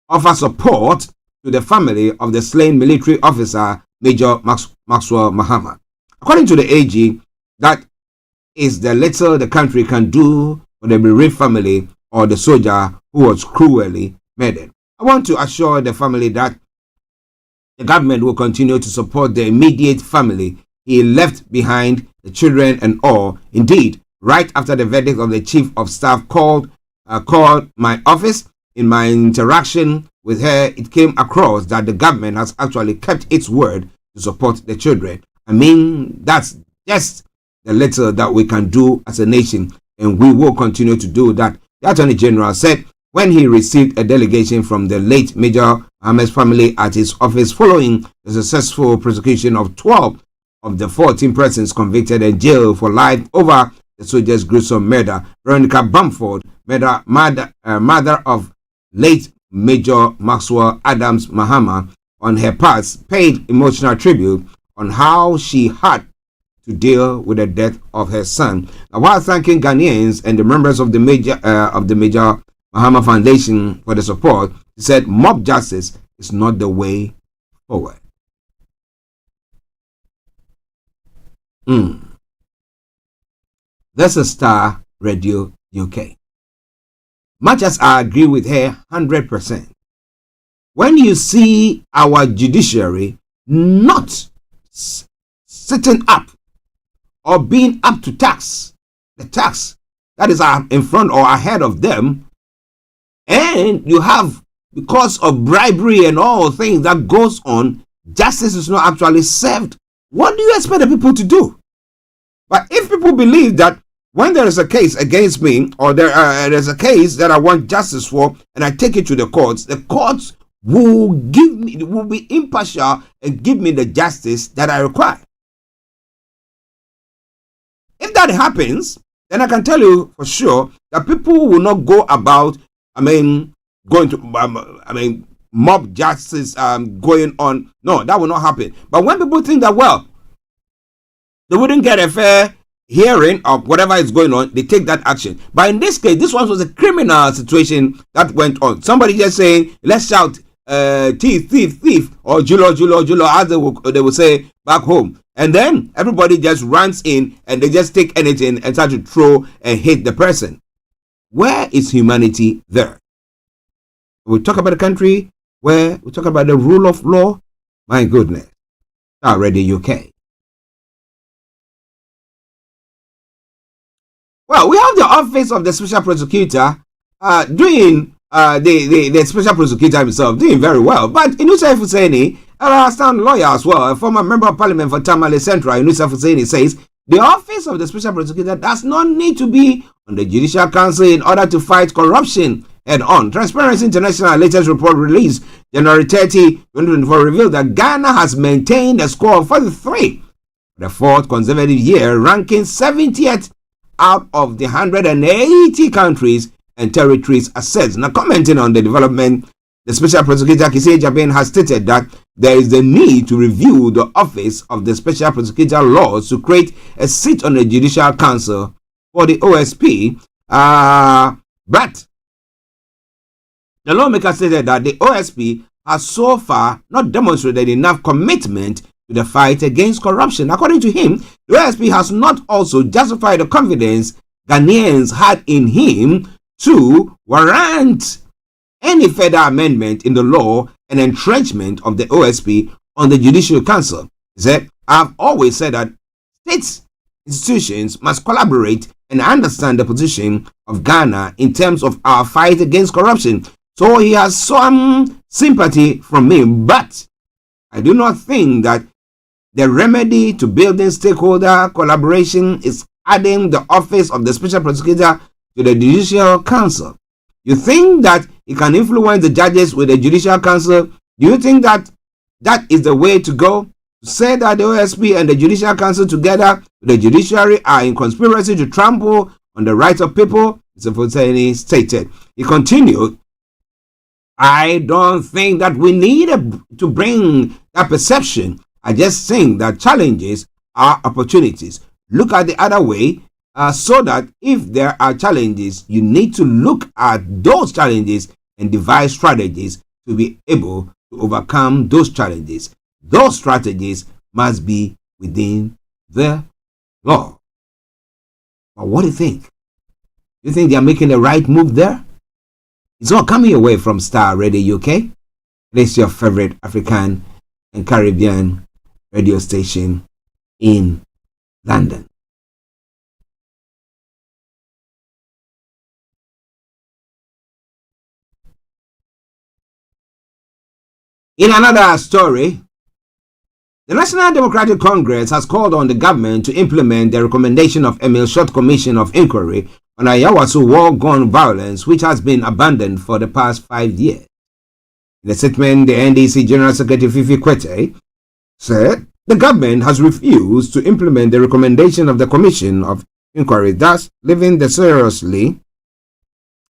offer support to the family of the slain military officer, Major Maxwell Mahama. According to the AG, that is the little the country can do for the bereaved family or the soldier who was cruelly murdered. I want to assure the family that the government will continue to support the immediate family he left behind, the children and all. Indeed, right after the verdict of the Chief of Staff called my office, in my interaction with her, it came across that the government has actually kept its word to support the children. I mean, that's just the little that we can do as a nation, and we will continue to do that. The Attorney General said when he received a delegation from the late Major Mohammed's family at his office following the successful prosecution of 12 of the 14 persons convicted and jailed for life over the soldier's gruesome murder. Veronica Bamford, mother of late Major Maxwell Adams Mahama, on her part, paid emotional tribute on how she had to deal with the death of her son. Now, while thanking Ghanaians and the members of the Major Mahama Foundation for the support, he said mob justice is not the way forward. This is Starr Radio UK. Much as I agree with her 100%, when you see our judiciary not sitting up or being up to the tax that is in front or ahead of them, and you have, because of bribery and all things that goes on, justice is not actually served, what do you expect the people to do? But if people believe that when there is a case against me, or there's a case that I want justice for, and I take it to the courts will be impartial and give me the justice that I require. If that happens, then I can tell you for sure that people will not go about, mob justice going on. No, that will not happen. But when people think that, they wouldn't get a fair hearing of whatever is going on, they take that action. But in this case, this one was a criminal situation that went on. Somebody just saying, let's shout, thief, or julo, as they will say back home. And then everybody just runs in and they just take anything and start to throw and hit the person. Where is humanity there? We talk about a country where we talk about the rule of law. My goodness. Already UK. Well, we have the office of the special prosecutor doing the special prosecutor himself doing very well. But Inusa Husseini, a stand lawyer as well, a former member of parliament for Tamale Central, Inusa Husseini says the office of the special prosecutor does not need to be on the Judicial Council in order to fight corruption head on. Transparency International latest report released January 30, 2024 revealed that Ghana has maintained a score of 43 for the fourth consecutive year, ranking 70th out of the 180 countries and territories assessed. Now, commenting on the development, the Special Prosecutor Kisei Jabin has stated that there is the need to review the office of the Special Prosecutor laws to create a seat on the Judicial Council for the OSP. But the lawmaker stated that the OSP has so far not demonstrated enough commitment to the fight against corruption. According to him, the OSP has not also justified the confidence Ghanaians had in him to warrant any further amendment in the law and entrenchment of the OSP on the Judicial Council. He said, I've always said that state institutions must collaborate and understand the position of Ghana in terms of our fight against corruption. So he has some sympathy from me, but I do not think that the remedy to building stakeholder collaboration is adding the office of the Special Prosecutor to the Judicial Council. You think that he can influence the judges with the Judicial Council? Do you think that that is the way to go? To say that the OSP and the Judicial Council together with the judiciary are in conspiracy to trample on the rights of people? Mr. Fuseni stated. He continued, I don't think that we need to bring that perception. I just think that challenges are opportunities. Look at the other way, so that if there are challenges, you need to look at those challenges and devise strategies to be able to overcome those challenges. Those strategies must be within the law. But what do you think? Do you think they are making the right move there? It's all coming away from Starr Radio UK. It is your favorite African and Caribbean radio station in London. In another story, the National Democratic Congress has called on the government to implement the recommendation of Emil Short Commission of Inquiry on Ayawaso war gun violence, which has been abandoned for the past 5 years. In a statement, the NDC General Secretary Fifi Kwete said the government has refused to implement the recommendation of the Commission of Inquiry, thus leaving the seriously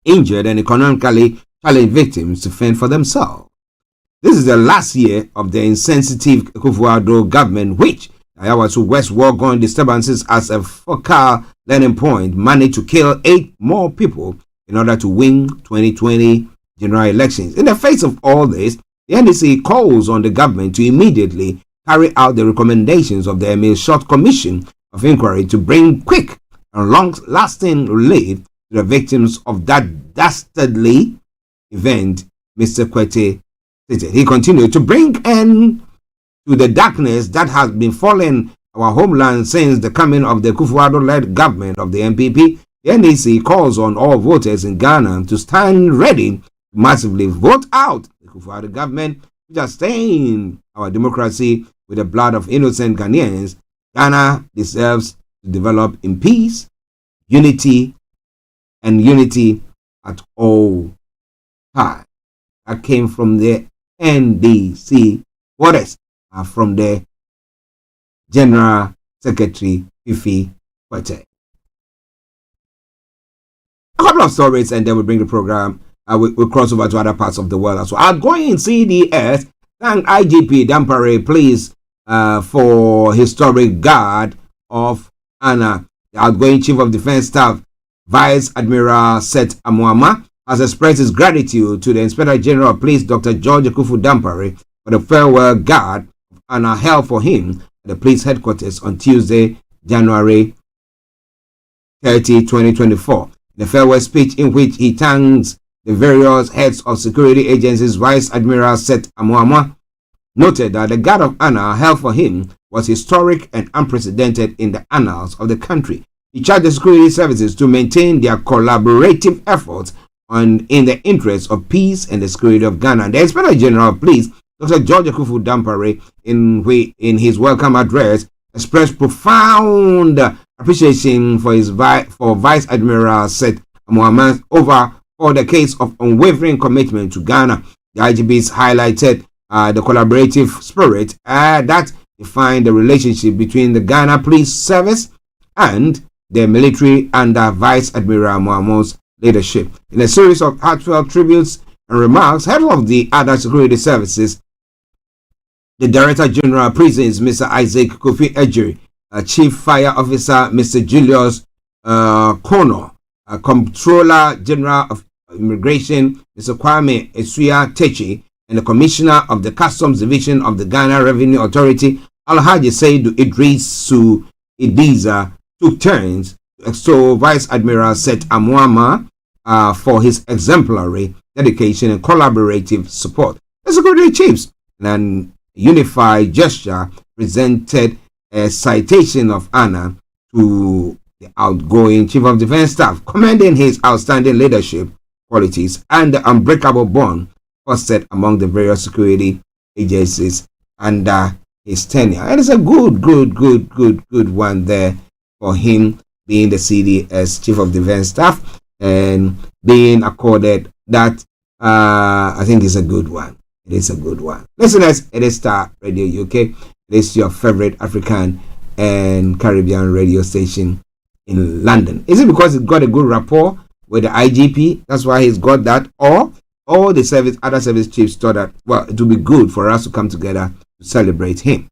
injured and economically challenged victims to fend for themselves. This is the last year of the insensitive Kufuor government, which Ayawaso West war gun disturbances as a focal learning point managed to kill 8 more people in order to win 2020 general elections. In the face of all this, the NDC calls on the government to immediately carry out the recommendations of the Emil Short Commission of Inquiry to bring quick and long-lasting relief to the victims of that dastardly event, Mr. Kwete stated. He continued to bring end to the darkness that has been falling our homeland since the coming of the Kufuor-led government of the NPP. The NDC calls on all voters in Ghana to stand ready to massively vote out the Kufuor government, which has stained our democracy with the blood of innocent Ghanaians. Ghana deserves to develop in peace, unity at all times. That came from the NDC quarters, from the General Secretary Fifi Kwete. A couple of stories and then we'll bring the program. We'll cross over to other parts of the world as well. Outgoing CDS thanked IGP Dampare Police for historic guard of Anna. The outgoing Chief of Defense Staff, Vice Admiral Seth Amuama, has expressed his gratitude to the Inspector General of Police, Dr. George Akufu Dampare, for the farewell guard of honor held for him at the police headquarters on Tuesday, January 30, 2024. The farewell speech, in which he thanks the various heads of security agencies, Vice Admiral Seth Amuamwa noted that the guard of honor held for him was historic and unprecedented in the annals of the country. He charged the security services to maintain their collaborative efforts in the interest of peace and the security of Ghana. The Inspector General of Police, Dr. George Akufu Dampare, in his welcome address, expressed profound appreciation for Vice Admiral Seth Amuamwa over 4 decades of unwavering commitment to Ghana. The IGBs highlighted the collaborative spirit that defined the relationship between the Ghana Police Service and the military under Vice Admiral Amuamwa's leadership. In a series of heartfelt tributes and remarks, head of the other security services, the Director General of Prisons, Mr. Isaac Kofi Ejiri, Chief Fire Officer, Mr. Julius Kono, Comptroller General of Immigration, Mr. Kwame Esuya Techi, and the Commissioner of the Customs Division of the Ghana Revenue Authority, Alhaji Saidu Idrisu Idiza, took turns to extol Vice Admiral Seth Amuamwa for his exemplary dedication and collaborative support. The security chiefs, in an unified gesture, presented a citation of honor to the outgoing Chief of Defense Staff, commending his outstanding leadership qualities and the unbreakable bond fostered among the various security agencies under his tenure. And it's a good one there for him being the CD as Chief of Defense Staff and being accorded that. I think is a good one. It is a good one. Listeners, it is Starr Radio UK. It is your favorite African and Caribbean radio station in London. Is it because it got a good rapport with the IGP? That's why he's got that, or all the other service chiefs thought that, well, it would be good for us to come together to celebrate him.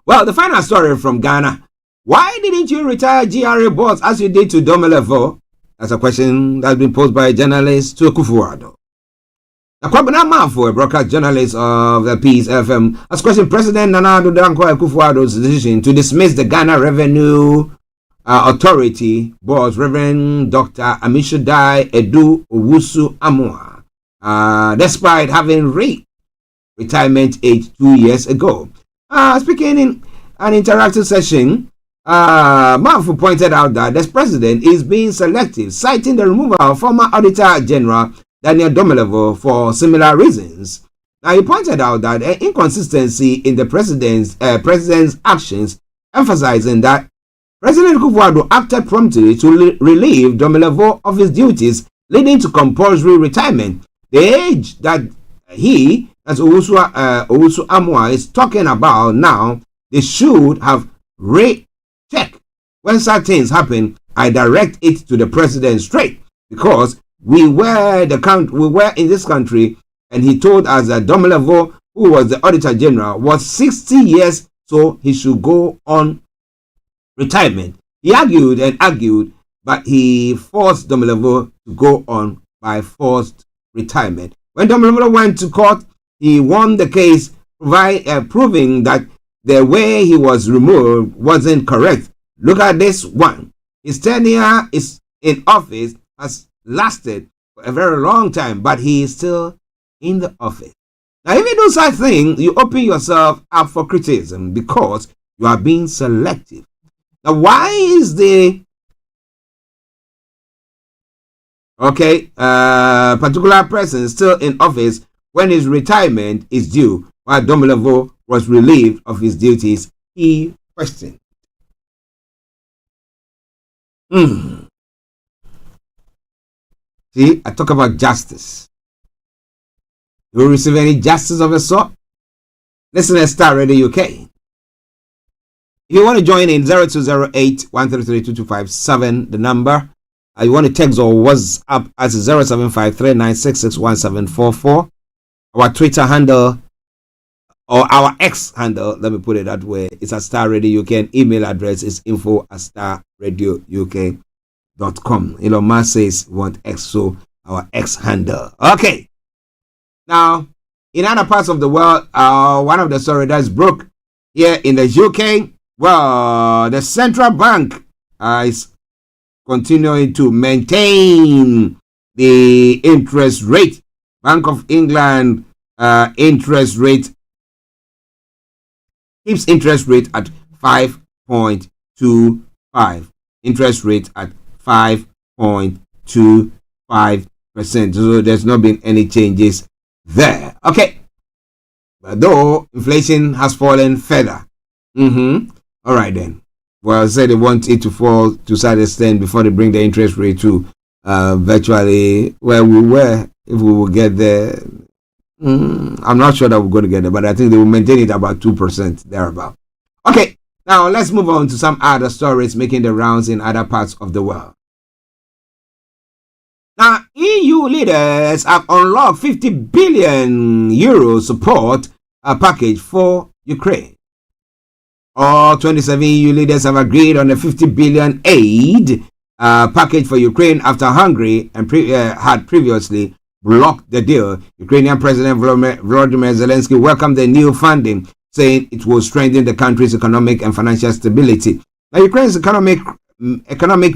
Well, the final story from Ghana. Why didn't you retire GRA boss as you did to Domelevo? That's a question that's been posed by a journalist to Akufo-Addo. Akwabena Manfo, a broadcast journalist of the Peace FM, has questioned President Nana Addo Dankwa Akufo-Addo's decision to dismiss the Ghana Revenue Authority boss, Reverend Dr. Amishadai Edu Owusu Amua, despite having reached retirement age 2 years ago. Speaking in an interactive session, Manfo pointed out that the president is being selective, citing the removal of former Auditor General Daniel Domelevo for similar reasons. Now, he pointed out that an inconsistency in the president's actions, emphasizing that President Akufo-Addo acted promptly to relieve Domelevo of his duties, leading to compulsory retirement. The age that he, as Owusu Amua, is talking about now, they should have rechecked. When such things happen, I direct it to the president straight, because we were in this country, and he told us that Domelevo, who was the Auditor General, was 60 years, so he should go on retirement. He argued and argued, but he forced Domelevo to go on by forced retirement. When Domelevo went to court, he won the case, proving that the way he was removed wasn't correct. Look at this one. His tenure is in office has lasted for a very long time, but he is still in the office. Now, if you do such thing, you open yourself up for criticism because you are being selective. Now, why is the particular person still in office when his retirement is due, while Domelevo was relieved of his duties? He questioned. See, I talk about justice. You will receive any justice of a sort? Listen to Starr Radio UK. If you want to join in, 0208 133 2257, the number. You want to text or WhatsApp as 075396617744. Our Twitter handle, or our X handle, let me put it that way, it's at Starr Radio UK, and email address is info@starradiouk.com. X.com. Elon Musk says we want X, so our X handle. Okay. Now, in other parts of the world, one of the stories that's broke here in the UK. Well, the central bank is continuing to maintain the interest rate. Bank of England interest rate keeps interest rate at 5.25. Interest rate at 5.25%. So there's not been any changes there. Okay. But though inflation has fallen further. All right then. Well, say they want it to fall to some extent before they bring the interest rate to virtually where we were. If we will get there, I'm not sure that we're going to get there, but I think they will maintain it about 2% thereabout. Okay, now let's move on to some other stories making the rounds in other parts of the world. Now, EU leaders have unlocked 50 billion euro support package for Ukraine. All 27 EU leaders have agreed on a 50 billion aid package for Ukraine after Hungary had previously blocked the deal. Ukrainian President Volodymyr Zelensky welcomed the new funding, saying it will strengthen the country's economic and financial stability. Now, Ukraine's economic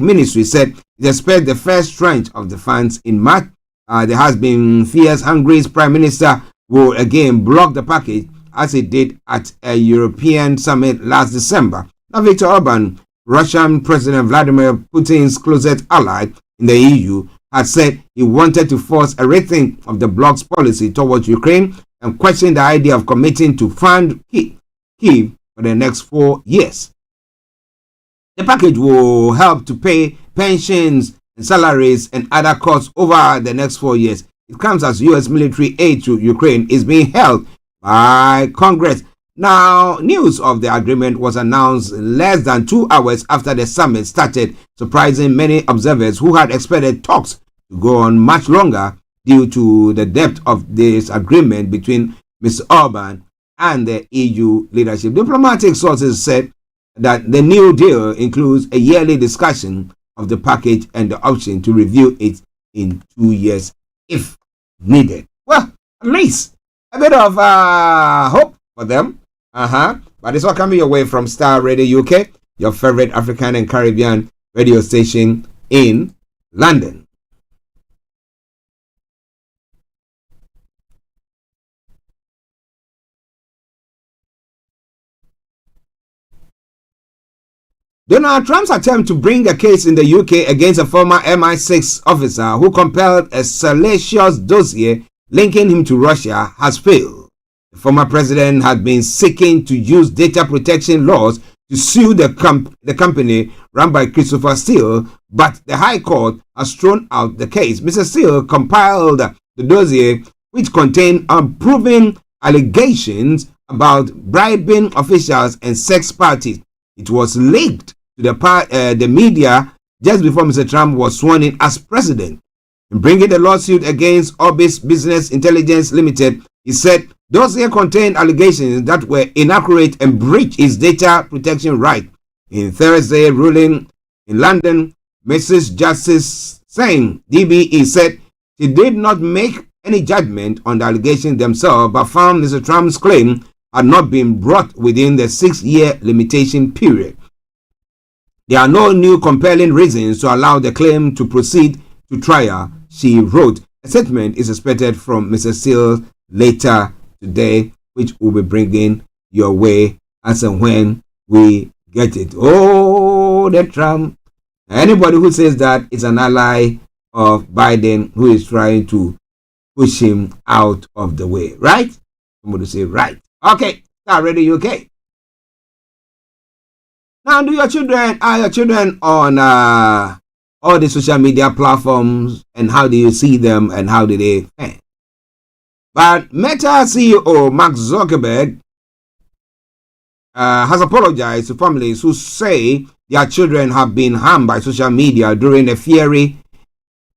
ministry said it expects the first tranche of the funds in March. There has been fears Hungary's prime minister will again block the package, as it did at a European summit last December. Now, Viktor Orban, Russian President Vladimir Putin's closest ally in the EU, had said he wanted to force a rethink of the bloc's policy towards Ukraine and questioned the idea of committing to fund Kyiv for the next 4 years. The package will help to pay pensions and salaries and other costs over the next 4 years. It comes as U.S. military aid to Ukraine is being held by Congress. Now, news of the agreement was announced less than 2 hours after the summit started, surprising many observers who had expected talks to go on much longer due to the depth of this agreement between Mr. Orban and the EU leadership. Diplomatic sources said that the new deal includes a yearly discussion of the package and the option to review it in 2 years if needed. Well, at least a bit of hope for them. But it's all coming your way from Starr Radio UK, your favorite African and Caribbean radio station in London. Donald Trump's attempt to bring a case in the UK against a former MI6 officer who compiled a salacious dossier linking him to Russia has failed. The former president had been seeking to use data protection laws to sue the company run by Christopher Steele, but the High Court has thrown out the case. Mr. Steele compiled the dossier, which contained unproven allegations about bribing officials and sex parties. It was leaked to the media just before Mr. Trump was sworn in as president. In bringing the lawsuit against Orbis Business Intelligence Limited, he said dossier contained allegations that were inaccurate and breached his data protection right. In Thursday ruling in London, Mrs. Justice Singh, DBE, said she did not make any judgment on the allegations themselves, but found Mr. Trump's claim had not been brought within the 6-year limitation period. There are no new compelling reasons to allow the claim to proceed to trial, she wrote. A statement is expected from Mr. Steele later today, which will be bringing your way as and when we get it. Oh, the Trump. Anybody who says that is an ally of Biden who is trying to push him out of the way, right? Somebody say right. Okay, Starr Radio UK. Now, are your children on all the social media platforms, and how do you see them and how do they fare? But Meta CEO Mark Zuckerberg has apologized to families who say their children have been harmed by social media during a fiery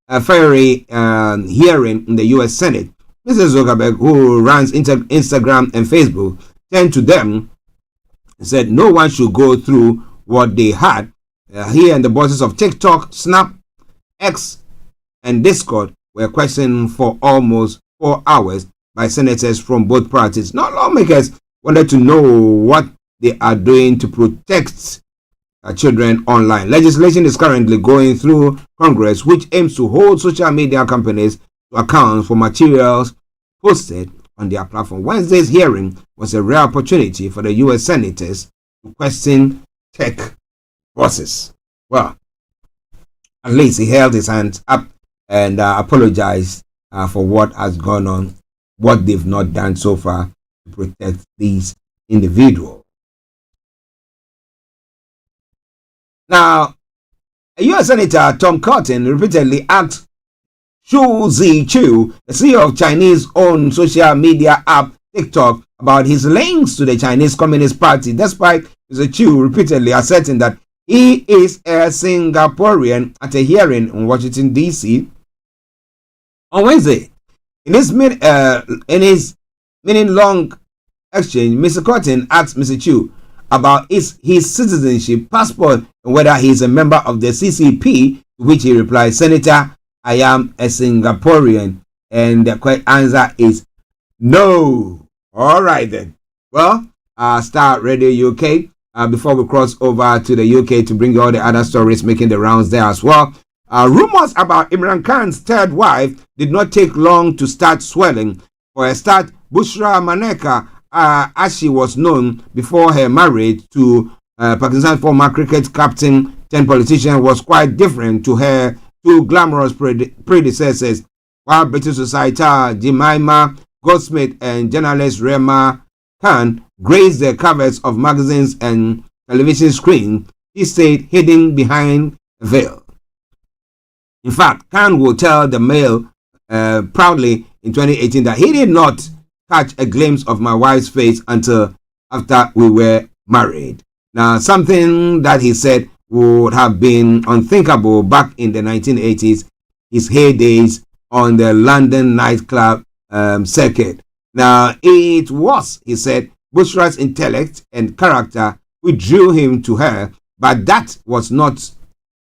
hearing in the U.S. Senate. Mr. Zuckerberg, who runs Instagram and Facebook, turned to them and said no one should go through what they had. He and the bosses of TikTok, Snap, X, and Discord were questioned for almost 4 hours by senators from both parties. Now, lawmakers wanted to know what they are doing to protect children online. Legislation is currently going through Congress, which aims to hold social media companies to account for materials posted on their platform. Wednesday's hearing was a rare opportunity for the U.S. senators to question tech bosses. Well, at least he held his hands up and apologized for what has gone on, what they've not done so far to protect these individuals. Now, U.S. Senator Tom Cotton repeatedly asked Chu Zichu, the CEO of Chinese-owned social media app TikTok, about his links to the Chinese Communist Party, despite Mr. Chu repeatedly asserting that he is a Singaporean at a hearing in Washington, D.C. on Wednesday. In his minute-long exchange, Mr. Cotton asked Mr. Chu about his citizenship, passport, and whether he is a member of the CCP, to which he replied, Senator, I am a Singaporean. And the correct answer is no. All right then. Well, Starr Radio UK, before we cross over to the UK to bring you all the other stories making the rounds there as well. Rumors about Imran Khan's third wife did not take long to start swelling. For a start, Bushra Maneka, as she was known before her marriage to Pakistan's former cricket captain turned politician, was quite different to her two glamorous predecessors. While British society Jemima Goldsmith and journalist Rema Khan graced the covers of magazines and television screens, he stayed hidden behind a veil. In fact, Khan will tell the Mail proudly in 2018 that he did not catch a glimpse of my wife's face until after we were married. Now, something that he said would have been unthinkable back in the 1980s, his heydays on the London nightclub circuit. Now, it was, he said, Bushra's intellect and character which drew him to her, but that was not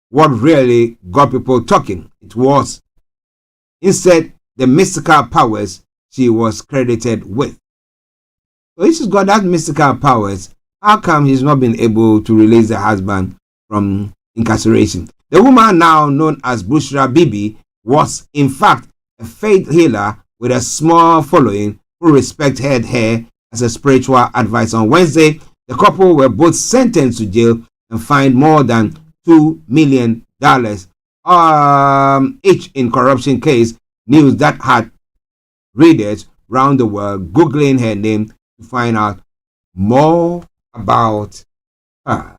what really got people talking. It was instead the mystical powers she was credited with. So if she's got that mystical powers, how come he's not been able to release the husband from incarceration? The woman now known as Bushra Bibi was in fact a faith healer with a small following who respected her as a spiritual advisor. On Wednesday, the couple were both sentenced to jail and fined more than $2 million each in corruption case. News that had readers round the world googling her name to find out more about her.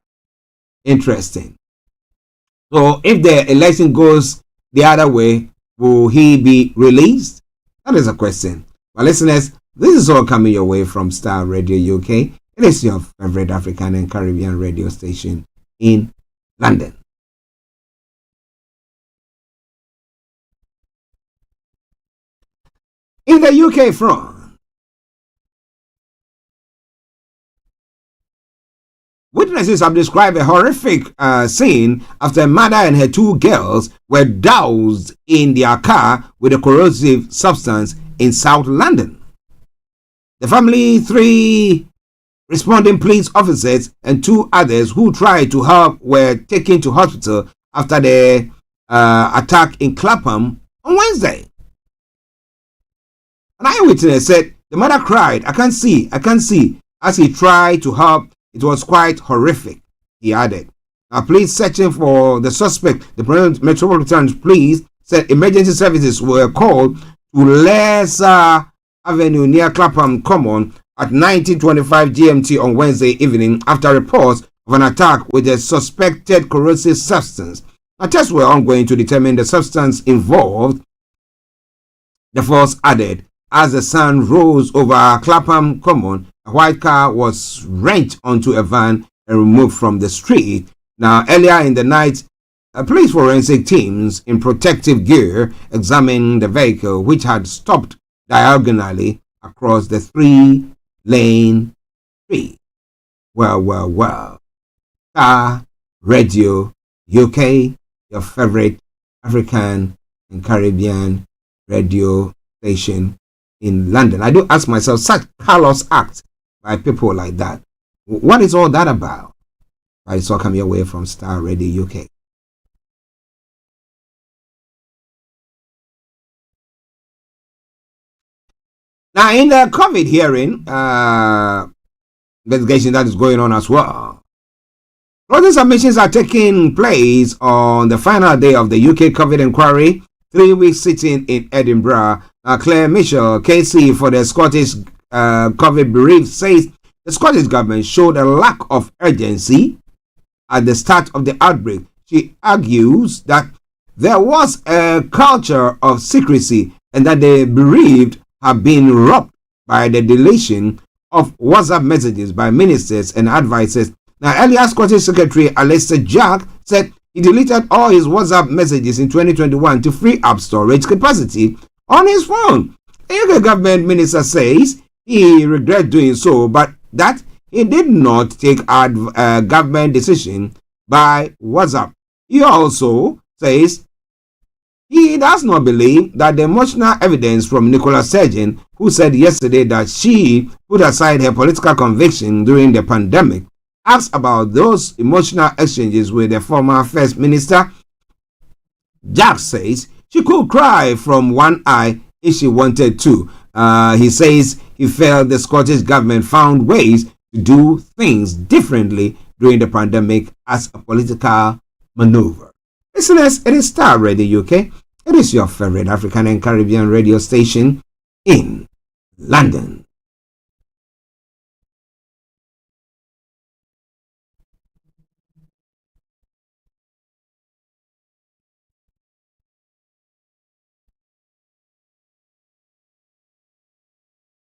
Interesting. So if the election goes the other way, will he be released? That is a question. But listeners, this is all coming your way from Starr Radio UK. It is your favorite African and Caribbean radio station in London. In the UK front, witnesses have described a horrific scene after a mother and her two girls were doused in their car with a corrosive substance in South London. The family, 3 responding police officers and 2 others who tried to help were taken to hospital after the attack in Clapham on Wednesday. An eyewitness said the mother cried, I can't see, as he tried to help. It was quite horrific, he added. Now, police searching for the suspect, the Metropolitan Police said emergency services were called to Lesser Avenue near Clapham Common at 19:25 GMT on Wednesday evening after reports of an attack with a suspected corrosive substance. Now, tests were ongoing to determine the substance involved, the force added. As the sun rose over Clapham Common, a white car was wrenched onto a van and removed from the street. Now, earlier in the night, police forensic teams in protective gear examined the vehicle, which had stopped diagonally across the 3-lane street. Well. Car Radio UK, your favorite African and Caribbean radio station in London. I do ask myself, such callous acts by people like that, what is all that about? I saw come your way from Starr Radio UK. Now, in the COVID hearing, investigation that is going on as well, closing submissions are taking place on the final day of the UK COVID inquiry, 3-week sitting in Edinburgh. Claire Mitchell, KC for the Scottish COVID bereaved, says the Scottish government showed a lack of urgency at the start of the outbreak. She argues that there was a culture of secrecy and that the bereaved have been robbed by the deletion of WhatsApp messages by ministers and advisors. Now, earlier Scottish Secretary Alistair Jack said he deleted all his WhatsApp messages in 2021 to free up storage capacity on his phone. The UK government minister says he regrets doing so, but that he did not take a government decision by WhatsApp. He also says he does not believe that the emotional evidence from Nicola Sturgeon, who said yesterday that she put aside her political conviction during the pandemic, asks about those emotional exchanges with the former First Minister. Jack says she could cry from one eye if she wanted to. He says he felt the Scottish government found ways to do things differently during the pandemic as a political maneuver. Listeners, it is Starr Radio UK. It is your favorite African and Caribbean radio station in London.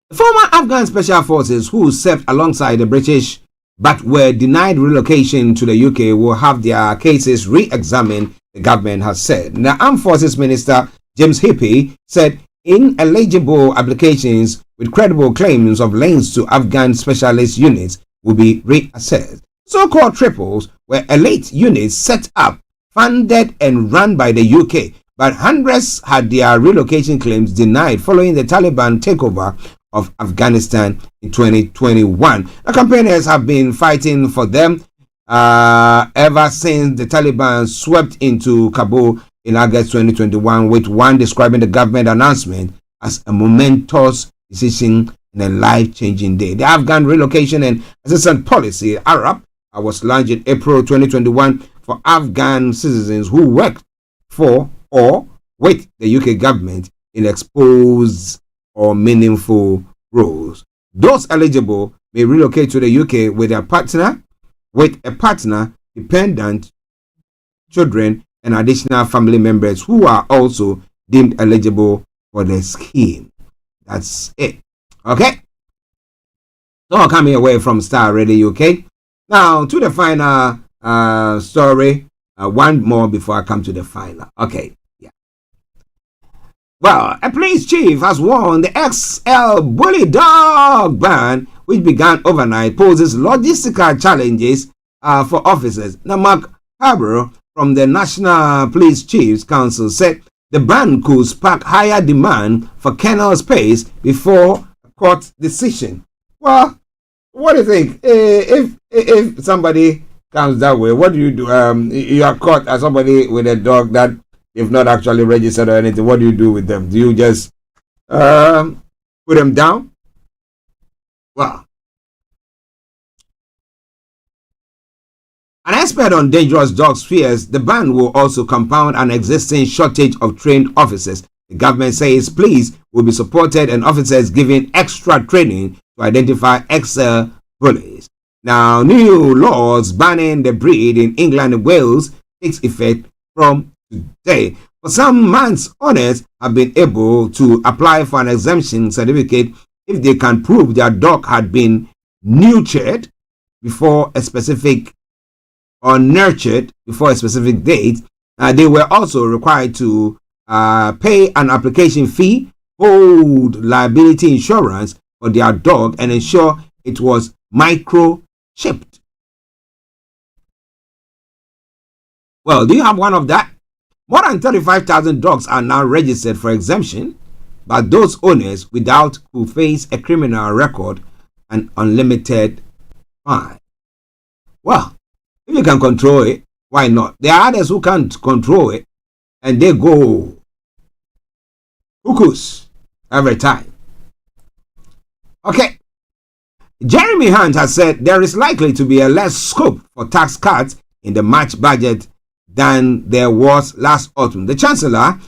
The former Afghan Special Forces who served alongside the British but were denied relocation to the UK will have their cases re-examined, the government has said. The Armed Forces Minister James Hippie said ineligible applications with credible claims of links to Afghan specialist units will be reassessed. So-called triples were elite units set up, funded and run by the UK, but hundreds had their relocation claims denied following the Taliban takeover of Afghanistan in 2021. The campaigners have been fighting for them ever since the Taliban swept into Kabul in August 2021, with one describing the government announcement as a momentous decision and a life-changing day. The Afghan Relocation and Assistance Policy, ARAP, was launched in April 2021 for Afghan citizens who worked for or with the UK government in exposed or meaningful roles. Those eligible may relocate to the UK with a partner, dependent, children, and additional family members who are also deemed eligible for the scheme. That's it. Okay? So coming away from Starr Radio UK. Now to the final story. One more before I come to the final. Okay. Well, a police chief has warned the XL Bully Dog ban, which began overnight, poses logistical challenges for officers. Now, Mark Harbour from the National Police Chiefs Council said the ban could spark higher demand for kennel space before a court decision. Well, what do you think? If somebody comes that way, what do? You are caught as somebody with a dog that if not actually registered or anything, what do you do with them? Do you just put them down? Well, an expert on dangerous dogs fears the ban will also compound an existing shortage of trained officers. The government says police will be supported and officers given extra training to identify XL bullies. Now, new laws banning the breed in England and Wales takes effect from today. For some months, owners have been able to apply for an exemption certificate if they can prove their dog had been nurtured before a specific or nurtured before a specific date. They were also required to pay an application fee, hold liability insurance for their dog, and ensure it was microchipped. Well, do you have one of that? More than 35,000 dogs are now registered for exemption, but those owners without could face a criminal record and unlimited fine. Well, if you can control it, why not? There are others who can't control it, and they go cuckoos every time. Okay. Jeremy Hunt has said there is likely to be a less scope for tax cuts in the March budget than there was last autumn. The Chancellor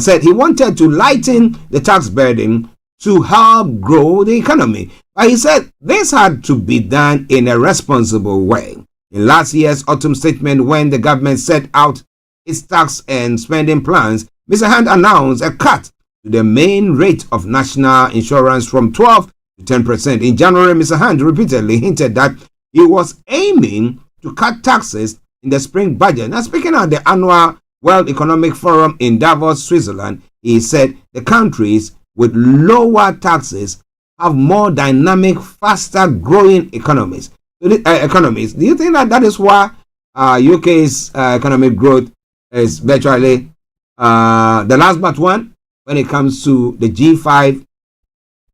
said he wanted to lighten the tax burden to help grow the economy. But he said this had to be done in a responsible way. In last year's autumn statement, when the government set out its tax and spending plans, Mr. Hunt announced a cut to the main rate of national insurance from 12 to 10%. In January, Mr. Hunt repeatedly hinted that he was aiming to cut taxes in the spring budget. Now, speaking at the annual World Economic Forum in Davos, Switzerland, he said the countries with lower taxes have more dynamic, faster growing economies. Do you think that that is why UK's economic growth is virtually the last but one when it comes to the G5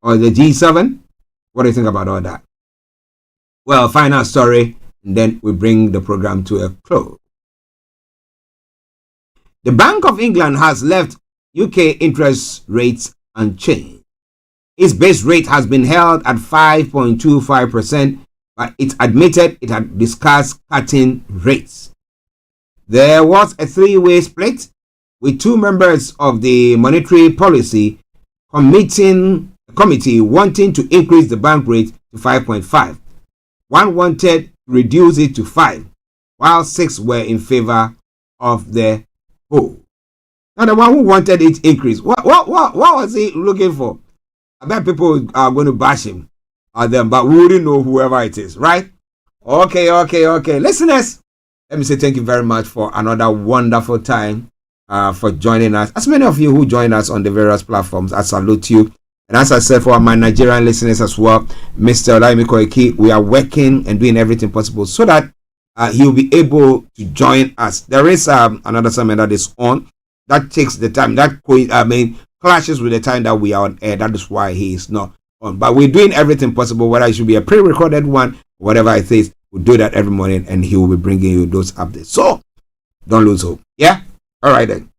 or the G7? What do you think about all that? Well, final story, and then we bring the program to a close. The Bank of England has left UK interest rates unchanged. Its base rate has been held at 5.25%, but it admitted it had discussed cutting rates. There was a three-way split, with two members of the Monetary Policy Committee wanting to increase the bank rate to 5.5. One wanted to reduce it to 5, while 6 were in favor of the whole. Now, the one who wanted it increased, what was he looking for? I bet people are going to bash him at them, but we wouldn't know whoever it is, right? Okay. Listeners, let me say thank you very much for another wonderful time for joining us. As many of you who join us on the various platforms, I salute you. And as I said, for my Nigerian listeners as well, Mr. Olaimi Koiki, we are working and doing everything possible so that he'll be able to join us. There is another sermon that is on. That takes the time. That clashes with the time that we are on air. That is why he is not on. But we're doing everything possible, whether it should be a pre-recorded one, whatever it is, we'll do that every morning and he will be bringing you those updates. So, don't lose hope. Yeah? All right then.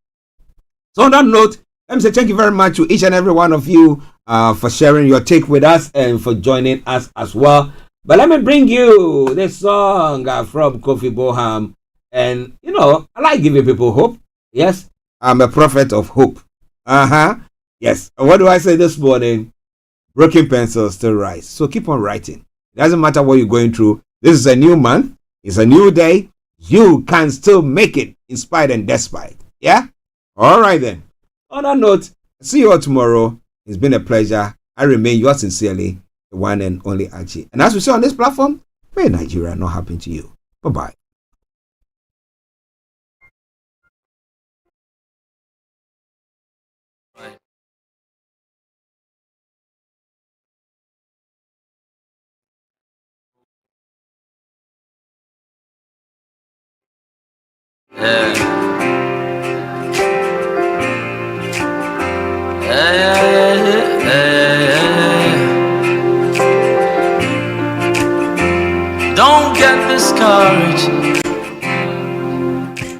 So on that note, let me say thank you very much to each and every one of you for sharing your take with us and for joining us as well. But let me bring you this song from Kofi Boham. And, I like giving people hope. Yes, I'm a prophet of hope. Yes. And what do I say this morning? Broken pencils still rise. So keep on writing. It doesn't matter what you're going through. This is a new month. It's a new day. You can still make it in spite and despite. Yeah? All right then. On that note, see you all tomorrow. It's been a pleasure. I remain yours sincerely, the one and only Archie. And as we say on this platform, may Nigeria not happen to you. Bye-bye. Don't get discouraged.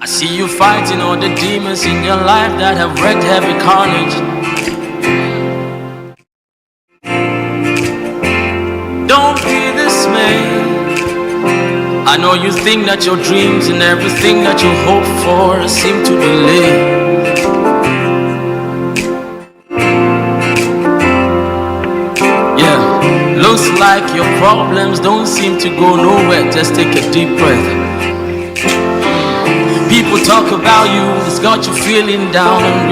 I see you fighting all the demons in your life that have wreaked heavy carnage. Don't be dismayed. I know you think that your dreams and everything that you hope for seem to be late. Looks like your problems don't seem to go nowhere. Just take a deep breath. People talk about you, it's got you feeling down and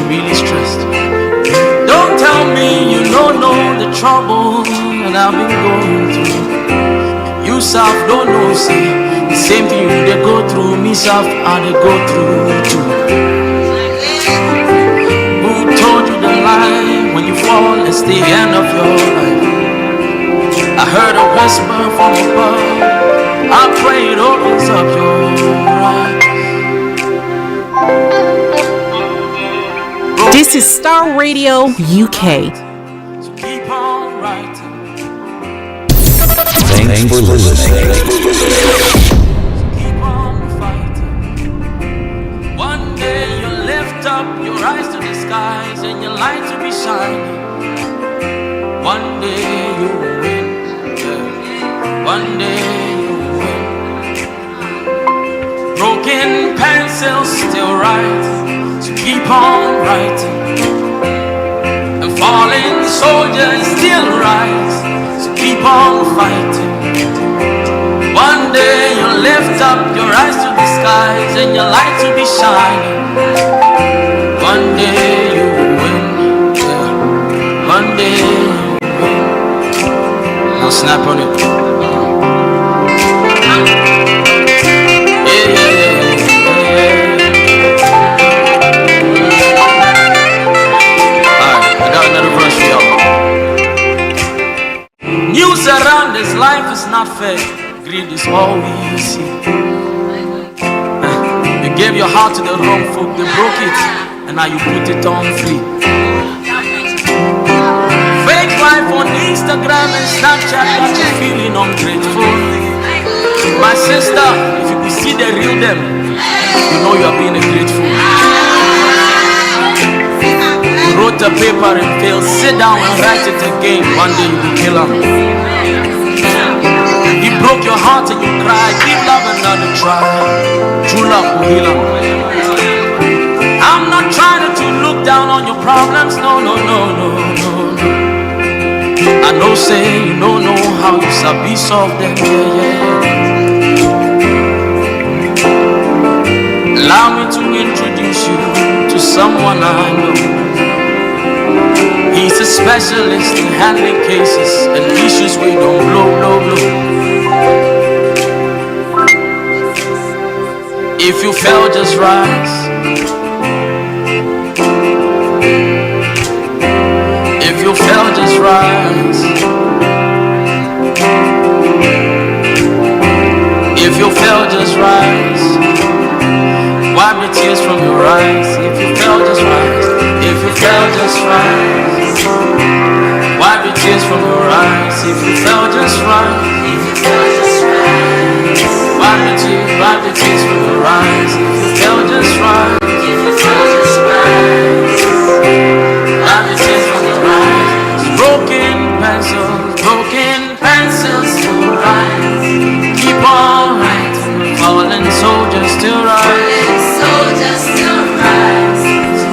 really stressed. Don't tell me you don't know the trouble that I've been going through. You self don't know, see the same thing you they go through. Me self I they go through too. Who told you the lie? When you fall, it's the end of your life. I heard a whisper from above. I pray it opens up your eyes. is Starr Radio UK. Keep on writing. Thanks for listening. Keep on fighting. One day you lift up your eyes to the skies and your light will be shining. One day you will win. Yeah. One day you will win. Broken pencils still write, so keep on writing. And fallen soldiers still rise, so keep on fighting. One day you'll lift up your eyes to the skies and your light will be shining. One day you will win, yeah. One day you will win. Now snap on it. Yeah, yeah, yeah. Alright, I got another verse for y'all. News around this life is not fair. Greed is all we see. You gave your heart to the wrong folk, they broke it, and now you put it on free. Fake life on Instagram and Snapchat got you feeling ungrateful. My sister, if you could see the real them, you know you are being a grateful. You wrote a paper and failed, sit down and write it again. One day you will kill them. He broke your heart and you cried. Give love another try. True love will heal them. I'm not trying to look down on your problems. No, no, no, no, no, no. I know say you don't know how you sabi solve them. Yeah, yeah. Allow me to introduce you to someone I know. He's a specialist in handling cases and issues we don't blow, blow, blow. If you fell, just rise. If you fell, just rise. If you fell, just rise. Wipe the tears from your eyes. If you fell, just rise. If you fell, just rise. Wipe the tears from your eyes. If you fell, just rise. If you fell, just rise. Wipe the tears from your eyes. If you fell, just rise. If you fell, just rise. Wipe the tears from your eyes. Broken pencils still rise. Keep on writing. Fallen soldiers still rise.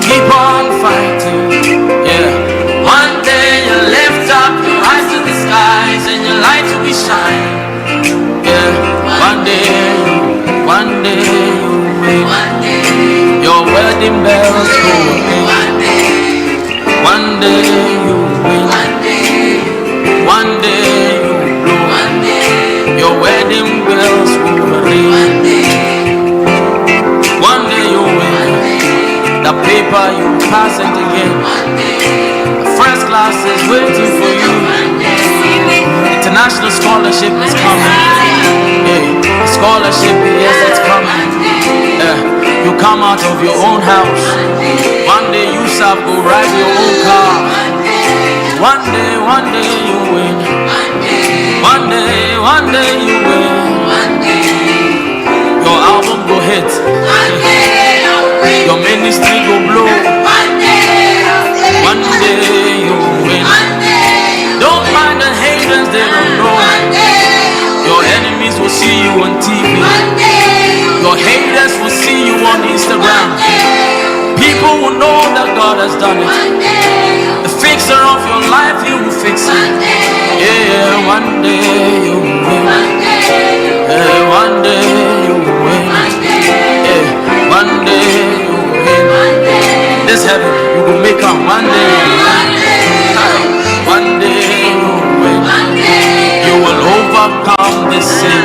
Keep on fighting, yeah. One day you lift up your eyes to the skies and your light will be shining, yeah. One day you win. Your wedding bells go ring. One day you win. One day you blow. Your wedding bells will ring. One day you win. The paper you pass it again. First class is waiting for you. International scholarship is coming. Hey, scholarship, yes, it's coming. You come out of your own house. One day you shall go ride your own car. One day you win. One day you win. Your album go hit. Your ministry go blow. One day you win. Don't mind the haters, they don't know. Your enemies will see you on TV. Your haters will see you on Instagram. People will know that God has done it. The fixer of your life, He will fix it. Yeah, one day you win. Yeah, one day you win. Yeah, one day you win. This heaven, you will make up one day. One day you win. You will overcome this sin.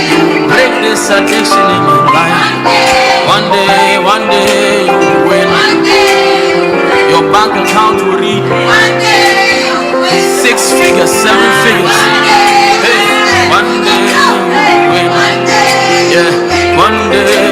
You will break this addiction in your life. One day you win. Your bank account will read 6 figures, 7 figures. Hey, one day you win. Yeah, one day.